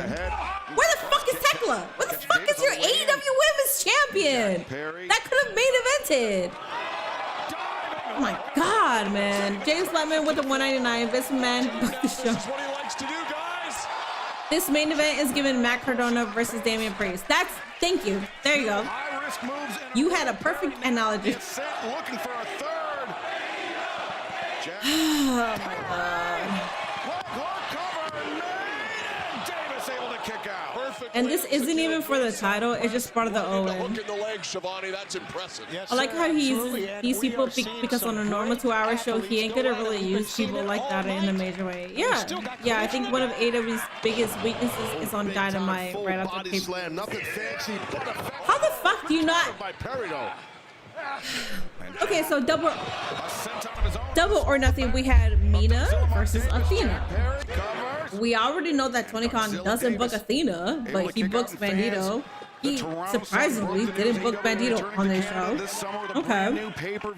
S1: Where the fuck is Tekla? Where the fuck is your AEW Women's Champion? That could have main evented. Oh my god, man. James Lemon with the 199. This man booked the show. This main event is given Matt Cardona versus Damian Priest. Thank you. There you go. You had a perfect analogy.
S2: Looking for a third.
S1: Oh my god.
S2: Davis able to kick out.
S1: And this isn't even for the title, it's just part of the Owen.
S4: That's impressive.
S1: I like how he uses people because on a normal 2-hour show, he ain't gonna really use people like that in a major way. Yeah, I think one of AEW's biggest weaknesses is on Dynamite right after the pay-per-view. How the fuck do you not? Okay, so double or nothing. We had Mina versus Athena. We already know that Tony Khan doesn't book Athena, but he books Bandito. He surprisingly didn't book Bandito on this show. Okay.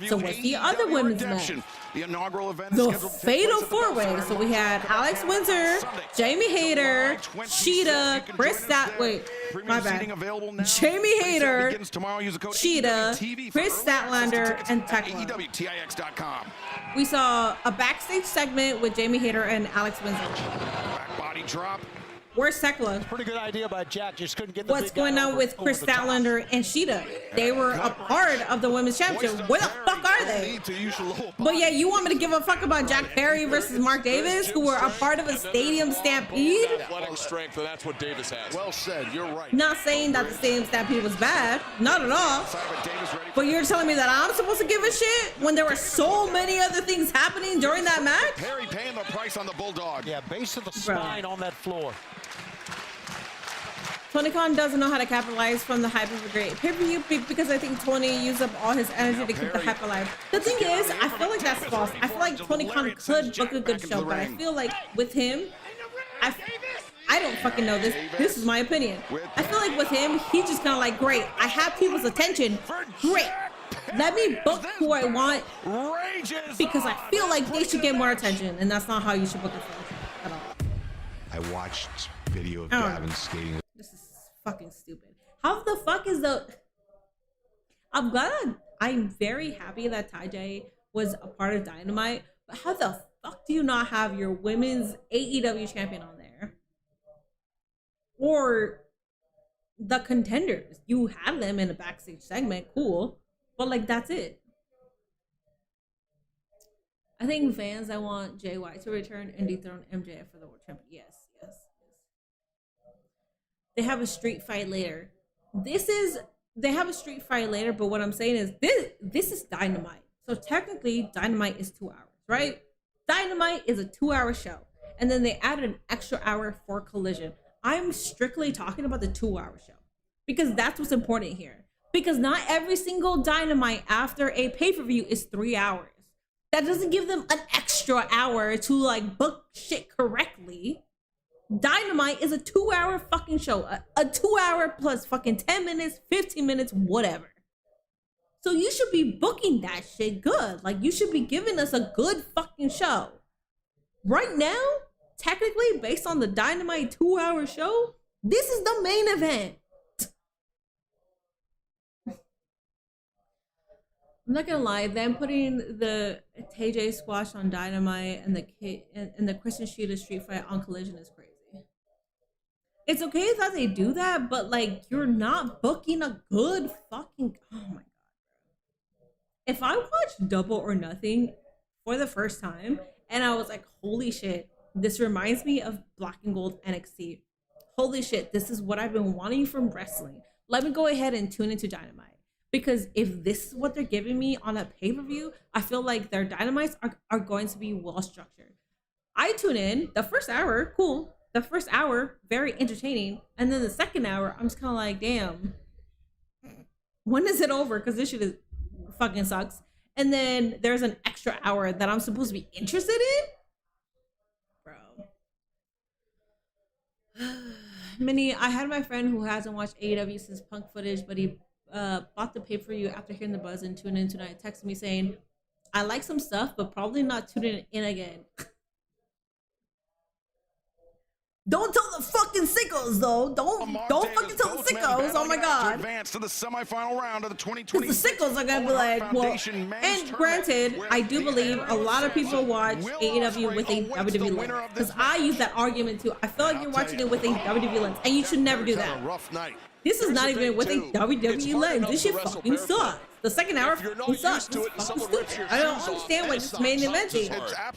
S1: So what's the other women's match? The Fatal 4-Way. So we had Alex Windsor, Jamie Hayter, Sheeta, Chris my bad. Jamie Hayter, Sheeta, Chris Statlander, and Tekla. We saw a backstage segment with Jamie Hayter and Alex Windsor.
S2: Back body drop.
S1: Where's Tekla?
S8: Pretty good idea by Jack. Just couldn't get the
S1: What's going on with Chris Statlander and Sheeta? They were a part of the women's championship. Where the fuck are they? But yeah, you want me to give a fuck about Jack Perry versus Mark Davis, who were a part of a stadium stampede?
S4: Athletic strength, and that's what Davis has.
S10: Well said. You're right.
S1: Not saying that the stadium stampede was bad. Not at all. But you're telling me that I'm supposed to give a shit when there were so many other things happening during that match?
S2: Perry paying the price on the Bulldog.
S8: Yeah, base of the spine on that floor.
S1: Tony Khan doesn't know how to capitalize from the hype of a great pay-per-view because I think Tony used up all his energy to keep the hype alive. The thing is, I feel like that's false. I feel like Tony Khan could book a good show, but I feel like with him, I don't fucking know this. This is my opinion. I feel like with him, he's just kind of like, great, I have people's attention. Great. Let me book who I want because I feel like they should get more attention, and that's not how you should book a show at all.
S5: I watched video of Gavin skating.
S1: This is fucking stupid. How the fuck is I'm very happy that Ty J was a part of Dynamite, but how the fuck do you not have your women's AEW champion on there? Or the contenders. You have them in a backstage segment, cool, but like that's it. I think fans, I want Jay White to return and dethrone MJF for the world champion. Yes. They have a street fight later. they have a street fight later, but what I'm saying is this is Dynamite. So technically Dynamite is 2 hours, right? Dynamite is a 2-hour show. And then they added an extra hour for Collision. I'm strictly talking about the 2-hour show because that's what's important here. Because not every single Dynamite after a pay-per-view is 3 hours. That doesn't give them an extra hour to like book shit correctly. Dynamite is a 2-hour fucking show. A 2-hour plus fucking 10 minutes, 15 minutes, whatever. So you should be booking that shit good. Like, you should be giving us a good fucking show. Right now, technically, based on the Dynamite 2-hour show, this is the main event. I'm not gonna lie, them putting the TJ squash on Dynamite and the Christian Sheeta street fight on Collision is crazy. It's okay that they do that, but like, you're not booking a good fucking, oh my god. If I watched Double or Nothing for the first time and I was like, holy shit, this reminds me of Black and Gold NXT. Holy shit, this is what I've been wanting from wrestling. Let me go ahead and tune into Dynamite. Because if this is what they're giving me on a pay-per-view, I feel like their Dynamites are going to be well structured. I tune in, the first hour, cool. The first hour, very entertaining. And then the second hour, I'm just kind of like, damn. When is it over? Because this shit is fucking sucks. And then there's an extra hour that I'm supposed to be interested in? Bro. Minnie, I had my friend who hasn't watched AEW since Punk footage, but he bought the pay-per-view after hearing the buzz and tuned in tonight. Texted me saying, I like some stuff, but probably not tuning in again. Don't tell the fucking sickos though. Don't fucking tell the sickos. Oh my god.
S2: Advance to the semifinal round of the 2020.
S1: The sickos are gonna be like, well, and granted, I do believe a lot of people watch AEW with a WWE lens. Because I use that argument too. I feel like you're watching it with a WWE lens, and you should never do that. This is not even with a WWE lens. This shit fucking sucks. The second hour fucking sucks. It's fucking stupid. I don't understand what this main event is.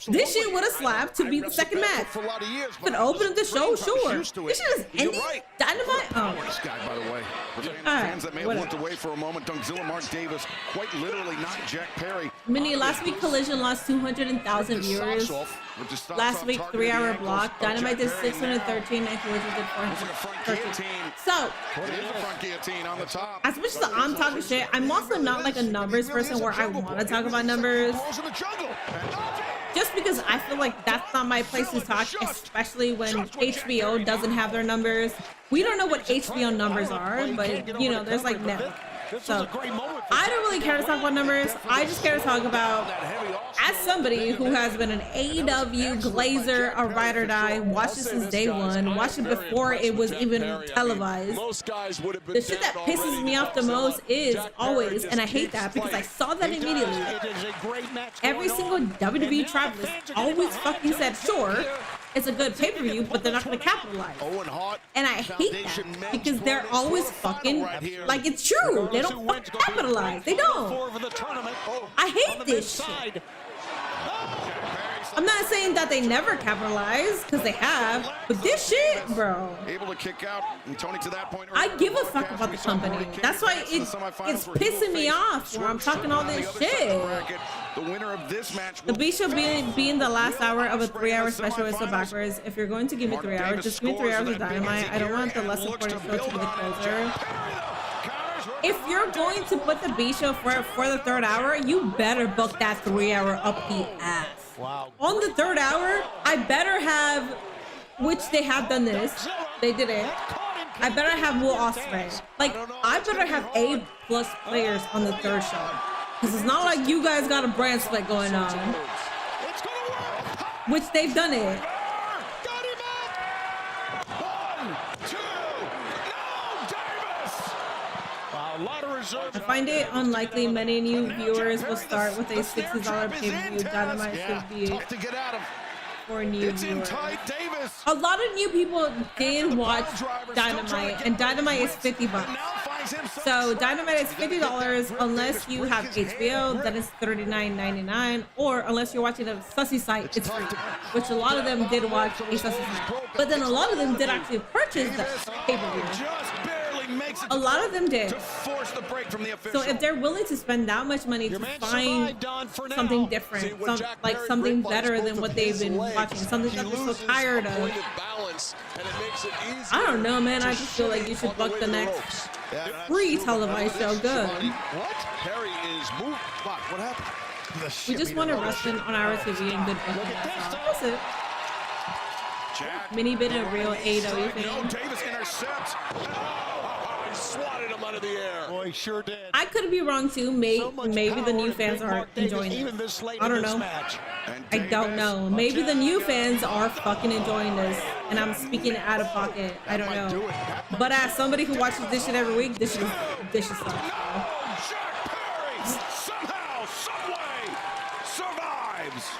S1: This shit would have slapped to be the second match. But open the show, sure. This shit is ending. Dynamite. Oh.
S2: This guy, by the way. Fans that may have looked away for a moment. Dunkzilla Mark Davis, quite literally not Jack Perry.
S1: Minnie, last week Collision lost 200,000 viewers. Last week 3-hour block. Dynamite did 613 and Collision did 413. So, as much as I'm talking shit, I'm also not like a numbers person where I want to talk about numbers. Just because I feel like that's not my place to talk, especially when HBO doesn't have their numbers. We don't know what HBO numbers are, but you know, there's like never. So I don't really care to talk about numbers. I just care to talk about, as somebody who has been an AEW glazer, a ride or die, watched it since day one, watched it before it was even televised. The shit that pisses me off the most is always, and I hate that because I saw that immediately, every single WWE travelist always fucking said, sure, it's a good pay-per-view, but they're not going to capitalize. And I hate that because they're always fucking, like, it's true. They don't fucking capitalize. They don't. I hate this shit. I'm not saying that they never capitalize, because they have, but this shit, bro.
S2: Able to kick out, and Tony to that point.
S1: I give a fuck about the company. That's why it's pissing me off when I'm talking all this shit.
S2: The winner of this match.
S1: The B show being the last hour of a 3-hour special is so backwards. If you're going to give me 3 hours, just give me 3 hours of Dynamite. I don't want the less important show to be the closer. If you're going to put the B show for the 3rd hour, you better book that 3-hour up the ass.
S8: Wow.
S1: On the 3rd hour, I better have, which they have done this. They did it. I better have Will Ospreay. Like, I better have A+ players on the 3rd show. Because it's not like you guys got a brand split going on. Which they've done it. I find it unlikely many new viewers will start with a $60 pay-per-view. Dynamite should be for new viewers. A lot of new people did watch Dynamite, and Dynamite is $50. So Dynamite is $50 unless you have HBO, then it's $39.99, or unless you're watching a sussy site, it's free. Which a lot of them did watch a sussy site, but then a lot of them did actually purchase the pay-per-view.
S2: makes it
S1: a lot of them did.
S2: to force the break from the official.
S1: So if they're willing to spend that much money to find something different, like something better than what they've been watching, something that they're so tired of, I don't know, man. I just feel like you should book the next free televised show. Good.
S10: What? Perry is moved. What happened?
S1: We just want to wrestling on our TV and good booking. That's it. Mini been a real AEW fan.
S2: No, Davis intercepts.
S10: He swatted him out of the air.
S8: Boy, sure did.
S1: I could be wrong too. Maybe the new fans are enjoying this. I don't know. I don't know. Maybe the new fans are fucking enjoying this, and I'm speaking out of pocket. I don't know. But as somebody who watches this shit every week, this shit sucks.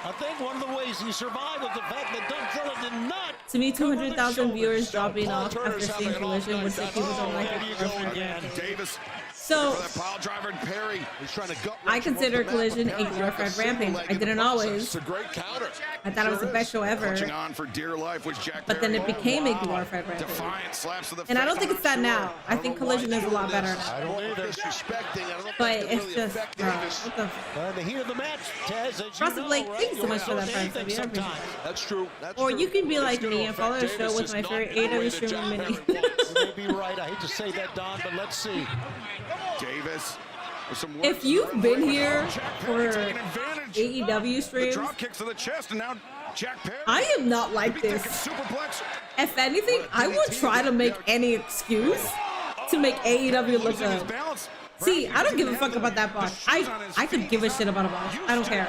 S8: I think one of the ways he survived was the fact that Doug Phillips did not.
S1: To me, 200,000 viewers dropping off after seeing Collision would say people don't like it.
S2: Davis.
S1: So,
S2: pile driver and Perry. He's trying to gut
S1: I consider Collision a glorified Rampage. I didn't always.
S10: It's a great counter.
S1: I thought it was the best show ever.
S2: On for dear life was Jack
S1: but then it became a glorified Rampage.
S2: Defiant slaps to the
S1: and I don't think it's that now. I think Collision is a lot better now.
S10: I don't either. Disrespecting. I don't know
S1: But
S10: if
S1: it's
S10: really
S1: just,
S10: affect
S1: bro,
S10: Davis.
S1: what the
S8: the heat of the match, Taz, as you
S1: Russell
S8: know,
S1: Blake,
S8: right?
S1: thanks so much for that
S8: Anything
S1: prize.
S8: sometimes.
S10: That's true. That's
S1: Or
S10: true.
S1: you can be like
S10: It's
S1: me
S10: gonna
S1: and follow the
S10: affect
S1: show with
S10: Davis
S1: my
S10: is
S1: favorite
S10: not the way
S1: AEW
S10: that
S1: streaming
S10: Jack
S1: mini.
S8: You may be right. I hate to say that, Don, but let's see.
S2: Davis.
S1: If you've been here for AEW streams,
S2: Drop kicks to the chest, and now Jack Perry.
S1: I am not like this.
S2: Superplex.
S1: If anything, I will try to make any excuse to make AEW look good. See, I don't give a fuck about that box. I could give a shit about a box. I don't care.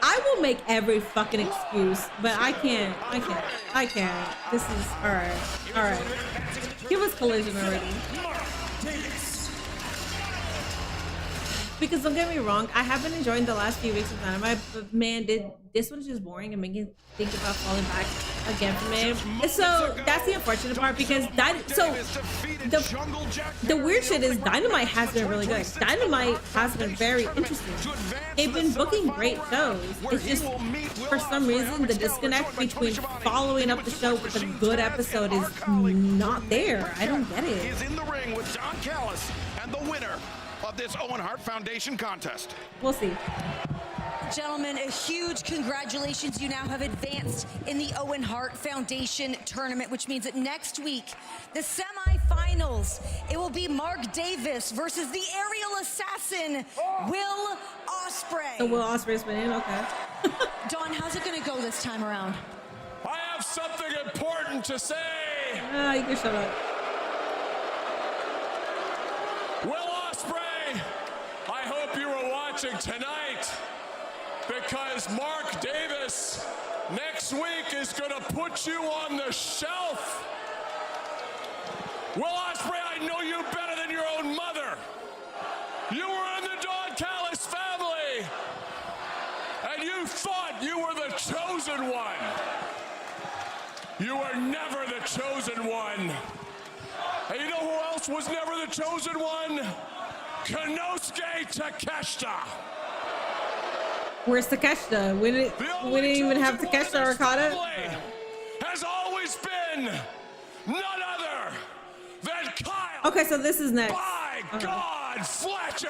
S1: I will make every fucking excuse, but I can't. This is alright. Give us Collision already. Because don't get me wrong, I have been enjoying the last few weeks of Dynamite, but man, this one's just boring and making me think about falling back again from it. So that's the unfortunate part because the weird shit is Dynamite has been really good. Dynamite has been very interesting. They've been booking great shows. It's just for some reason the disconnect between following up the show with a good episode is not there. I don't get it.
S2: Is in the ring with Don Callis and the winner of this Owen Hart Foundation contest.
S1: We'll see.
S13: Gentlemen, a huge congratulations. You now have advanced in the Owen Hart Foundation tournament, which means that next week, the semifinals, it will be Mark Davis versus the aerial assassin, Will Ospreay.
S1: So Will Ospreay's winning, okay.
S13: Don, how's it gonna go this time around?
S4: I have something important to say.
S1: You can shut up.
S4: Will Ospreay, I hope you were watching tonight because Mark Davis next week is going to put you on the shelf. Will Ospreay, I know you better than your own mother. You were in the Don Callis family, and you thought you were the chosen one. You were never the chosen one. And you know who else was never the chosen one? Konosuke Takeshita.
S1: Where's Takeshita? We didn't even have Takeshita or Okada.
S4: Has always been none other than Kyle.
S1: Okay, so this is next.
S4: By God, Fletcher.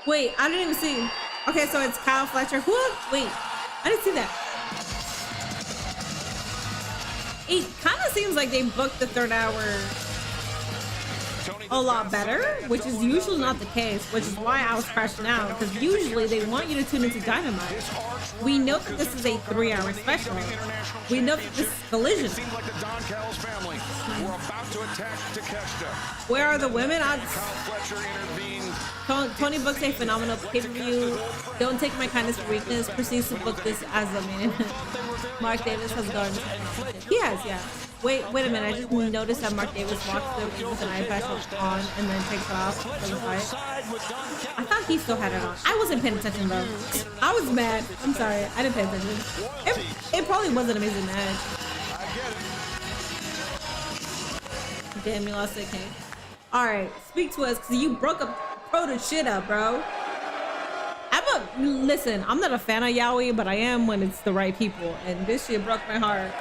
S1: Wait, I didn't even see. Okay, so it's Kyle Fletcher. Who? Wait, I didn't see that. It kind of seems like they booked the third hour a lot better, which is usually not the case, which is why I was crashing out, because usually they want you to tune into Dynamite. We know that this is a 3-hour special. We know that this is Collision.
S2: Seems like the Don Callis family were about to attack Takeshita.
S1: Where are the women?
S2: Kyle Fletcher intervened.
S1: Tony books a phenomenal pay-per-view. Don't take my kindness for weakness. Proceeds to book this as a main. Mark Davis has gone. He has, yeah. Wait a minute. I just noticed that Mark Davis walks through with an eye patch on and then takes it off for the fight. I thought he still had it on. I wasn't paying attention though. I was mad. I'm sorry. I didn't pay attention. It probably was an amazing match. Damn, you lost it, King. All right, speak to us, cause you broke the shit up, bro. listen, I'm not a fan of yaoi, but I am when it's the right people. And this shit broke my heart.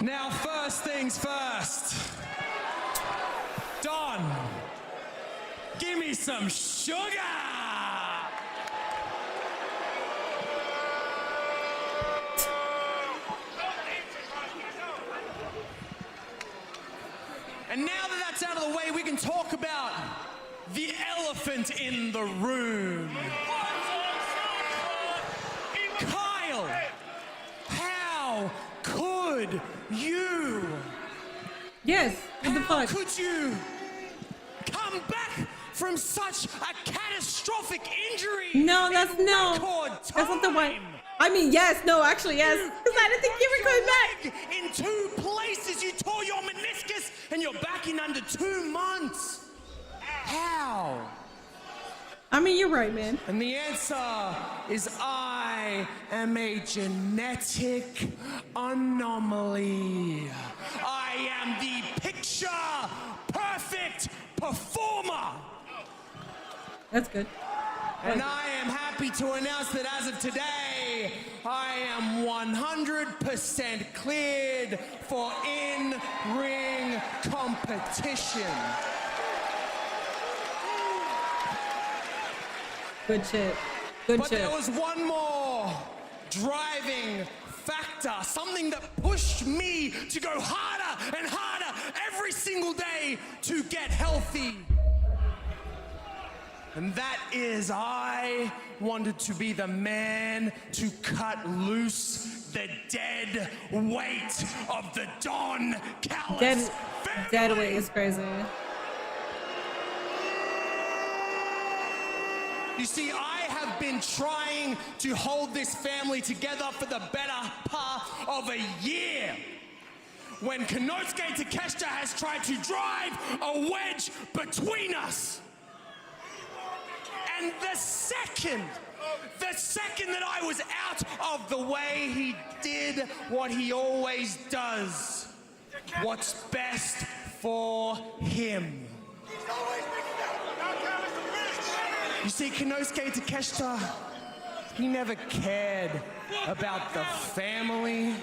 S7: Now, first things first. Don, give me some sugar. And now that that's out of the way, we can talk about the elephant in the room. Kyle, how could you?
S1: Yes, what the fuck?
S7: How could you come back from such a catastrophic injury?
S1: No, that's not the one. I mean, yes, no, actually, yes. Because I didn't think you were coming back.
S7: In 2 places, you tore your meniscus, and you're back in under 2 months. How?
S1: I mean, you're right, man.
S7: And the answer is I am a genetic anomaly. I am the picture perfect performer.
S1: That's good.
S7: And I am happy to announce that as of today, I am 100% cleared for in-ring competition.
S1: Good shit. Good
S7: but
S1: shit.
S7: There was one more driving factor, something that pushed me to go harder and harder every single day to get healthy. And that is I wanted to be the man to cut loose the dead weight of the Don Callis family.
S1: Dead weight is crazy.
S7: You see, I have been trying to hold this family together for the better part of a year. When Konosuke Takeshita has tried to drive a wedge between us. And the second that I was out of the way, he did what he always does. What's best for him. You see, Konosuke Takeshita, he never cared about the family.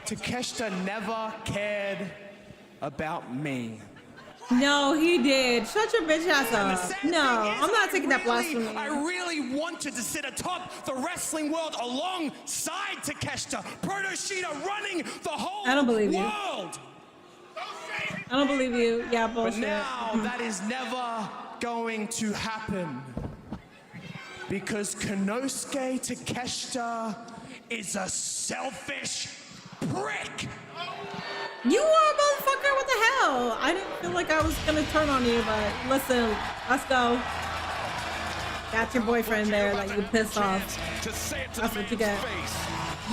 S7: Takeshita never cared about me.
S1: No, he did. Shut your bitch ass up. No, I'm not taking that blasphemy.
S7: I really wanted to sit atop the wrestling world alongside Takeshita, Proto Sheeta running the whole
S1: I don't believe you.
S7: world.
S1: I don't believe you. Yeah, bullshit.
S7: But now that is never going to happen because Konosuke Takeshita is a selfish prick.
S1: You are a motherfucker. What the hell? I didn't feel like I was gonna turn on you, but listen, let's go. Got your boyfriend there that you pissed off. That's what you get.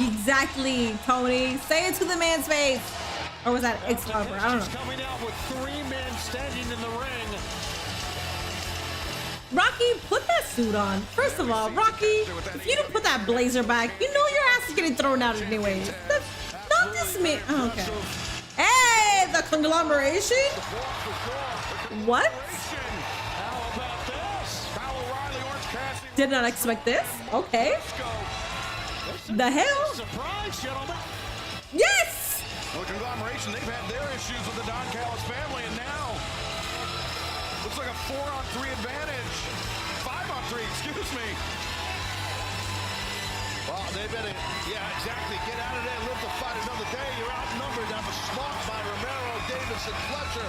S1: Exactly, Tony. Say it to the man's face. Or was that ex-lover? I don't know.
S8: Coming out with 3 men standing in the ring.
S1: Rocky, put that suit on. First of all, Rocky, if you don't put that blazer back, you know your ass is getting thrown out anyway. Not this man. Oh, okay. Hey, the conglomeration? What? Did not expect this. Okay. The hell? Yes!
S2: Well, the conglomeration, they've had their issues with the Don Callis family, and now looks like a 4-on-3 advantage. 5-on-3, excuse me.
S10: Well, they better, yeah, exactly. Get out of there, live to fight another day. You're outnumbered. That was smart by Romero, Davis, and Fletcher.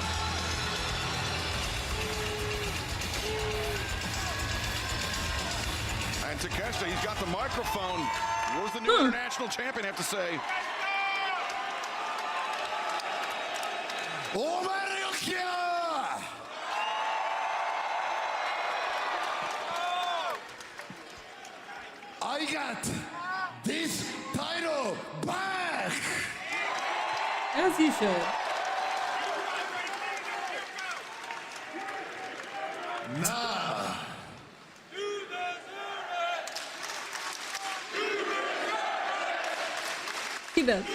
S2: And Takeshita, he's got the microphone. What does the new international champion have to say?
S16: I got this title back.
S1: As you should.
S16: Nah.
S1: He does.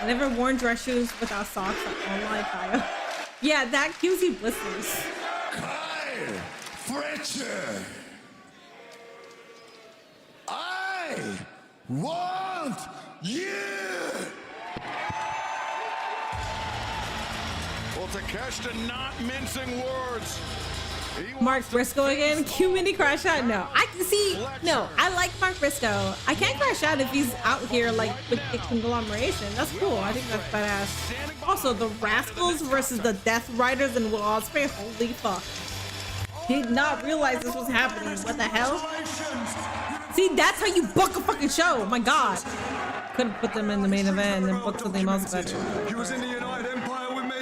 S1: I never worn dress shoes without socks online bio. Yeah, that QC blisters.
S16: Kyle Fletcher. want you.
S2: Well, Takeshita not mincing words.
S1: Mark Briscoe again? Q mini crash out? No. I can see. No, I like Mark Briscoe. I can't crash out if he's out here like with the conglomeration. That's cool. I think that's badass. Also, the Rascals versus the Death Riders and Will Ospreay. Holy fuck. Did not realize this was happening. What the hell? See, that's how you book a fucking show. Oh my god. Couldn't put them in the main event and then book something else better.
S11: You was in the United Empire with me.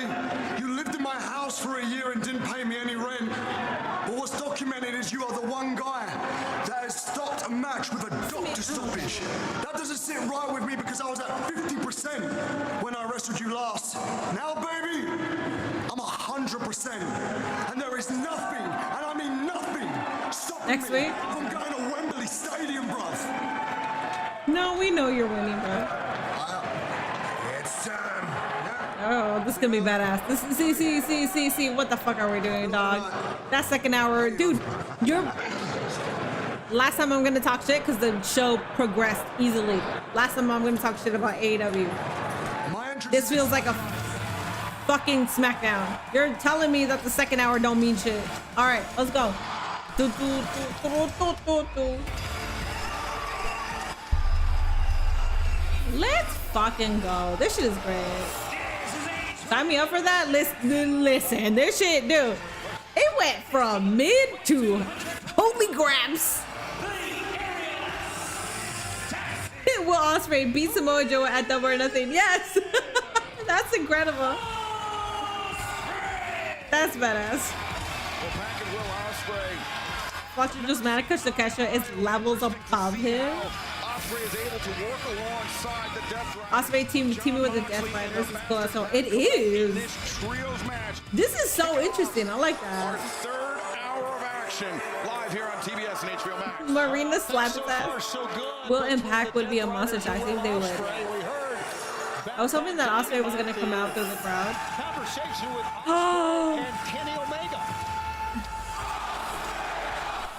S11: You lived in my house for a year and didn't pay me any rent. But what's documented is you are the one guy that has stopped a match with a doctor stoppage. That doesn't sit right with me because I was at 50% when I wrestled you last. Now, baby, I'm 100%. And there is nothing, and I mean nothing, stopping me from going to Wembley Stadium, bruv.
S1: No, we know you're winning, bro.
S16: It's
S1: Oh, this is gonna be badass. This see. What the fuck are we doing, dog? That second hour, dude. You're. Last time I'm gonna talk shit because the show progressed easily. Last time I'm gonna talk shit about AEW. This feels like a fucking SmackDown. You're telling me that the second hour don't mean shit. All right, let's go. Let's fucking go. This shit is great. Sign me up for that. Listen, this shit, dude. It went from mid to holy grabs. Will Ospreay beat Samoa Joe at Double or Nothing? Yes. That's incredible. That's badass. Watch it just matter because Takeshita is levels above him.
S2: Ospreay is able to work alongside the Death Riders.
S1: Ospreay teaming with the Death Riders is cool. So it is. This is so interesting. I like that.
S2: Third hour of action live here on TBS and HBO Max.
S1: Marina slaps that. Will Impact would be a monster show. I think they would. I was hoping that Ospreay was gonna come out through the crowd. Oh.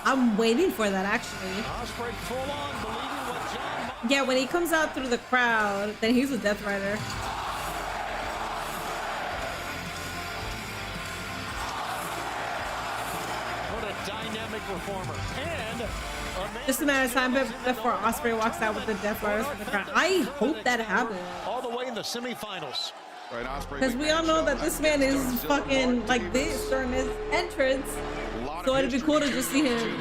S1: I'm waiting for that actually. Yeah, when he comes out through the crowd, then he's a Death Rider.
S8: What a dynamic performer. And
S1: just a matter of time before Ospreay walks out with the Death Riders from the crowd. I hope that happens.
S8: All the way in the semifinals.
S1: Because we all know that this man is fucking like this during his entrance. So it'd be cool to just see him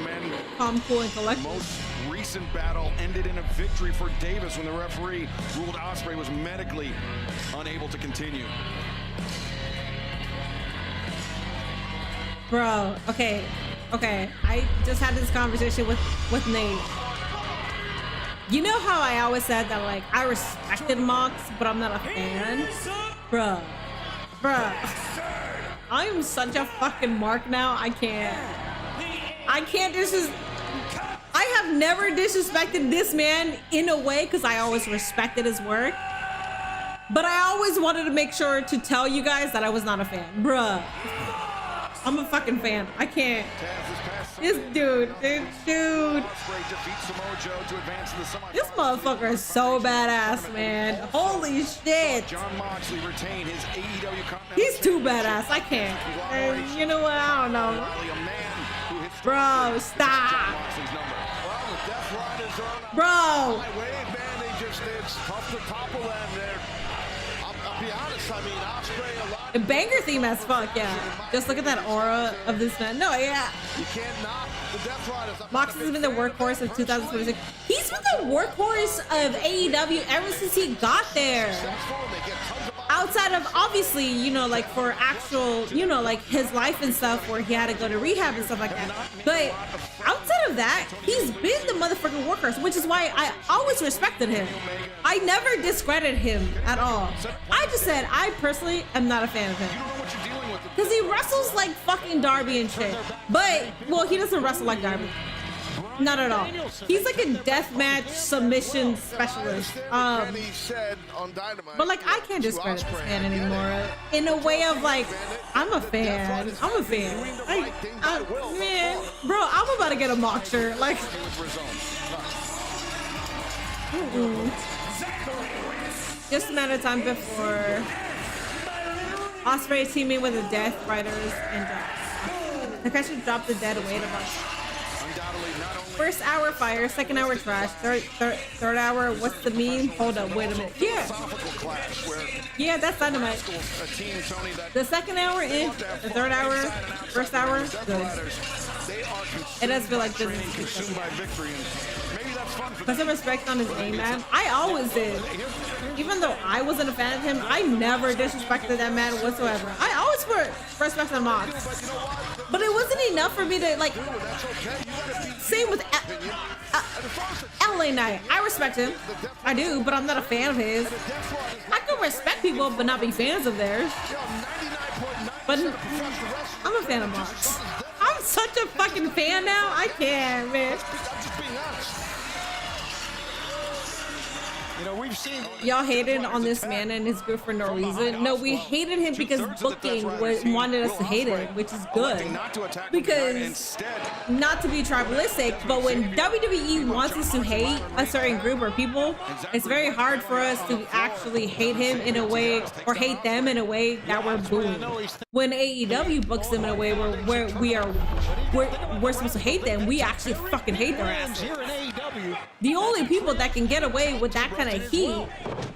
S1: calm, cool, and collected.
S2: Most recent battle ended in a victory for Davis when the referee ruled Ospreay was medically unable to continue.
S1: Bro, okay. I just had this conversation with Nate. You know how I always said that like I respected Mox, but I'm not a fan? Bruh. I am such a fucking mark now. I can't I have never disrespected this man in a way because I always respected his work. But I always wanted to make sure to tell you guys that I was not a fan. Bruh. I'm a fucking fan. I can't. This dude. This motherfucker is so badass, man. Holy shit. He's too badass. I can't. And you know what? I don't know. Bro, stop. Bro. A banger theme as fuck, yeah. Just look at that aura of this man. No, yeah. Mox has been the workhorse of 2026. He's been the workhorse of AEW ever since he got there. Outside of obviously, you know, like for actual, you know, like his life and stuff where he had to go to rehab and stuff like that. But outside of that, he's been the motherfucking workhorse, which is why I always respected him. I never discredited him at all. I just said I personally am not a fan of him. Because he wrestles like fucking Darby and shit. But, well, he doesn't wrestle like Darby. Not at all. He's like a deathmatch submission specialist. But like I can't discredit this man anymore. In a way of like, I'm a fan. Man, bro, I'm about to get a mock shirt. Like, Just a matter of time before Ospreay teaming with the Death Riders and drops. Like I should drop the dead weight about. First hour fire, second hour trash, third hour. What's the meme? Hold up, wait a minute. Yeah, that's Dynamite. The second hour in, the third hour, first hour, good. It does feel like this is consumed by victory. Put some respect on his name, man. I always did. Even though I wasn't a fan of him, I never disrespected that man whatsoever. I always put respect on Mox. But it wasn't enough for me to, like, same with LA Knight. I respect him. I do, but I'm not a fan of his. I can respect people, but not be fans of theirs. But I'm a fan of Mox. I'm such a fucking fan now. I can't, man.
S8: You know, we've seen
S1: y'all hated on this man and his group for no reason. No, we hated him because booking wanted us to hate him, which is good. Because not to be tribalistic, but when WWE wants us to hate a certain group or people, it's very hard for us to actually hate him in a way or hate them in a way that we're booing. When AEW books them in a way where we're supposed to hate them, we actually fucking hate their asses. The only people that can get away with that kind of heat,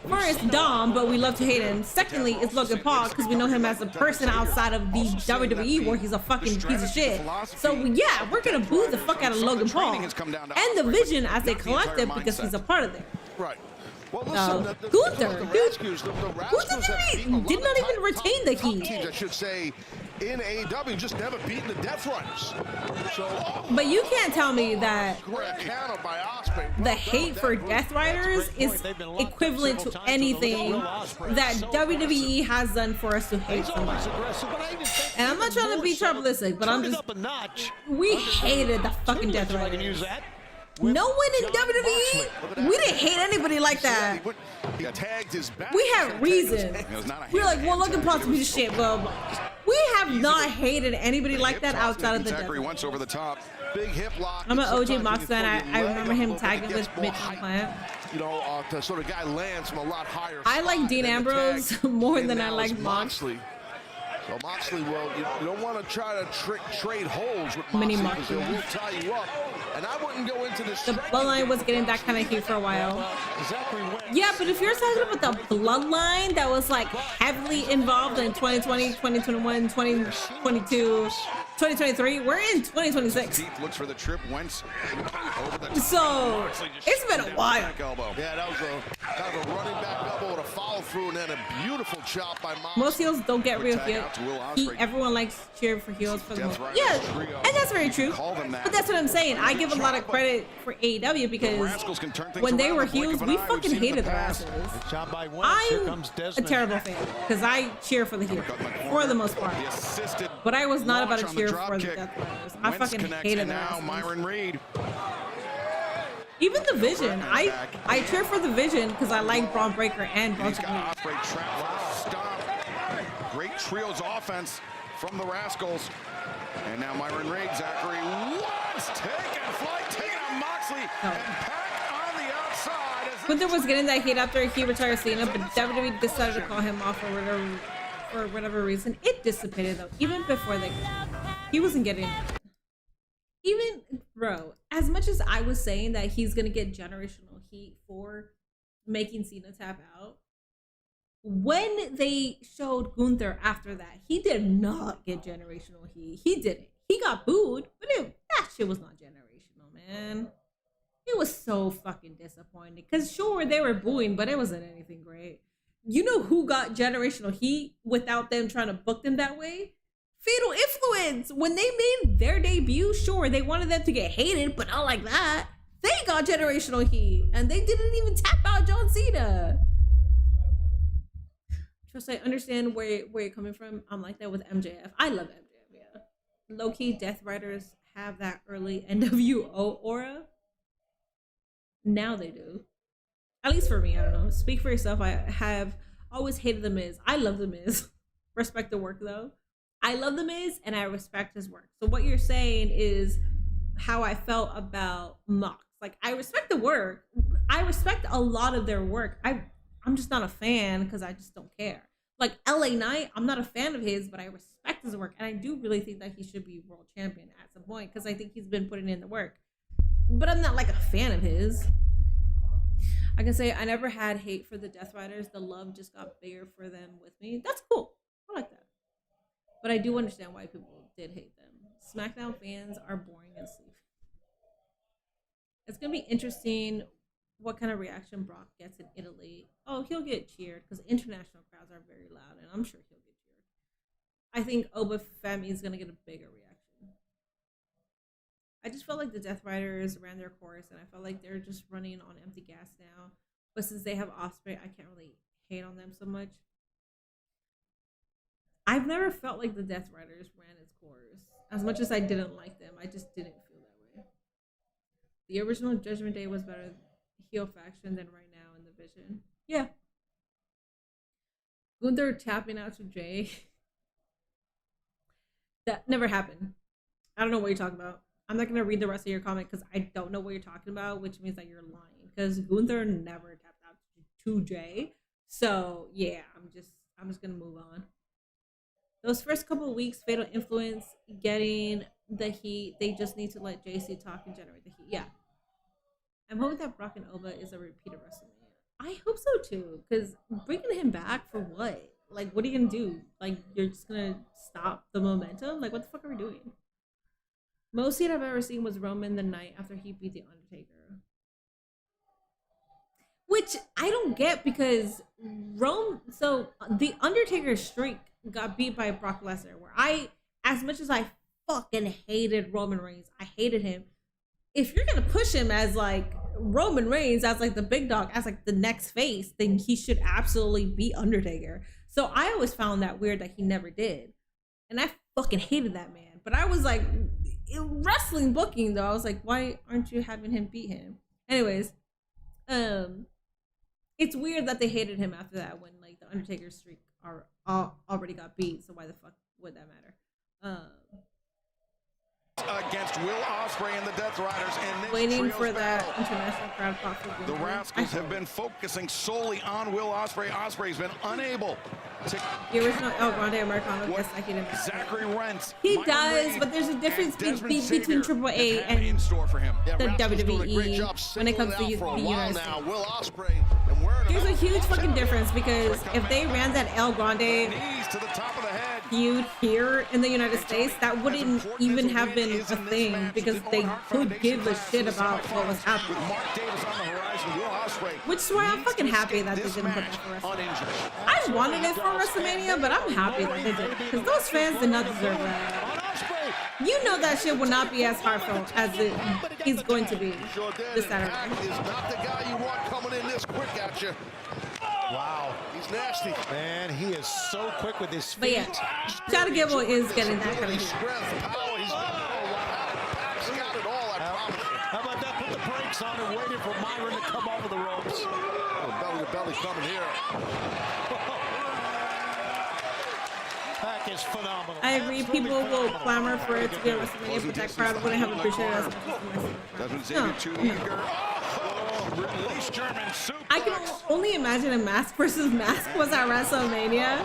S1: first Dom, but we love to hate him. Secondly, is Logan Paul because we know him as a person outside of the WWE where he's a fucking piece of shit. So yeah, we're gonna boo the fuck out of Logan Paul and the Vision as a collective because he's a part of it.
S10: Right. Well, listen,
S1: Gunther, dude, Gunther did not even retain the heat.
S10: Teams, I should say, in AEW, just never beaten the Death Riders. So,
S1: but you can't tell me that the hate for Death Riders is equivalent to anything that WWE has done for us to hate somebody. And I'm not trying to be tribalistic, but I'm just, we hated the fucking Death Riders. No one in WWE, we didn't hate anybody like that. We had reason. We're like, well, Logan Paul's a piece of shit, blah, blah. We have not hated anybody like that outside of the Death.
S2: Once over the top.
S1: I'm an OG Mox fan. I remember him tagging with Mitch Plant.
S10: You know, the sort of guy lands from a lot higher.
S1: I like Dean Ambrose more than I like Moxley.
S10: So Moxley, well, you don't want to try to trade holes with
S1: Moxley
S10: because it will tie you up. And I wouldn't go into this.
S1: The Bloodline was getting that kind of heat for a while. Yeah, but if you're talking about the Bloodline that was like heavily involved in 2020, 2021, 2022, 2023, we're in 2026.
S2: Looks for the trip, Wentz over the
S1: so it's been a while.
S10: Yeah, that was a kind of a running back elbow with a follow through and then a beautiful chop by Moxley.
S1: Most heels don't get real heat. Everyone likes cheering for heels for the most part. Yeah, and that's very true. But that's what I'm saying. I give a lot of credit for AEW because when they were heels, we fucking hated their asses. I'm a terrible fan because I cheer for the heel for the most part. But I was not about to cheer for the Death Riders. I fucking hated their asses.
S2: Myron Reed.
S1: Even the Vision, I cheer for the Vision because I like Braun Breaker and Bronson Reed.
S2: Great trios offense from the Rascals. And now Myron Reed, Zachary Woods taking flight, taking on Moxley and Pac on the outside.
S1: Gunther was getting that heat after he retired Cena, but WWE decided to call him off for whatever reason. It dissipated though, even before he wasn't getting. Even, bro, as much as I was saying that he's gonna get generational heat for making Cena tap out, when they showed Gunther after that, he did not get generational heat. He didn't. He got booed, but that shit was not generational, man. It was so fucking disappointing. Because sure, they were booing, but it wasn't anything great. You know who got generational heat without them trying to book them that way? Fatal Influence. When they made their debut, sure, they wanted them to get hated, but not like that. They got generational heat, and they didn't even tap out John Cena. Trust, I understand where you're coming from. I'm like that with MJF. I love MJF, yeah. Low-key, Death Riders have that early NWO aura. Now they do. At least for me, I don't know. Speak for yourself. I have always hated The Miz. I love The Miz. Respect the work, though. I love The Miz, and I respect his work. So what you're saying is how I felt about Mox. Like, I respect the work. I respect a lot of their work. I'm just not a fan because I just don't care. Like LA Knight, I'm not a fan of his, but I respect his work, and I do really think that he should be world champion at some point because I think he's been putting in the work. But I'm not like a fan of his. I can say I never had hate for the Death Riders. The love just got bigger for them with me. That's cool. I like that. But I do understand why people did hate them. SmackDown fans are boring and sleep. It's going to be interesting what kind of reaction Brock gets in Italy. Oh, he'll get cheered because international crowds are very loud, and I'm sure he'll get cheered. I think Oba Femi is going to get a bigger reaction. I just felt like the Death Riders ran their course, and I felt like they're just running on empty gas now. But since they have Ospreay, I can't really hate on them so much. I've never felt like the Death Riders ran its course. As much as I didn't like them, I just didn't feel that way. The original Judgment Day was better heel faction than right now in the Vision. Yeah. Gunther tapping out to Jay. That never happened. I don't know what you're talking about. I'm not going to read the rest of your comment because I don't know what you're talking about, which means that you're lying. Because Gunther never tapped out to Jay. So, yeah, I'm just going to move on. Those first couple of weeks, Fatal Influence, getting the heat, they just need to let JC talk and generate the heat. Yeah. I'm hoping that Brock and Oba is a repeat of WrestleMania. I hope so too, because bringing him back for what? Like, what are you going to do? Like, you're just going to stop the momentum? Like, what the fuck are we doing? Most heat I've ever seen was Roman the night after he beat The Undertaker. Which I don't get because so The Undertaker's streak got beat by Brock Lesnar, where as much as I fucking hated Roman Reigns, I hated him. If you're going to push him as like Roman Reigns, as like the big dog, as like the next face, then he should absolutely beat Undertaker. So I always found that weird that he never did. And I fucking hated that man. But I was like, wrestling booking though, I was like, why aren't you having him beat him? Anyways, it's weird that they hated him after that when like the Undertaker's streak already got beat. So why the fuck would that matter?
S2: Against Will Ospreay and the Death Riders, and this
S1: waiting for that international crowd pop.
S2: The Rascals have been focusing solely on Will Ospreay. Ospreay's been unable to.
S1: The original El Grande Americano gets like he didn't.
S2: Zachary Wentz.
S1: He does, but there's a difference between Triple A and
S2: in store for him.
S1: The WWE when it comes to the United States.
S10: Will Ospreay,
S1: There's a huge fucking difference because if they ran that El Grande
S2: to the top of the head
S1: feud here in the United States, that wouldn't even have been a thing because they could give a shit about what was happening. Which is why I'm fucking happy that they didn't put that for WrestleMania. I wanted it for WrestleMania, but I'm happy that they did because those fans did not deserve that. You know that shit will not be as heartfelt as it is going to be this Saturday.
S10: Is not the guy you want coming in this quick at you.
S8: Wow.
S10: He's nasty.
S8: Man, he is so quick with his feet.
S1: But yeah, Chad Gable is getting that kind of heat.
S8: How about that? Put the brakes on and waiting for Myron to come over the ropes.
S10: Belly to belly coming here.
S8: That is phenomenal.
S1: I agree. People will clamor for it to be a WrestleMania, but that crowd wouldn't have appreciated it as much as the I can only imagine a mask versus mask was at WrestleMania.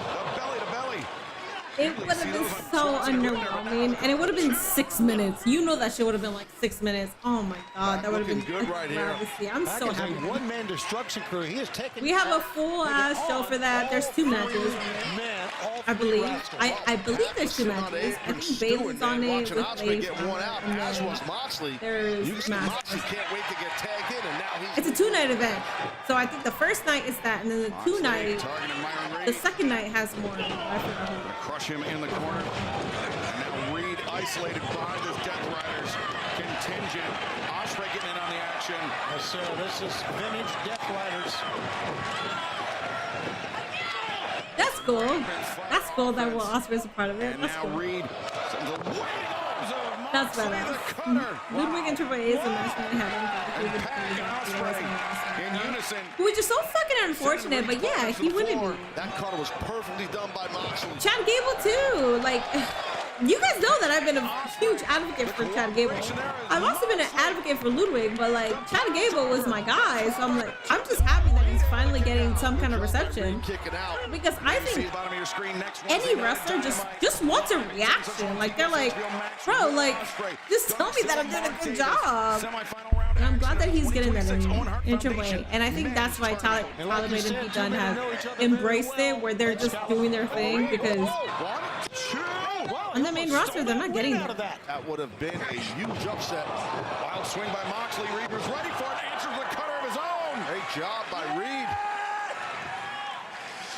S1: It would have been so underwhelming, and it would have been 6 minutes. You know that shit would have been like 6 minutes. Oh my god, that would have been
S10: good right here.
S1: I'm so happy.
S8: One-man destruction crew. He is taking.
S1: We have a full ass show for that. There's 2 matches. I believe. I believe there's 2 matches. I think Bailey's on it with Bailey. And then there's Mask. It's a 2-night event, so I think the first night is that, and then the 2-night, the second night has more. I forgot who.
S2: Crush him in the corner. And now Reed isolated by this Death Riders contingent. Ospreay getting in on the action.
S8: Yes, sir. This is vintage Death Riders.
S1: That's cool. That's cool that Will Ospreay's a part of it. That's cool.
S2: Reed.
S1: That's better. Ludwig and Triple A is the match we had
S2: in unison.
S1: Which is so fucking unfortunate, but yeah, he wouldn't be.
S10: That cutter was perfectly done by Moxley.
S1: Chad Gable too. Like, You guys know that I've been a huge advocate for Chad Gable. I've also been an advocate for Ludwig, but like Chad Gable was my guy, so I'm just happy that he's finally getting some kind of reception. Because I think any wrestler just wants a reaction. Like they're like, bro, like just tell me that I'm doing a good job. And I'm glad that he's getting that in Triple A. And I think that's why Tyler Bate and Pete Dunne have embraced it, where they're just doing their thing, because on the main roster, they're not getting that.
S10: That would have been a huge upset. Wild swing by Moxley. Reed was ready for it. Answers the cutter of his own. Great job by Reed.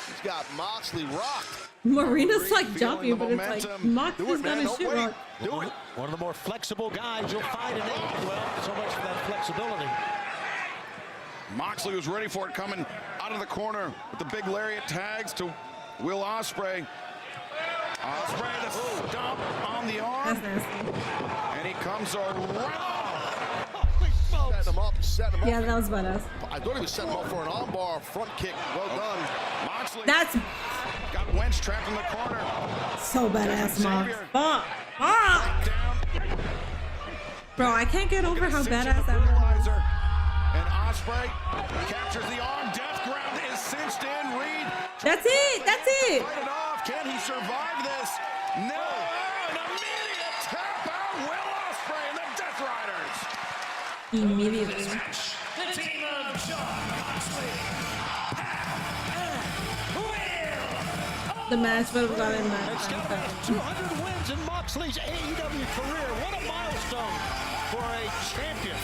S10: He's got Moxley rocked.
S1: Marina's like jumping, but it's like Moxley's got his shit rocked.
S8: Do it. One of the more flexible guys you'll find in it. Well, so much for that flexibility.
S2: Moxley was ready for it, coming out of the corner with the big lariat tags to Will Ospreay. Ospreay the stomp on the arm. And he comes around.
S10: Setting him up.
S1: Yeah, that was badass.
S10: I thought he was setting him up for an armbar front kick. Well done.
S2: Moxley
S1: That's
S2: got Wentz trapped in the corner.
S1: so badass, Mox. Fuck. Bro, I can't get over how badass that was.
S2: And Ospreay captures the arm. Death ground is cinched in. Reed.
S1: That's it. That's it.
S2: Fight it off. Can he survive this? No. An immediate tap out. Will Ospreay and the Death Riders.
S1: Immediately.
S21: The team of John Moxley,
S1: The match would have gone in that.
S8: It's got 200 wins in Moxley's AEW career. What a milestone for a champion.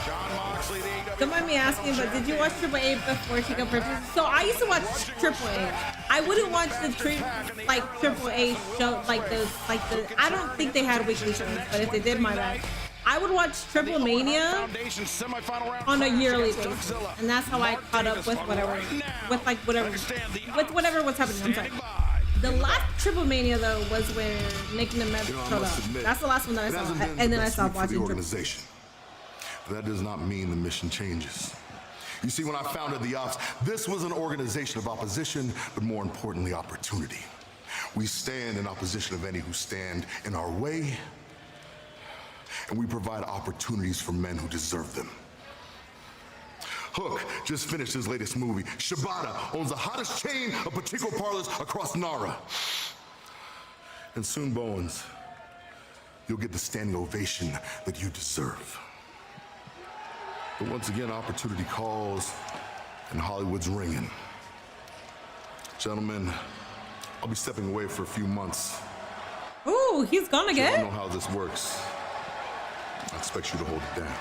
S2: John Moxley, the AEW.
S1: Don't mind me asking, but did you watch Triple H before she got purchased? So I used to watch Triple H. I wouldn't watch the Triple H show, like the. I don't think they had weekly shows, but if they did, my bad. I would watch Triple Mania on a yearly basis, and that's how I caught up with whatever was happening. I'm sorry. The last Triple Mania though was when Nick and the Mets showed up. That's the last one that I saw, and then I stopped watching Triple.
S5: Organization. That does not mean the mission changes. You see, when I founded the Ops, this was an organization of opposition, but more importantly, opportunity. We stand in opposition of any who stand in our way, and we provide opportunities for men who deserve them. Hook just finished his latest movie. Shibata owns the hottest chain of Pachinko parlors across Nara. And soon, Bowens, you'll get the standing ovation that you deserve. But once again, opportunity calls, and Hollywood's ringing. Gentlemen, I'll be stepping away for a few months.
S1: Ooh, he's gone again?
S5: I don't know how this works. I expect you to hold it down.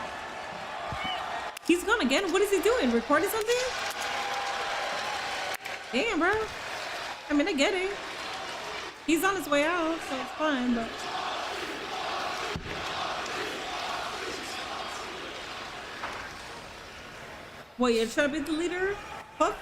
S1: He's gone again? What is he doing? Recording something? Damn, bro. I mean, I get it. He's on his way out, so it's fine, but... What, you're trying to be the leader? Hook?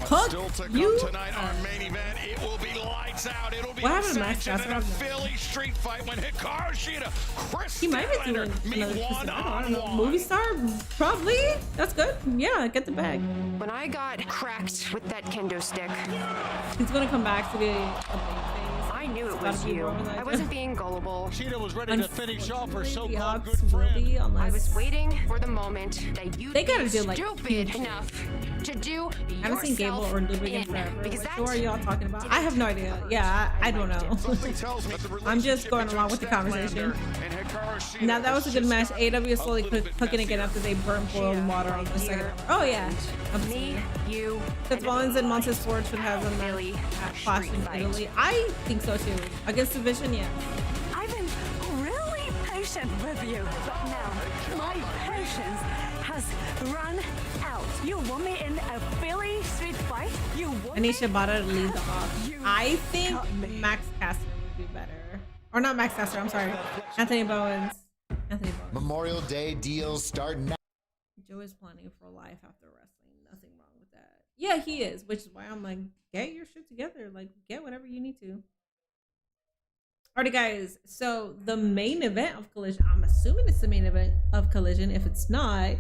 S1: Hook?
S2: Still to come
S1: You?
S2: tonight, our main event. It will be lights out. It'll be
S1: What happened to Max
S2: Ascension in a
S1: Caster?
S2: Philly street fight when Hikaru Shida, Chris
S1: He might be
S2: Statlander
S1: doing
S2: meet
S1: another
S2: one
S1: I don't know.
S2: on
S1: Movie
S2: one.
S1: star? Probably. That's good. Yeah, get the bag.
S14: When I got cracked with that kendo stick,
S1: He's gonna come back to be
S14: I knew it was you. I wasn't being gullible.
S8: Cheetah was ready to finish off her so-called good
S1: will
S8: friend.
S1: be unless...
S14: I was waiting for the moment that you'd
S1: They gotta
S14: be
S1: do, like,
S14: stupid
S1: huge
S14: enough to do
S1: I haven't seen Gable or Ludwig in forever.
S14: because
S1: Like, who are y'all talking about? I have no idea. Yeah, I don't know. I'm just going along with the conversation. Now that was a good match. AW is slowly cooking again after they burnt boiled water on the second hour. Oh yeah.
S14: Me, you,
S1: Seth Rollins and Montez Ford should have them
S14: Philly
S1: at Clash in Italy. I think so too. Against Division, yes.
S22: I've been really patient with you, but now my patience has run out. You want me in a Philly street fight? You want
S1: I need Shibata to lead the off. I think Max Caster would be better. Or not Max Caster, I'm sorry. Anthony Bowens. Anthony Bowens.
S23: Memorial Day deals start now.
S1: Joe is planning for life after wrestling. Nothing wrong with that. Yeah, he is, which is why I'm like, get your shit together. Like, get whatever you need to. Alrighty, guys. So the main event of Collision, I'm assuming it's the main event of Collision. If it's not,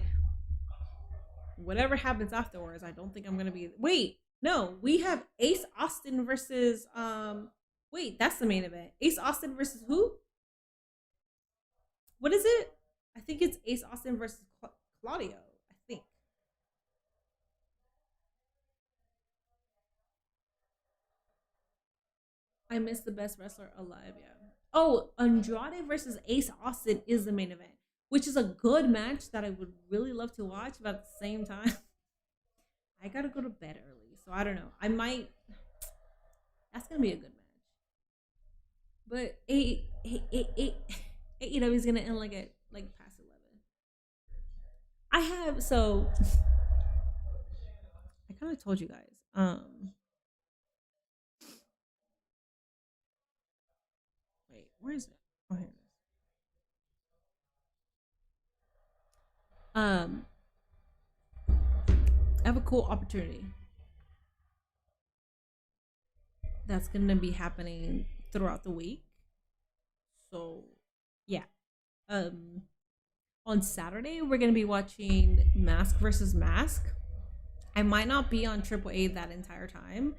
S1: whatever happens afterwards, I don't think I'm gonna be. Wait, no, we have Ace Austin versus Wait, that's the main event. Ace Austin versus who? What is it? I think it's Ace Austin versus Claudio. I think. I missed the best wrestler alive. Yeah. Oh, Andrade versus Ace Austin is the main event, which is a good match that I would really love to watch, but at the same time, I gotta go to bed early, so I don't know. I might. That's gonna be a good match. But AEW is gonna end like at like past 11. I kind of told you guys. Wait, where is it? Oh, here it is. I have a cool opportunity that's gonna be happening throughout the week. So yeah. On Saturday we're gonna be watching Mask versus Mask. I might not be on AAA that entire time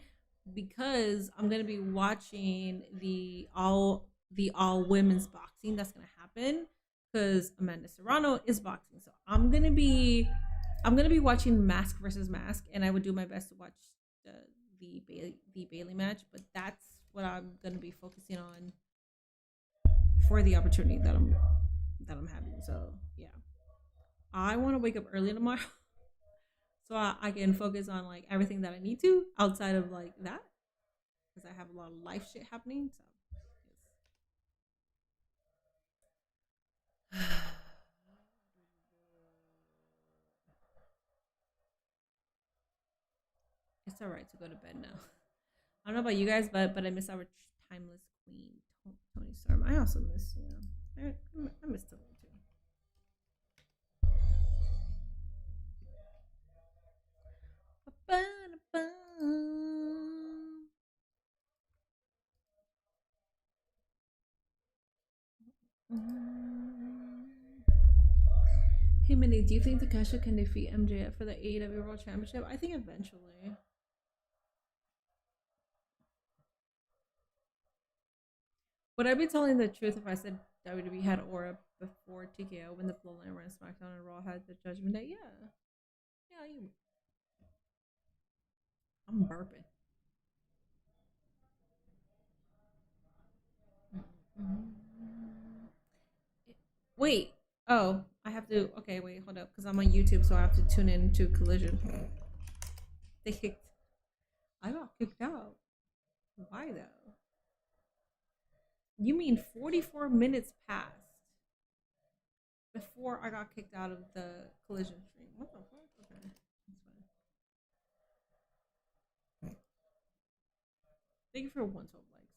S1: because I'm gonna be watching the all women's boxing that's gonna happen because Amanda Serrano is boxing. So I'm gonna be watching Mask versus Mask, and I would do my best to watch the Bailey match, but that's what I'm gonna be focusing on for the opportunity that I'm having. So yeah, I want to wake up early tomorrow so I can focus on like everything that I need to outside of like that, because I have a lot of life shit happening. So yes. It's all right to go to bed now. I don't know about you guys, but I miss our timeless queen, Tony Storm. I also miss, I miss Tony too. Hey Minnie, do you think Takesha can defeat MJF for the AEW World Championship? I think eventually. Would I be telling the truth if I said WWE had Aura before TKO when the Bloodline ran SmackDown and Raw had the Judgment Day? Yeah. Yeah, I'm burping. Wait. Oh, I have to. Okay, wait, hold up, because I'm on YouTube, so I have to tune in to Collision. I got kicked out. Why though? You mean 44 minutes passed before I got kicked out of the Collision stream? What the fuck? Okay, that's fine. Thank you for 112 likes.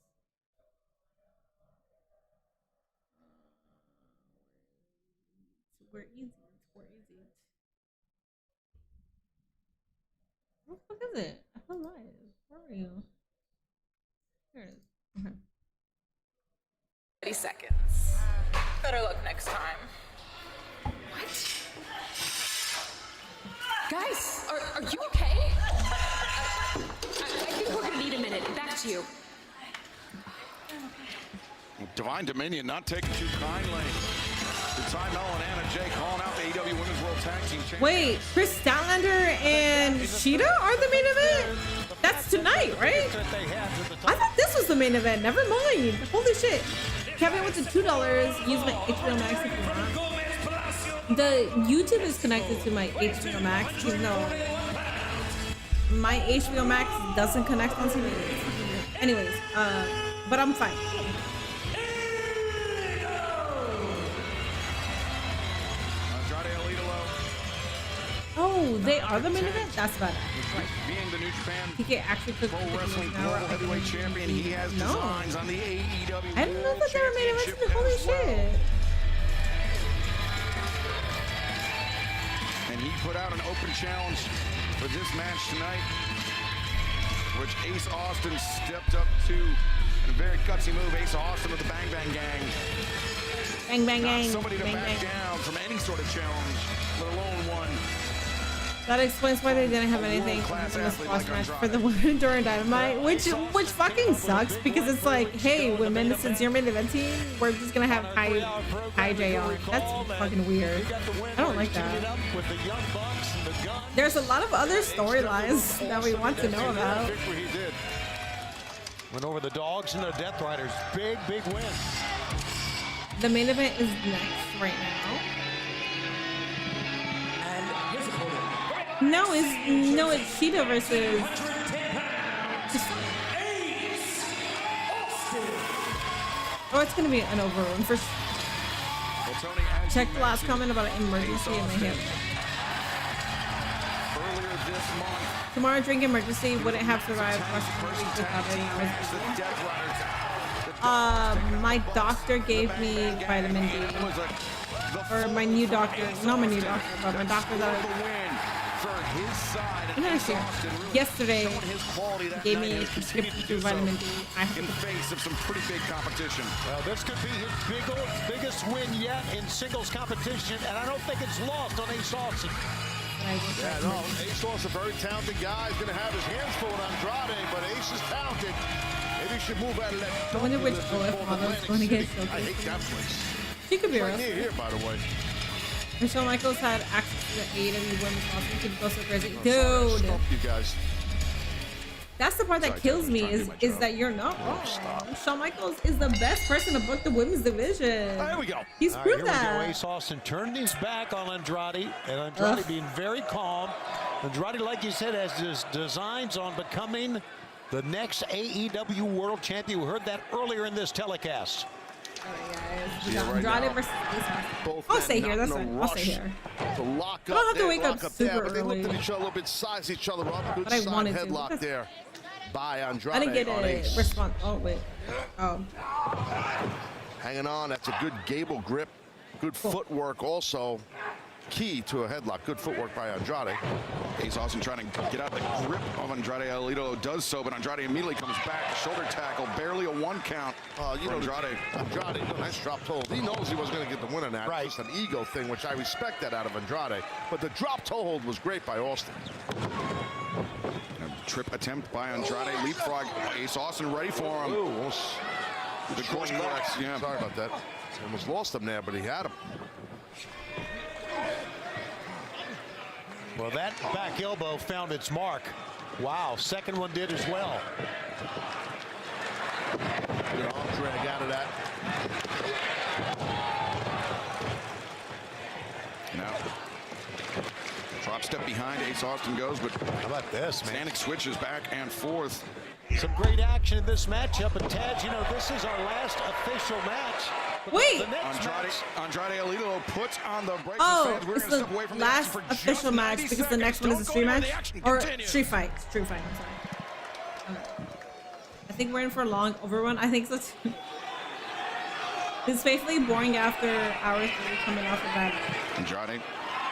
S1: We're easy. We're easy. What the fuck is it? I feel live. Where are you? Here it is. Okay.
S20: 30 seconds. Better luck next time. What? Guys, are you okay? I think we're gonna need a minute. Back to you.
S2: Divine Dominion not taking too kindly. Ty Mel and Anna Jay calling out the AEW Women's World Tag Team Champions.
S1: Wait, Chris Statlander and Sheeta are the main event? That's tonight, right? I thought this was the main event. Never mind. Holy shit. Kevin with the $2. Use my HBO Max if you want. The YouTube is connected to my HBO Max, even though my HBO Max doesn't connect on TV. Anyways, but I'm fine. Oh, they are the main event? That's bad.
S2: Right. Being the New Japan
S1: he actually could
S2: Pro Wrestling Global Heavyweight Champion, he has designs on the AEW
S1: I didn't know that they were main events. Holy shit.
S2: And he put out an open challenge for this match tonight, which Ace Austin stepped up to in a very gutsy move. Ace Austin with the Bang Bang Gang.
S1: Bang Bang
S2: Not
S1: Gang.
S2: somebody to
S1: bang,
S2: back
S1: bang.
S2: down from any sort of challenge, let alone one
S1: That explains why they didn't have anything in the squash match for the women during Dynamite, which fucking sucks because it's like, hey, women, since you're main event team, we're just gonna have high JR. That's fucking weird. I don't like that. There's a lot of other storylines that we want to know about.
S8: Went over the Dogs and the Death Riders. Big win.
S1: The main event is next right now. No, it's Cheetah versus. Oh, it's gonna be an overrun for. Check the last comment about an emergency in the hip. Tomorrow, drink emergency wouldn't have survived without any my doctor gave me vitamin D. Or my new doctor, not my new doctor, but my doctor that yesterday gave me a prescription for vitamin D.
S2: In face of some pretty big competition.
S8: Well, this could be his biggest win yet in singles competition, and I don't think it's lost on Ace Austin.
S10: Yeah, no, Ace Austin, a very talented guy. He's going to have his hands full with Andrade, but Ace is talented. Maybe he should move out of that.
S1: I wonder which OF model is going to get showcased.
S10: I hate that place.
S1: She could be
S10: right
S1: right
S10: near here, by the way.
S1: Michelle Michaels had access to the AEW women's roster. She could go so crazy. Dude.
S10: Stop you guys.
S1: That's the part that kills me is that you're not wrong. Shawn Michaels is the best person to book the women's division.
S10: There we go.
S1: He's proved that.
S8: Ace Austin turned his back on Andrade, and Andrade being very calm. Andrade, like you said, has his designs on becoming the next AEW World Champion. We heard that earlier in this telecast.
S1: Andrade versus Ace Austin. I'll stay here. That's fine. I'll stay here.
S10: To lock up
S1: I don't have to wake up super
S10: there, but they
S1: early.
S10: looked at each other a little bit, sized each other up. Good
S1: But I
S10: side
S1: wanted to.
S10: headlock there by Andrade.
S1: I didn't get
S10: on
S1: a
S10: Ace.
S1: response. Oh, wait. Oh.
S10: Hanging on. That's a good gable grip. Good footwork also. Key to a headlock. Good footwork by Andrade.
S2: Ace Austin trying to get out the grip of Andrade. Alito does so, but Andrade immediately comes back. Shoulder tackle, barely a 1 count.
S10: You know,
S2: Andrade.
S10: Nice drop toe. He knows he wasn't going to get the win on that. Right. It's just an ego thing, which I respect that out of Andrade. But the drop toe hold was great by Austin.
S2: A trip attempt by Andrade. Leapfrog. Ace Austin ready for him.
S10: Ooh,
S2: the course corrects. Yeah.
S10: Sorry about that. Almost lost him there, but he had him.
S8: Well, that back elbow found its mark. Wow, second one did as well.
S10: Good arm drag out of that.
S2: Now, drop step behind. Ace Austin goes, but
S8: how about this, man?
S2: Standing switches back and forth.
S8: Some great action in this matchup, and Taz, you know, this is our last official match.
S1: Wait!
S2: Andrade Alito puts on the brakes.
S1: Oh, it's the last official match because the next one is a street match? Or street fight. Street fight, I'm sorry. Okay. I think we're in for a long overrun. I think so too. It's faithfully boring after hour 3 coming off of that.
S2: Andrade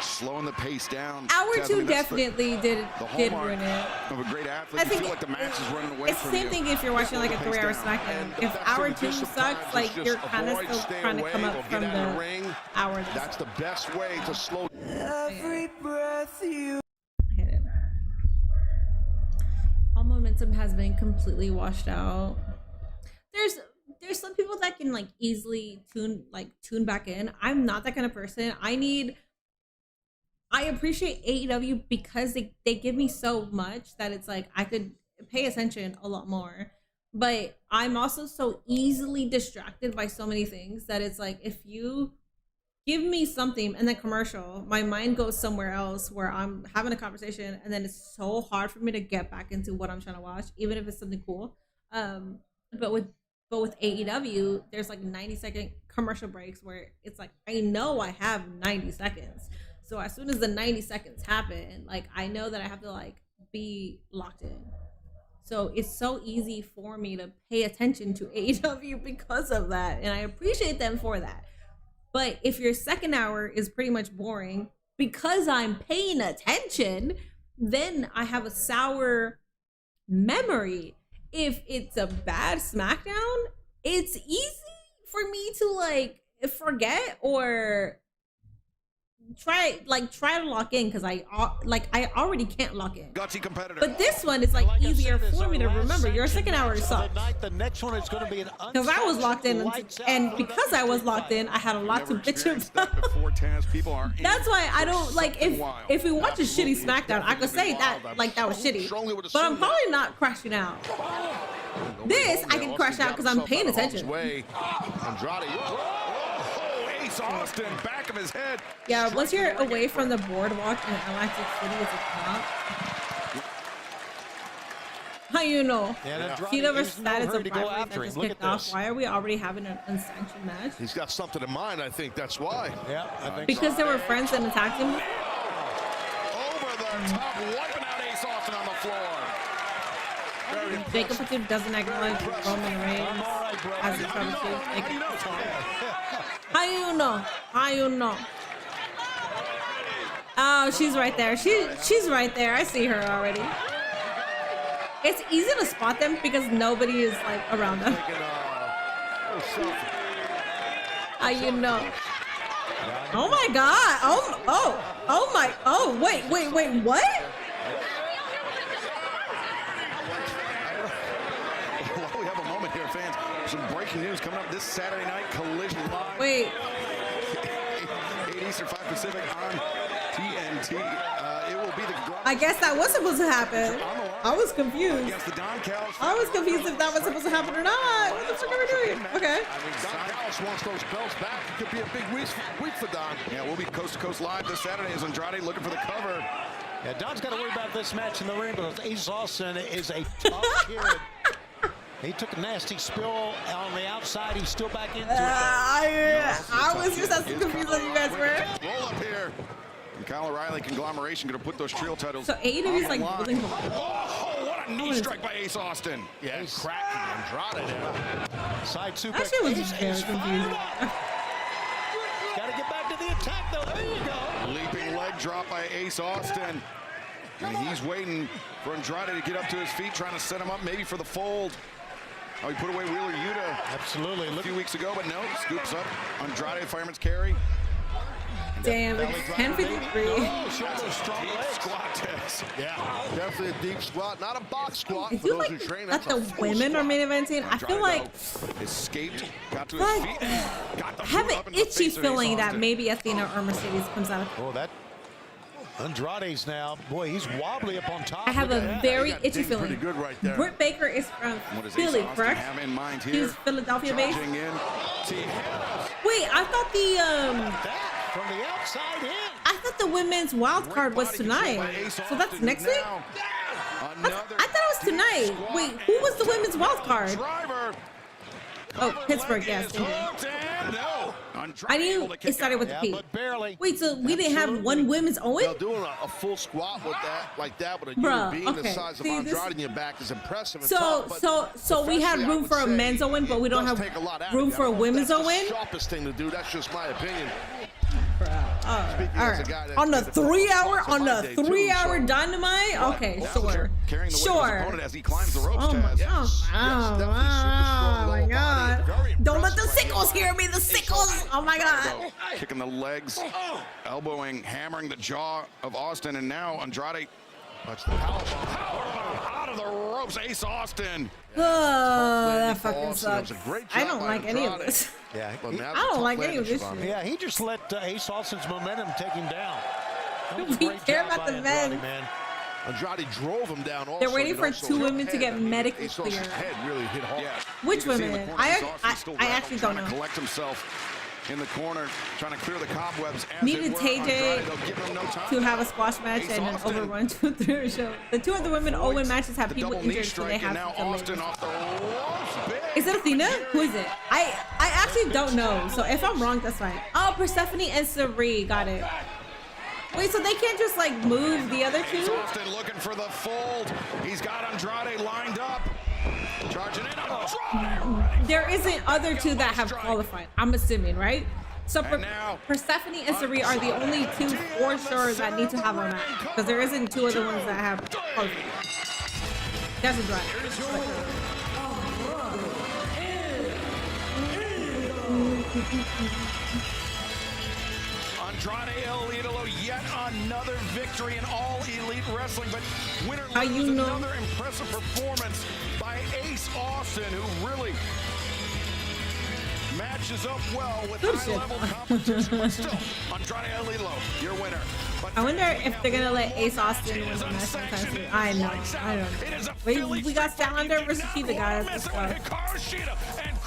S2: slowing the pace down.
S1: Hour 2 definitely did ruin it.
S2: Of a great athlete,
S1: I think
S2: you feel like the match is running away
S1: it's the
S2: from
S1: same thing if you're watching like a 3-hour SmackDown. If hour 2 sucks, like you're kind of still trying to come up from the hour.
S10: That's the best way to slow.
S1: Every breath you hit it. All momentum has been completely washed out. There's some people that can like easily tune back in. I'm not that kind of person. I appreciate AEW because they give me so much that it's like I could pay attention a lot more. But I'm also so easily distracted by so many things that it's like if you give me something and then commercial, my mind goes somewhere else where I'm having a conversation and then it's so hard for me to get back into what I'm trying to watch, even if it's something cool. But with AEW, there's like 90-second commercial breaks where it's like I know I have 90 seconds. So as soon as the 90 seconds happen, like I know that I have to like be locked in. So it's so easy for me to pay attention to AEW because of that. And I appreciate them for that. But if your second hour is pretty much boring because I'm paying attention, then I have a sour memory. If it's a bad SmackDown, it's easy for me to like forget or try to lock in because I already can't lock in.
S2: Gutsy competitor.
S1: But this one is like easier for me to remember. Your second hour sucks.
S8: The next one is going to be an
S1: Because I was locked in, and because I was locked in, I had a lot to bitch about. That's why I don't like if we watch a shitty SmackDown, I could say that like that was shitty. But I'm probably not crashing out. This I can crash out because I'm paying attention.
S2: Andrade. Ace Austin, back of his head.
S1: Yeah, once you're away from the boardwalk in Atlantic City, it's a top. How you know? Cheetah versus that is a rivalry that just kicked off. Why are we already having an unsanctioned match?
S10: He's got something in mind, I think that's why.
S8: Yeah, I think
S1: because they were friends and attacked him.
S2: Over the top, wiping out Ace Austin on the floor.
S1: Jacob Fatu doesn't acknowledge Roman Reigns as a troubleshooter. How you know? How you know? Oh, she's right there. She's right there. I see her already. It's easy to spot them because nobody is like around them. How you know? Oh my God! Oh, wait, what?
S2: We have a moment here, fans. Some breaking news coming up this Saturday night. Collision Live.
S1: Wait.
S2: 8 Eastern, 5 Pacific on TNT. It will be the.
S1: I guess that was supposed to happen. I was confused. I was confused if that was supposed to happen or not. What the fuck are we doing? Okay.
S10: Don Callis wants those belts back. It could be a big week for Don.
S2: Yeah, we'll be coast to coast live this Saturday as Andrade looking for the cover.
S8: Yeah, Don's got to worry about this match in the ring because Ace Austin is a tough kid. He took a nasty spill on the outside. He's still back into it.
S1: I was just as confused as you guys were.
S2: Roll up here. And Kyle O'Reilly conglomeration going to put those trio titles.
S1: So AEW is like building.
S2: Oh, what a knee strike by Ace Austin.
S10: Yeah, he's cracking Andrade there.
S8: Side suplex.
S1: That shit was just very confusing.
S8: Got to get back to the attack though. There you go.
S2: Leaping leg drop by Ace Austin. And he's waiting for Andrade to get up to his feet, trying to set him up maybe for the fold. Oh, he put away Wheeler Yuta.
S8: Absolutely.
S2: A few weeks ago, but no, scoops up Andrade, fireman's carry.
S1: Damn, it's 10:53.
S2: Squat test.
S10: Yeah, definitely a deep squat, not a box squat.
S1: I feel like that the women are main eventing. I feel like
S2: escaped, got to his feet, got the
S1: I have an itchy feeling that maybe Athena or Mercedes comes out of.
S8: Oh, that Andrade's now. Boy, he's wobbly up on top.
S1: I have a very itchy feeling.
S10: Pretty good right there.
S1: Britt Baker is from Philly, correct?
S2: Have in mind here?
S1: He's Philadelphia based.
S2: In.
S1: Wait, I thought
S8: from the outside in.
S1: I thought the women's wild card was tonight. So that's next week? I thought it was tonight. Wait, who was the women's wild card? Oh, Pittsburgh, yes. I knew it started with the P.
S8: But barely.
S1: Wait, so we didn't have one women's Owen?
S10: Now, doing a full squat with that, like that, with a human being the size of Andrade in your back is impressive.
S1: So we had room for a men's Owen, but we don't have room for a women's Owen?
S10: Sharpest thing to do. That's just my opinion.
S1: All right. On the 3 hour Dynamite? Okay, sure. Sure.
S2: As he climbs the ropes,
S1: oh my God. Don't let the sickles hear me, the sickles. Oh my God.
S2: Kicking the legs, elbowing, hammering the jaw of Austin, and now Andrade. Watch the powerbomb out of the ropes. Ace Austin.
S1: Oh, that fucking sucks. I don't like any of this.
S8: Yeah,
S1: I don't like any of this shit.
S8: Yeah, he just let Ace Austin's momentum take him down.
S1: We care about the men.
S10: Andrade drove him down. Also,
S1: they're waiting for two women to get medically cleared.
S10: Head really hit hard.
S2: Yeah.
S1: Which women? I actually don't know.
S2: Collect himself in the corner, trying to clear the cobwebs.
S1: Needed TJ to have a squash match and an overrun to their show. The two of the women Owen matches have people injured, so they have to delay. Is it Athena? Who is it? I actually don't know. So if I'm wrong, that's fine. Oh, Persephone and Sari. Got it. Wait, so they can't just like move the other two?
S2: Austin looking for the fold. He's got Andrade lined up. Charging in. Andrade.
S1: There isn't other two that have qualified. I'm assuming, right? So Persephone and Sari are the only two for sure that need to have a match, because there isn't two other ones that have qualified. That's Andrade.
S2: Andrade El Idolo, yet another victory in All Elite Wrestling. But winner
S1: How you know?
S2: another impressive performance by Ace Austin, who really matches up well with high-level competition. But still, Andrade El Idolo, your winner. But
S1: I wonder if they're gonna let Ace Austin win the match sometime soon. I know. I don't know. We got Salander versus Sheeta, guys. Let's go.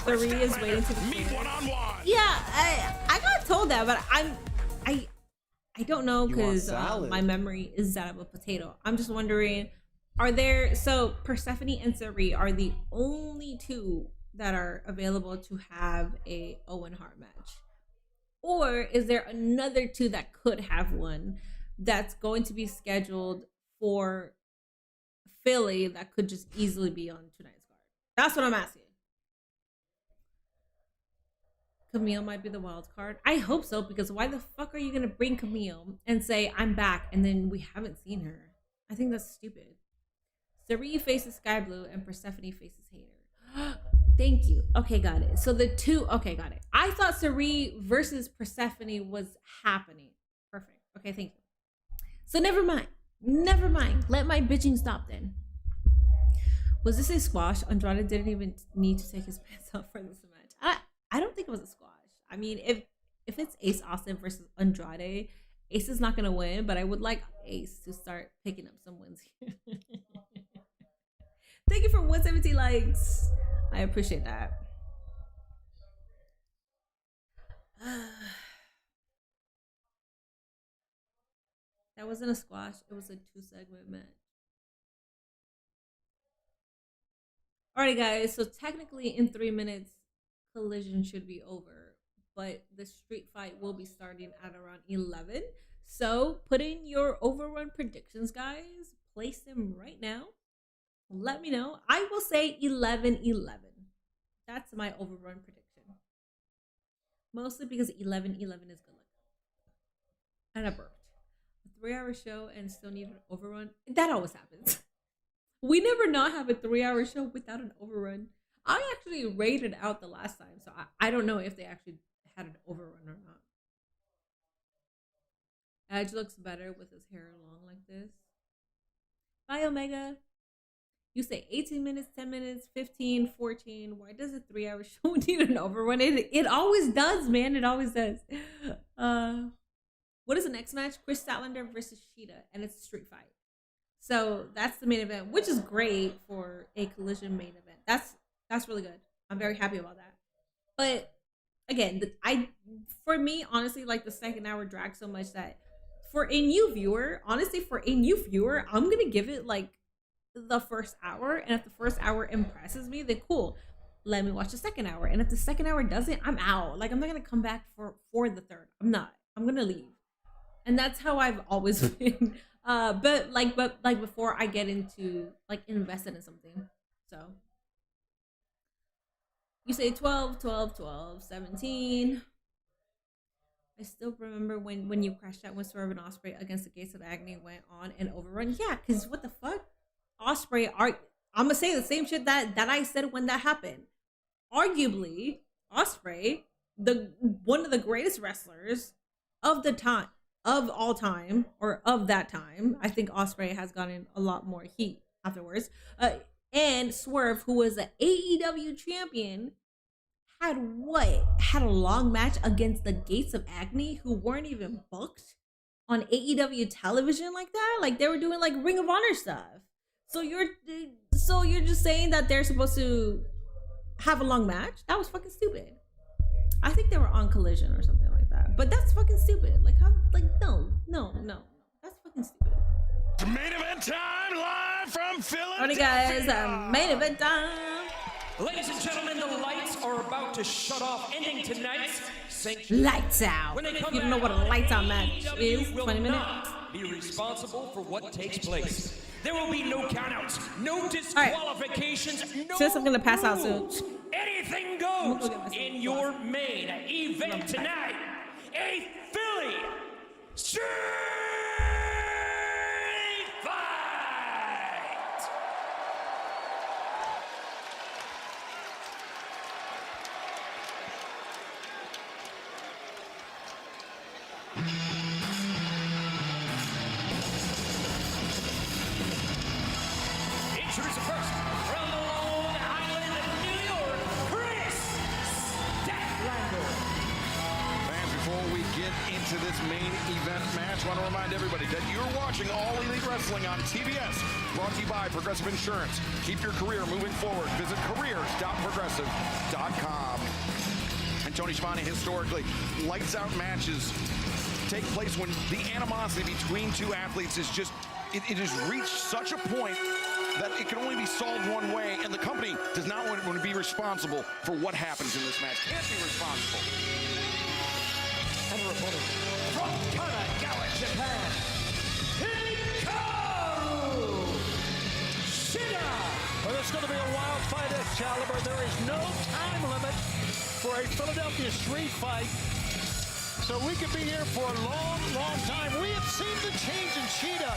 S1: 3 is waiting to be one-on-one. Yeah, I got told that, but I don't know because my memory is that of a potato. I'm just wondering, are there Persephone and Sari are the only 2 that are available to have a Owen Hart match? Or is there another 2 that could have one that's going to be scheduled for Philly that could just easily be on tonight's card? That's what I'm asking. Camille might be the wild card. I hope so, because why the fuck are you gonna bring Camille and say I'm back and then we haven't seen her? I think that's stupid. Sari faces Sky Blue and Persephone faces Hater. Thank you. Okay, got it. So the 2, okay, got it. I thought Sari versus Persephone was happening. Perfect. Okay, thank you. So never mind. Never mind. Let my bitching stop then. Was this a squash? Andrade didn't even need to take his pants off for this match. I don't think it was a squash. I mean, if it's Ace Austin versus Andrade, Ace is not gonna win, but I would like Ace to start picking up some wins here. Thank you for 170 likes. I appreciate that. That wasn't a squash. It was a 2-segment match. Alrighty, guys. So technically, in 3 minutes, Collision should be over, but the street fight will be starting at around 11. So put in your overrun predictions, guys. Place them right now. Let me know. I will say 11-11. That's my overrun prediction. Mostly because 11-11 is good luck. And I burped. A 3-hour show and still need an overrun. That always happens. We never not have a 3-hour show without an overrun. I actually rated out the last time, so I don't know if they actually had an overrun or not. Edge looks better with his hair long like this. Bye, Omega. You say 18 minutes, 10 minutes, 15, 14. Why does a 3-hour show need an overrun? It always does, man. It always does. What is the next match? Chris Statlander versus Sheeta, and it's a street fight. So that's the main event, which is great for a Collision main event. That's really good. I'm very happy about that. But again, for me, honestly, like the second hour dragged so much that for a new viewer, I'm gonna give it like the first hour, and if the first hour impresses me, then cool. Let me watch the second hour. And if the second hour doesn't, I'm out. Like I'm not gonna come back for the third. I'm not. I'm gonna leave. And that's how I've always been. But before I get into like invested in something. So you say 12, 12, 12, 17. I still remember when you crashed out when Swerve and Ospreay against the Gates of Agony went on and overrun. Yeah, because what the fuck? Ospreay, I'm gonna say the same shit that I said when that happened. Arguably, Ospreay, one of the greatest wrestlers of the time, of all time, or of that time. I think Ospreay has gotten a lot more heat afterwards. And Swerve, who was an AEW champion, had a long match against the Gates of Agony, who weren't even booked on AEW television like that. Like they were doing like Ring of Honor stuff. So you're just saying that they're supposed to have a long match? That was fucking stupid. I think they were on Collision or something like that. But that's fucking stupid. Like how? Like no. That's fucking stupid.
S2: Main event time, live from Philadelphia.
S1: Alrighty, guys, main event time.
S21: Ladies and gentlemen, the lights are about to shut off, ending tonight's sanctioned.
S1: Lights out. If you don't know what a lights out match is, 20 minutes.
S21: Be responsible for what takes place. There will be no countouts, no disqualifications, no
S1: Since I'm gonna pass out soon.
S21: Anything goes in your main event tonight. A Philly Street Fight!
S2: get into this main event match, I want to remind everybody that you're watching All Elite Wrestling on TBS, brought to you by Progressive Insurance. Keep your career moving forward. Visit careers.progressive.com. And Tony Schiavone, historically, lights out matches take place when the animosity between two athletes is just, it has reached such a point that it can only be solved one way, and the company does not want to be responsible for what happens in this match. Can't be responsible.
S21: And a reporter from Kanagawa, Japan, Hikaru Shida.
S8: Well, it's going to be a wild fight at Caliber. There is no time limit for a Philadelphia street fight. So we could be here for a long, long time. We have seen the change in Shida.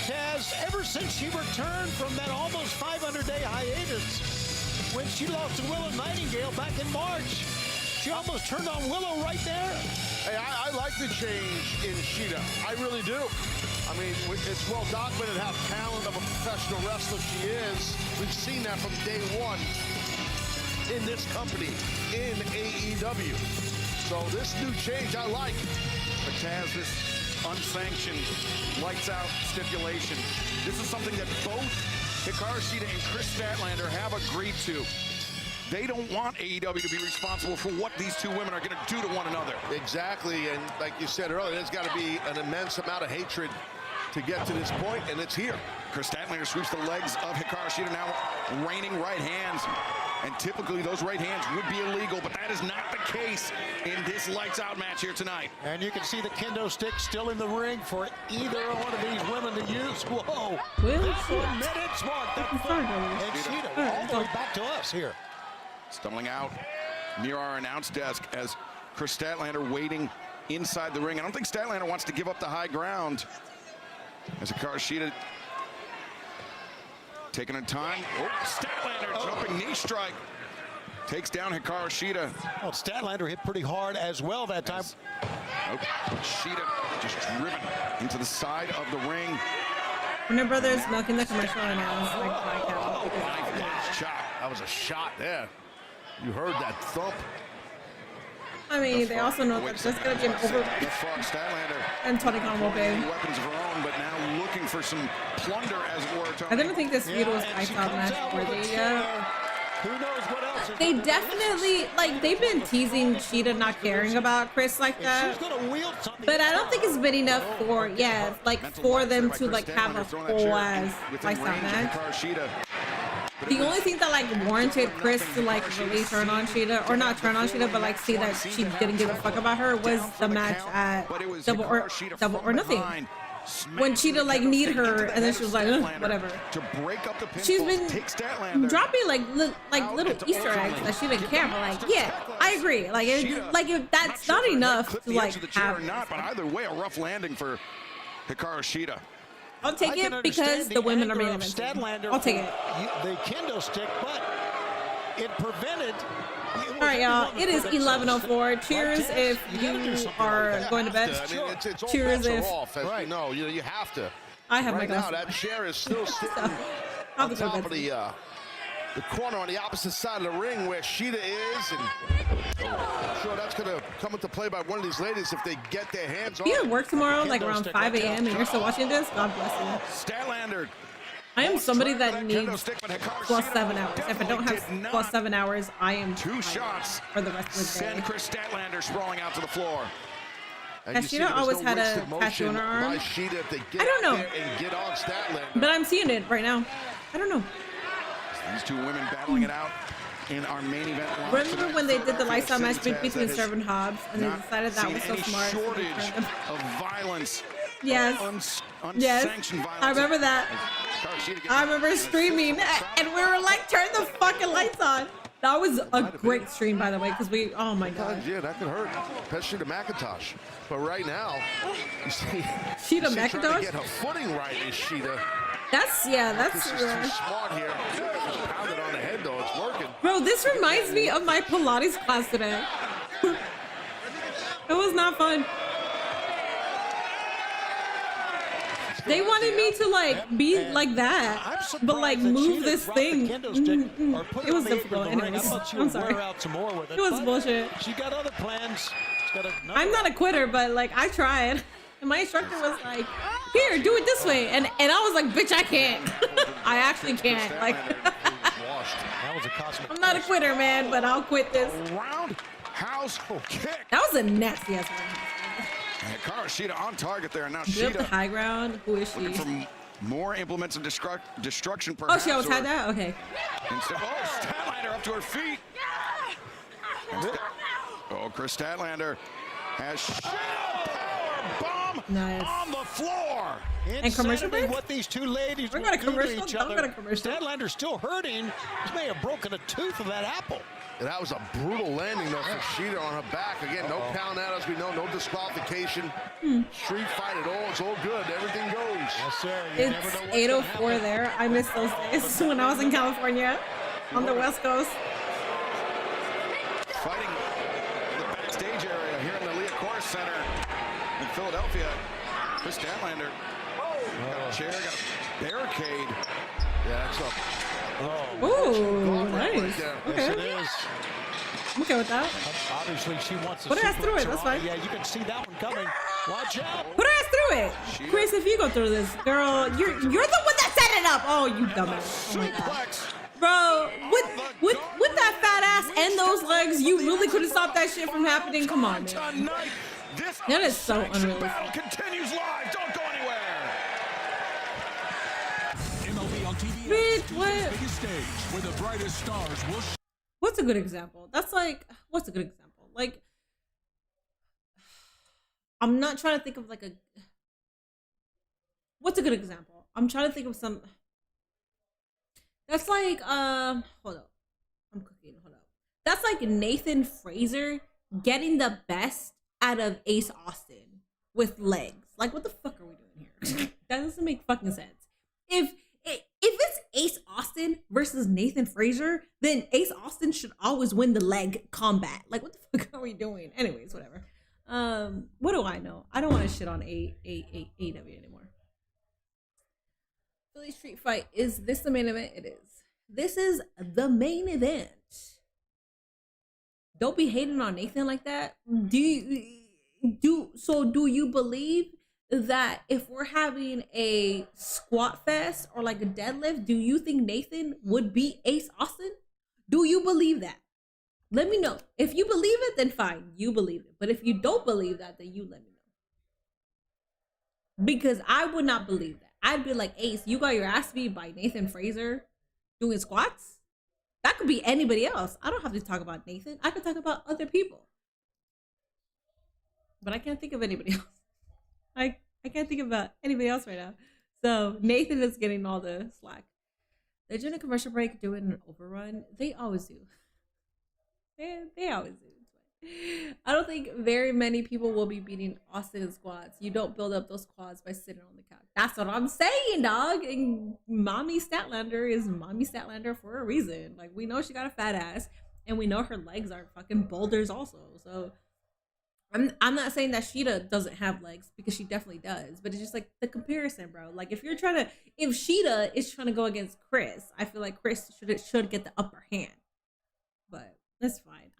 S8: Taz, ever since she returned from that almost 500-day hiatus, when she lost to Willow Nightingale back in March, she almost turned on Willow right there.
S10: Hey, I like the change in Shida. I really do. I mean, it's well documented how talented of a professional wrestler she is. We've seen that from day one in this company, in AEW. So this new change, I like.
S2: But Taz, this unsanctioned lights out stipulation, this is something that both Hikaru Shida and Chris Statlander have agreed to. They don't want AEW to be responsible for what these two women are going to do to one another.
S10: Exactly, and like you said earlier, there's got to be an immense amount of hatred to get to this point, and it's here.
S2: Chris Statlander sweeps the legs of Hikaru Shida, now raining right hands. And typically those right hands would be illegal, but that is not the case in this lights out match here tonight.
S8: And you can see the kendo stick still in the ring for either one of these women to use. Whoa.
S1: Well,
S8: 4 minutes mark. And Shida all the way back to us here.
S2: Stumbling out near our announce desk as Chris Statlander waiting inside the ring. I don't think Statlander wants to give up the high ground. As Hikaru Shida taking her time. Oh, Statlander jumping knee strike. Takes down Hikaru Shida.
S8: Well, Statlander hit pretty hard as well that time.
S2: Shida just driven into the side of the ring.
S1: Warner Brothers milking the commercial and now it's like
S10: That was a shot there. You heard that thump.
S1: I mean, they also know that there's going to be an over. And Tony Khan will pay.
S2: Weapons of her own, but now looking for some plunder, as it were.
S1: I didn't think this feud was lights out match worthy yet.
S8: Who knows what else?
S1: They definitely, like, they've been teasing Shida not caring about Chris like that. But I don't think it's been enough for, for them to, like, have a full ass lights out match. The only thing that, like, warranted Chris to, like, really turn on Shida, or not turn on Shida, but, like, see that she didn't give a fuck about her was the match at Double or Nothing. When Shida, like, need her, and then she was like, whatever. She's been dropping, like little Easter eggs that she didn't care, but, like, yeah, I agree. Like, that's not enough to, like, have.
S2: But either way, a rough landing for Hikaru Shida.
S1: I'll take it because the women are main eventing. I'll take it.
S8: The kendo stick, but it prevented.
S1: All right, y'all. It is 11:04. Cheers if you are going to bed. Cheers if.
S10: Right. No, you have to.
S1: I have my glass.
S10: Now that chair is still sitting on top of the corner on the opposite side of the ring where Shida is, and I'm sure that's going to come into play by one of these ladies if they get their hands on it.
S1: You have work tomorrow, like around 5 a.m., and you're still watching this? God bless you.
S2: Statlander.
S1: I am somebody that needs plus 7 hours. If I don't have plus 7 hours, I am
S2: 2 shots
S1: for the rest of the day.
S2: Send Chris Statlander sprawling out to the floor.
S1: Has Shida always had a tattoo on her arm? I don't know. But I'm seeing it right now. I don't know.
S2: These two women battling it out in our main event.
S1: Remember when they did the lights out match between Servant and Hobbs, and they decided that was so smart?
S2: Shortage of violence.
S1: Yes.
S2: Unsanctioned violence.
S1: I remember that. I remember streaming, and we were like, "Turn the fucking lights on." That was a great stream, by the way, because we. Oh my god.
S10: Yeah, that could hurt, especially to McIntosh. But right now, you see,
S1: Shida McIntosh
S10: trying to get her footing right is Shida.
S1: That's
S10: This is too smart here. Just pound it on the head though. It's working.
S1: Bro, this reminds me of my Pilates class today. It was not fun. They wanted me to like be like that, but like move this thing. It was difficult. Anyways, I'm sorry. It was bullshit.
S8: She got other plans.
S1: I'm not a quitter, but like I tried. And my instructor was like, here, do it this way. And I was like, bitch, I can't. I actually can't. Like,
S8: that was a cosmic.
S1: I'm not a quitter, man, but I'll quit this.
S2: Roundhouse kick.
S1: That was a nasty ass one.
S2: Hikaru Shida on target there. Now
S1: Get up the
S2: Shida
S1: high ground. Who is she?
S2: looking for more implements of destruction,
S1: Oh,
S2: perhaps.
S1: she always had that? Okay.
S2: Instead, oh, Statlander up to her feet. Oh, Chris Statlander has Shida power bomb on the floor.
S1: And commercial break?
S8: What these two ladies
S1: We're
S8: will
S1: gonna
S8: do to
S1: commercial.
S8: each
S1: Don't
S8: other.
S1: go to commercial.
S8: Statlander's still hurting. He may have broken a tooth of that apple.
S10: And that was a brutal landing, though, for Shida on her back. Again, no count out, as we know, no disqualification. Street fight at all. It's all good. Everything goes.
S8: Yes, sir.
S1: It's 8:04 there. I miss those days when I was in California on the West Coast.
S2: Fighting in the backstage area here in the Leah Corus Center in Philadelphia. Chris Statlander got a chair, got a barricade.
S10: Yeah, that's up.
S1: Ooh, nice. Okay.
S8: Yes, it is.
S1: I'm okay with that.
S8: Obviously, she wants to.
S1: Put her ass through it. That's fine.
S8: Yeah, you can see that one coming. Watch out.
S1: Put her ass through it. Chris, if you go through this, girl, you're the one that set it up. Oh, you dumbass. Oh my God. Bro, with that fat ass and those legs, you really couldn't stop that shit from happening. Come on, man. That is so unrealistic.
S2: Battle continues live. Don't go anywhere.
S21: MLB on TV.
S1: Bitch, what?
S21: Biggest stage where the brightest stars will.
S1: What's a good example? That's like, what's a good example? Like, I'm not trying to think of like a. What's a good example? I'm trying to think of some. That's like, hold up. I'm cooking. Hold up. That's like Nathan Fraser getting the best out of Ace Austin with legs. Like, what the fuck are we doing here? That doesn't make fucking sense. If it's Ace Austin versus Nathan Fraser, then Ace Austin should always win the leg combat. Like, what the fuck are we doing? Anyways, whatever. What do I know? I don't want to shit on AEW anymore. Philly Street Fight, is this the main event? It is. This is the main event. Don't be hating on Nathan like that. Do you believe that if we're having a squat fest or like a deadlift, do you think Nathan would beat Ace Austin? Do you believe that? Let me know. If you believe it, then fine, you believe it. But if you don't believe that, then you let me know. Because I would not believe that. I'd be like, Ace, you got your ass beat by Nathan Fraser doing squats? That could be anybody else. I don't have to talk about Nathan. I could talk about other people. But I can't think of anybody else. I can't think about anybody else right now. So Nathan is getting all the slack. They're doing a commercial break, doing an overrun. They always do. They always do. I don't think very many people will be beating Austin in squats. You don't build up those quads by sitting on the couch. That's what I'm saying, dog. And Mommy Statlander is Mommy Statlander for a reason. Like, we know she got a fat ass, and we know her legs are fucking boulders also. So I'm not saying that Shida doesn't have legs, because she definitely does. But it's just like the comparison, bro. Like, if Shida is trying to go against Chris, I feel like Chris should get the upper hand. But that's fine.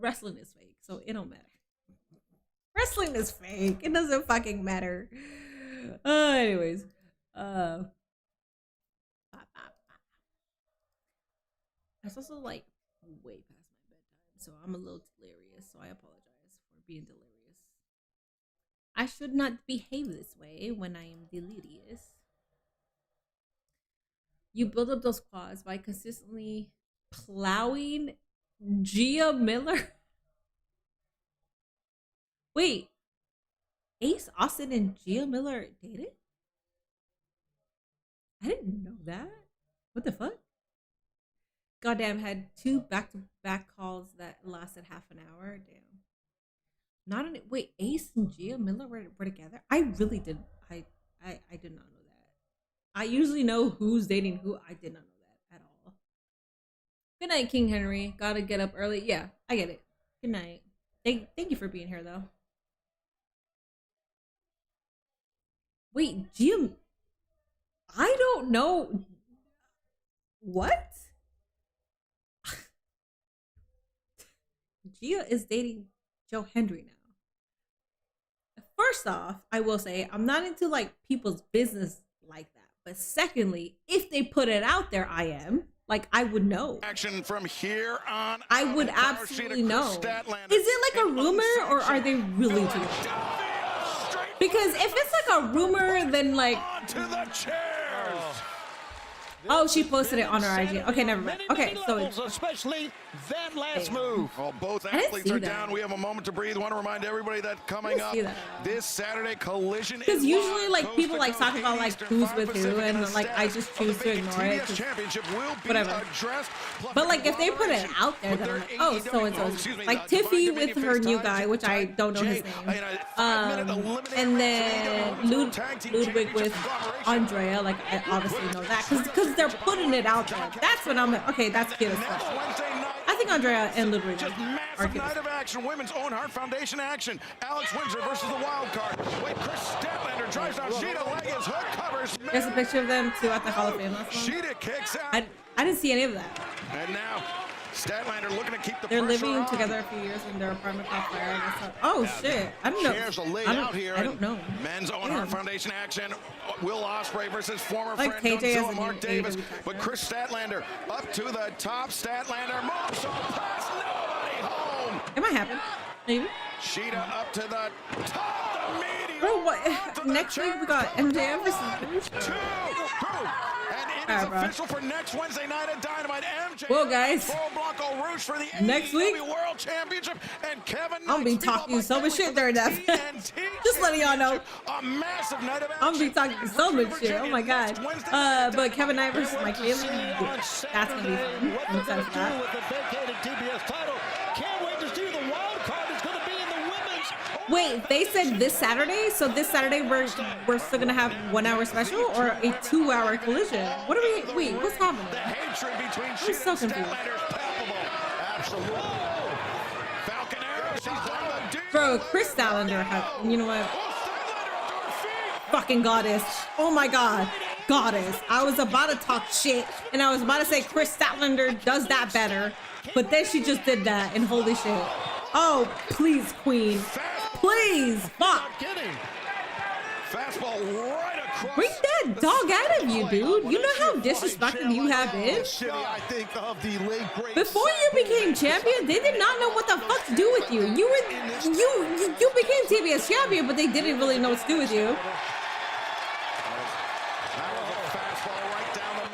S1: Wrestling is fake, so it don't matter. Wrestling is fake. It doesn't fucking matter. Anyways. That's also like way past my bedtime, so I'm a little delirious, so I apologize for being delirious. I should not behave this way when I am delirious. You build up those quads by consistently plowing Gia Miller. Wait, Ace Austin and Gia Miller dated? I didn't know that. What the fuck? Goddamn, had 2 back-to-back calls that lasted half an hour. Damn. Not an wait, Ace and Gia Miller were together? I really did. I did not know that. I usually know who's dating who. I did not know that at all. Good night, King Henry. Gotta get up early. Yeah, I get it. Good night. Thank you for being here, though. Wait, Gia... I don't know. What? Gia is dating Joe Hendry now. First off, I will say I'm not into like people's business like that. But secondly, if they put it out there, I am. Like, I would know.
S2: Action from here on.
S1: I would absolutely know. Is it like a rumor or are they really doing it? Because if it's like a rumor, then like.
S2: To the chairs.
S1: Oh, she posted it on her IG. Okay, never mind. Okay, so it's
S8: especially that last move.
S2: Well, both athletes are down. We have a moment to breathe. Want to remind everybody that coming up this Saturday, Collision.
S1: Because usually, like, people like talk about like who's with who, and like I just choose to ignore it. Whatever. But like, if they put it out there, then I'm like, oh, so and so. Like Tiffy with her new guy, which I don't know his name. And then Ludwig with Andrea. Like, I obviously know that because they're putting it out there. That's when I'm like, okay, that's cute as fuck. I think Andrea and Ludwig
S2: just massive night of action. Women's Owen Hart Foundation action. Alex Windsor versus the wild card. Wait, Chris Statlander drives down Sheeta. Leg is hook covers.
S1: There's a picture of them too at the Hall of Fame last month.
S2: Sheeta kicks out.
S1: I didn't see any of that.
S2: And now Statlander looking to keep the
S1: They're
S2: pressure
S1: living
S2: on.
S1: together a few years in their apartment caught fire. Oh shit! I don't know. I don't know.
S2: Men's Owen Hart Foundation action. Will Ospreay versus former
S1: like
S2: friend
S1: KJ
S2: Godzilla Mark Davis. But Chris Statlander up to the top. Statlander moonsault pass. Nobody home.
S1: It might happen. Maybe.
S2: Sheeta up to the top. The medium.
S1: Bro, what? Next week we got MJF versus.
S2: And it is official for next Wednesday night at Dynamite. MJ.
S1: Well, guys.
S2: Blanco Rouge for the
S1: next week
S2: World Championship, and Kevin.
S1: I'm gonna be talking so much shit during that. Just letting y'all know.
S2: A massive night of action.
S1: I'm gonna be talking so much shit. Oh my god. But Kevin Knight versus Mike Haley. That's gonna be fun. I'm excited for that.
S8: With the vacated TBS title. Can't wait to see the wild card is going to be in the women's.
S1: Wait, they said this Saturday, so this Saturday we're still gonna have 1 hour special or a 2 hour collision. What are we? Wait, what's happening?
S2: The hatred between
S1: I'm so confused.
S2: Absolutely. Falcon Arrow, she's done the deal.
S1: Bro, Chris Statlander had, you know what? Fucking goddess. Oh my god. Goddess. I was about to talk shit and I was about to say Chris Statlander does that better. But then she just did that and holy shit. Oh, please, queen. Please. Fuck.
S2: Fastball right across.
S1: Bring that dog out of you, dude. You know how disrespected you have been? Before you became champion, they did not know what the fuck to do with you. You became TBS champion, but they didn't really know what to do with you.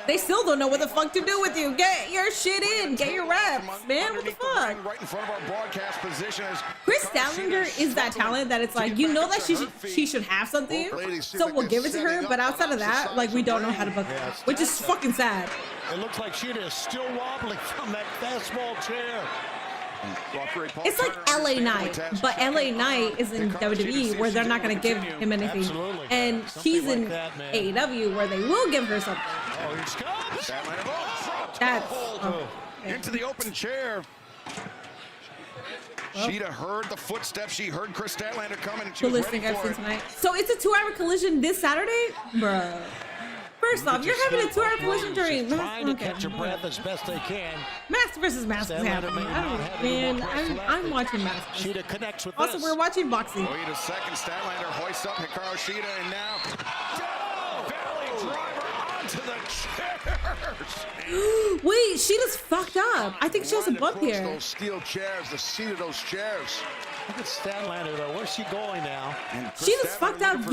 S1: They still don't know what the fuck to do with you. Get your shit in. Get your reps, man. What the fuck?
S2: Right in front of our broadcast position is
S1: Chris Statlander is that talent that it's like, you know that she should have something, so we'll give it to her. But outside of that, like, we don't know how to book her, which is fucking sad.
S8: It looks like Sheeta is still wobbling from that fastball chair.
S1: It's like LA Knight, but LA Knight is in WWE where they're not going to give him anything. And she's in AEW where they will give her something. That's
S2: into the open chair. Sheeta heard the footsteps. She heard Chris Statlander coming. She was ready for it.
S1: Tonight. So it's a 2 hour collision this Saturday? Bruh. First off, you're having a 2 hour collision during
S8: trying to catch your breath as best they can.
S1: Mask versus Mask is happening. I'm watching Mask.
S8: Sheeta connects with
S1: also, we're watching boxing.
S2: Wait a second. Statlander hoists up Hikaru Sheeta, and now Valley driver onto the chairs.
S1: Wait, Sheeta's fucked up. I think she has a bump here.
S10: Those steel chairs, the seat of those chairs.
S8: Look at Statlander though. Where's she going now?
S1: Sheeta's fucked up.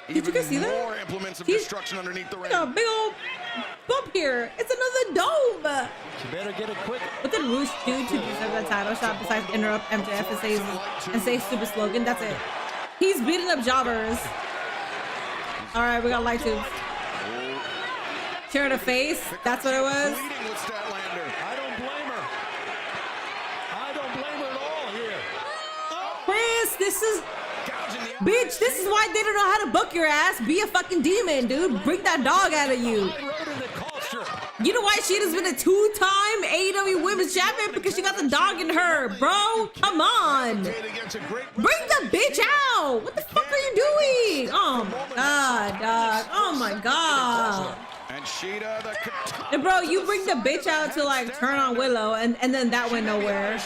S1: Did you guys see that?
S2: More implements of destruction underneath the ring.
S1: A big old bump here. It's another dome.
S8: You better get it quick.
S1: What did Roosh do to deserve that title shot besides interrupt MJF and say stupid slogan? That's it. He's beating up jobbers. All right, we got light tubes. Chair to face. That's what it was.
S8: I don't blame her. I don't blame her at all here.
S1: Chris, this is... Bitch, this is why they don't know how to book your ass. Be a fucking demon, dude. Bring that dog out of you. You know why Sheeta's been a 2-time AEW Women's Champion? Because she got the dog in her, bro. Come on. Bring the bitch out. What the fuck are you doing? Oh my god, dog. Oh my god.
S2: And Sheeta,
S1: and bro, you bring the bitch out to like turn on Willow, and then that went nowhere.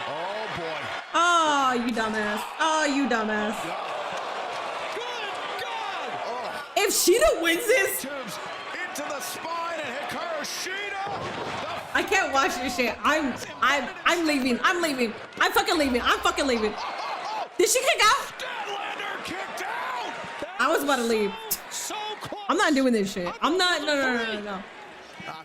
S2: Oh boy.
S1: Oh, you dumbass. Oh, you dumbass. If Sheeta wins this,
S2: into the spine and Hikaru Shida.
S1: I can't watch this shit. I'm leaving. I'm leaving. I'm fucking leaving. I'm fucking leaving. Did she kick out? I was about to leave. I'm not doing this shit. I'm not. No.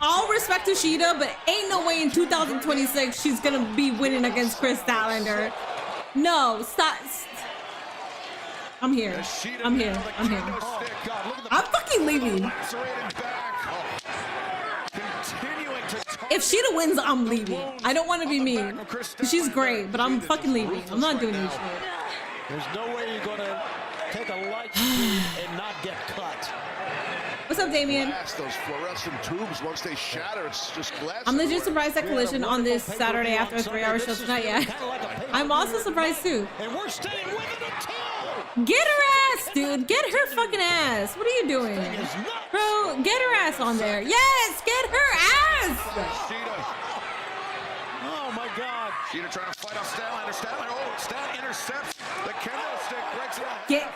S1: All respect to Sheeta, but ain't no way in 2026 she's gonna be winning against Chris Statlander. No, stop. I'm here. I'm here. I'm here. I'm fucking leaving. If Sheeta wins, I'm leaving. I don't want to be mean. She's great, but I'm fucking leaving. I'm not doing this shit.
S8: There's no way you're gonna take a light speed and not get cut.
S1: What's up, Damien?
S10: Those fluorescent tubes, once they shatter, it's just glass.
S1: I'm legit surprised at Collision on this Saturday after a 3-hour show tonight. Yeah, I'm also surprised too.
S8: And we're staying with it until.
S1: Get her ass, dude. Get her fucking ass. What are you doing? Bro, get her ass on there. Yes, get her ass.
S8: Oh my God.
S2: Sheeta trying to fight off Statlander. Statlander intercepts the kendo stick, breaks it out.
S1: Get.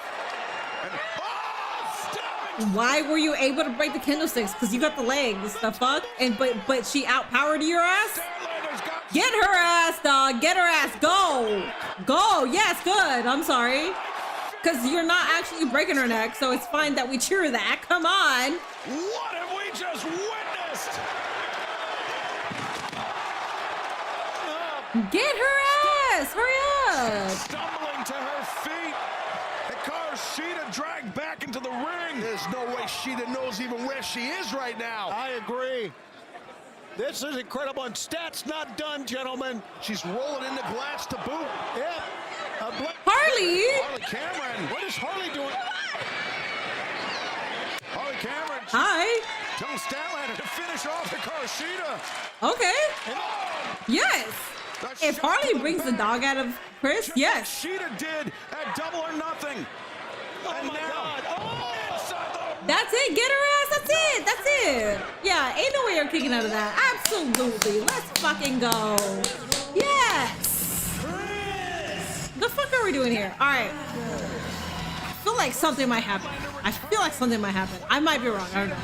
S1: Why were you able to break the kendo sticks? Because you got the legs, the fuck? And but she outpowered your ass? Get her ass, dog. Get her ass. Go. Go. Yes, good. I'm sorry. Because you're not actually breaking her neck, so it's fine that we cheer that. Come on.
S2: What have we just witnessed?
S1: Get her ass. Hurry up.
S2: Stumbling to her feet. Hikaru Shida dragged back into the ring.
S10: There's no way Shida knows even where she is right now.
S8: I agree. This is incredible, and Stat's not done, gentlemen.
S10: She's rolling in the glass to boot.
S8: Yep.
S1: Harley
S2: Cameron.
S8: What is Harley doing?
S2: Harley Cameron.
S1: Hi.
S2: Telling Statlander to finish off Hikaru Shida.
S1: Okay. Yes. If Harley brings the dog out of Chris, yes.
S2: Sheeta did at Double or Nothing. And now,
S1: that's it. Get her ass. That's it. That's it. Yeah, ain't no way you're kicking out of that. Absolutely. Let's fucking go. Yes. The fuck are we doing here? All right. I feel like something might happen. I might be wrong. I don't know.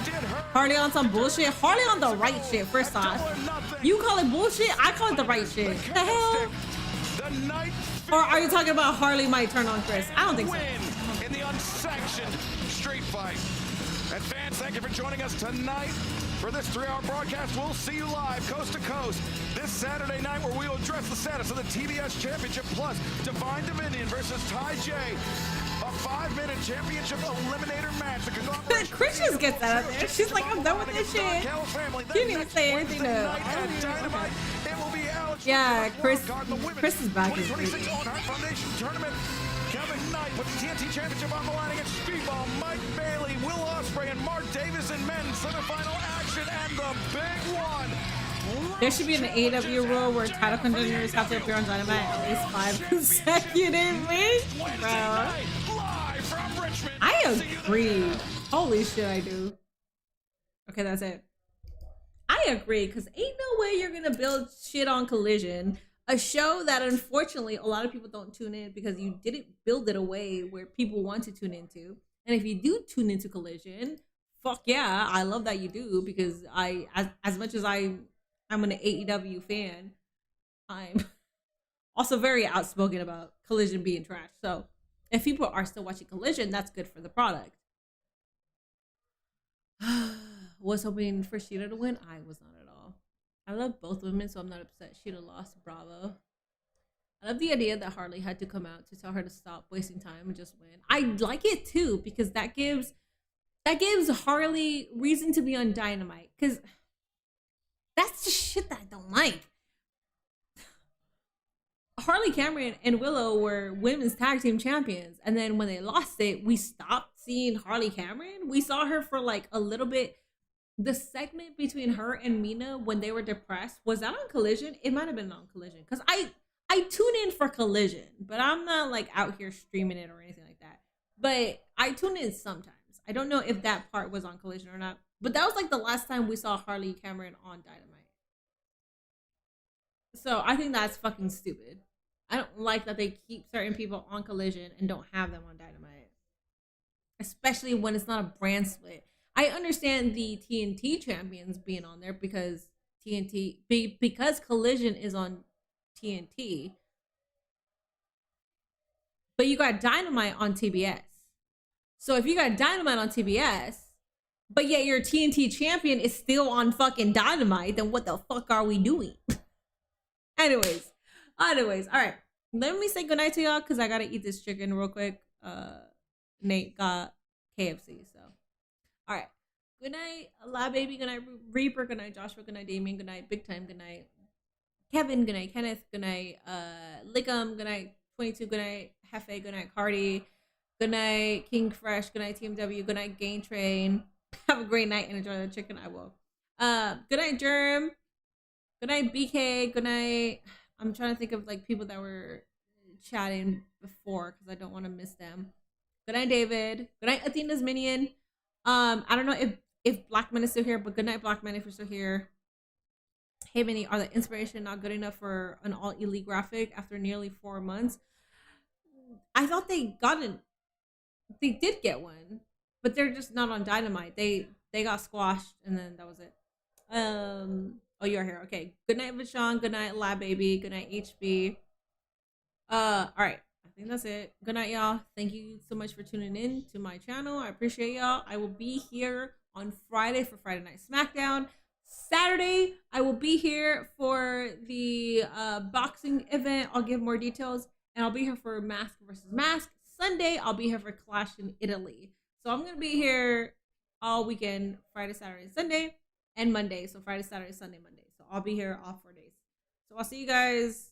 S1: Harley on some bullshit. Harley on the right shit, first off. You call it bullshit, I call it the right shit. The hell? Or are you talking about Harley might turn on Chris? I don't think so.
S2: In the unsanctioned street fight. And fans, thank you for joining us tonight for this 3-hour broadcast. We'll see you live coast to coast this Saturday night, where we will address the status of the TBS Championship Plus Divine Dominion versus Ty J. A 5-minute championship eliminator match.
S1: Chris just gets that out there. She's like, I'm done with this shit. She didn't even say anything to.
S2: Dynamite. It will be Alex.
S1: Yeah, Chris is back.
S2: 2026 Owen Hart Foundation Tournament. Kevin Knight puts the TNT Championship on the line against Speedball, Mike Bailey, Will Ospreay, and Mark Davis in men's semifinal action, and the big one.
S1: There should be an AEW rule where title contenders have to appear on Dynamite at least 5 consecutive weeks, bro. I agree. Holy shit, I do. Okay, that's it. I agree, because ain't no way you're gonna build shit on Collision, a show that unfortunately a lot of people don't tune in because you didn't build it a way where people want to tune into. And if you do tune into Collision, fuck yeah, I love that you do, because as much as I'm an AEW fan, I'm also very outspoken about Collision being trash. So if people are still watching Collision, that's good for the product. Was hoping for Sheeta to win. I was not at all. I love both women, so I'm not upset Sheeta lost. Bravo. I love the idea that Harley had to come out to tell her to stop wasting time and just win. I like it too, because that gives Harley reason to be on Dynamite, because that's the shit that I don't like. Harley Cameron and Willow were women's tag team champions, and then when they lost it, we stopped seeing Harley Cameron. We saw her for like a little bit. The segment between her and Mina when they were depressed, was that on Collision? It might have been on Collision, because I tune in for Collision, but I'm not like out here streaming it or anything like that. But I tune in sometimes. I don't know if that part was on Collision or not, but that was like the last time we saw Harley Cameron on Dynamite. So I think that's fucking stupid. I don't like that they keep certain people on Collision and don't have them on Dynamite, especially when it's not a brand split. I understand the TNT champions being on there because because Collision is on TNT, but you got Dynamite on TBS. So if you got Dynamite on TBS, but yet your TNT champion is still on fucking Dynamite, then what the fuck are we doing? anyways, all right. Let me say goodnight to y'all because I gotta eat this chicken real quick. Nate got KFC, so all right. Good night, La Baby. Good night, Reaper. Good night, Joshua. Good night, Damien. Good night, Big Time. Good night, Kevin. Good night, Kenneth. Good night, Lickum. Good night, 22. Good night, Hefe. Good night, Cardi. Good night, King Fresh. Good night, TMW. Good night, Gain Train. Have a great night and enjoy the chicken. I will. Good night, Germ. Good night, BK. Good night. I'm trying to think of like people that were chatting before because I don't want to miss them. Good night, David. Good night, Athena's Minion. I don't know if Blackman is still here, but good night, Blackman, if you're still here. Hey, Minnie, are the inspiration not good enough for an all elite graphic after nearly 4 months? I thought they did get one, but they're just not on Dynamite. They got squashed, and then that was it. Oh, you're here. Okay. Good night, Vishon. Good night, Lab Baby. Good night, HB. All right. I think that's it. Good night, y'all. Thank you so much for tuning in to my channel. I appreciate y'all. I will be here on Friday for Friday Night SmackDown. Saturday, I will be here for the boxing event. I'll give more details. And I'll be here for Mask versus Mask. Sunday, I'll be here for Clash in Italy. So I'm going to be here all weekend, Friday, Saturday, Sunday, and Monday. So Friday, Saturday, Sunday, Monday. So I'll be here all 4 days. So I'll see you guys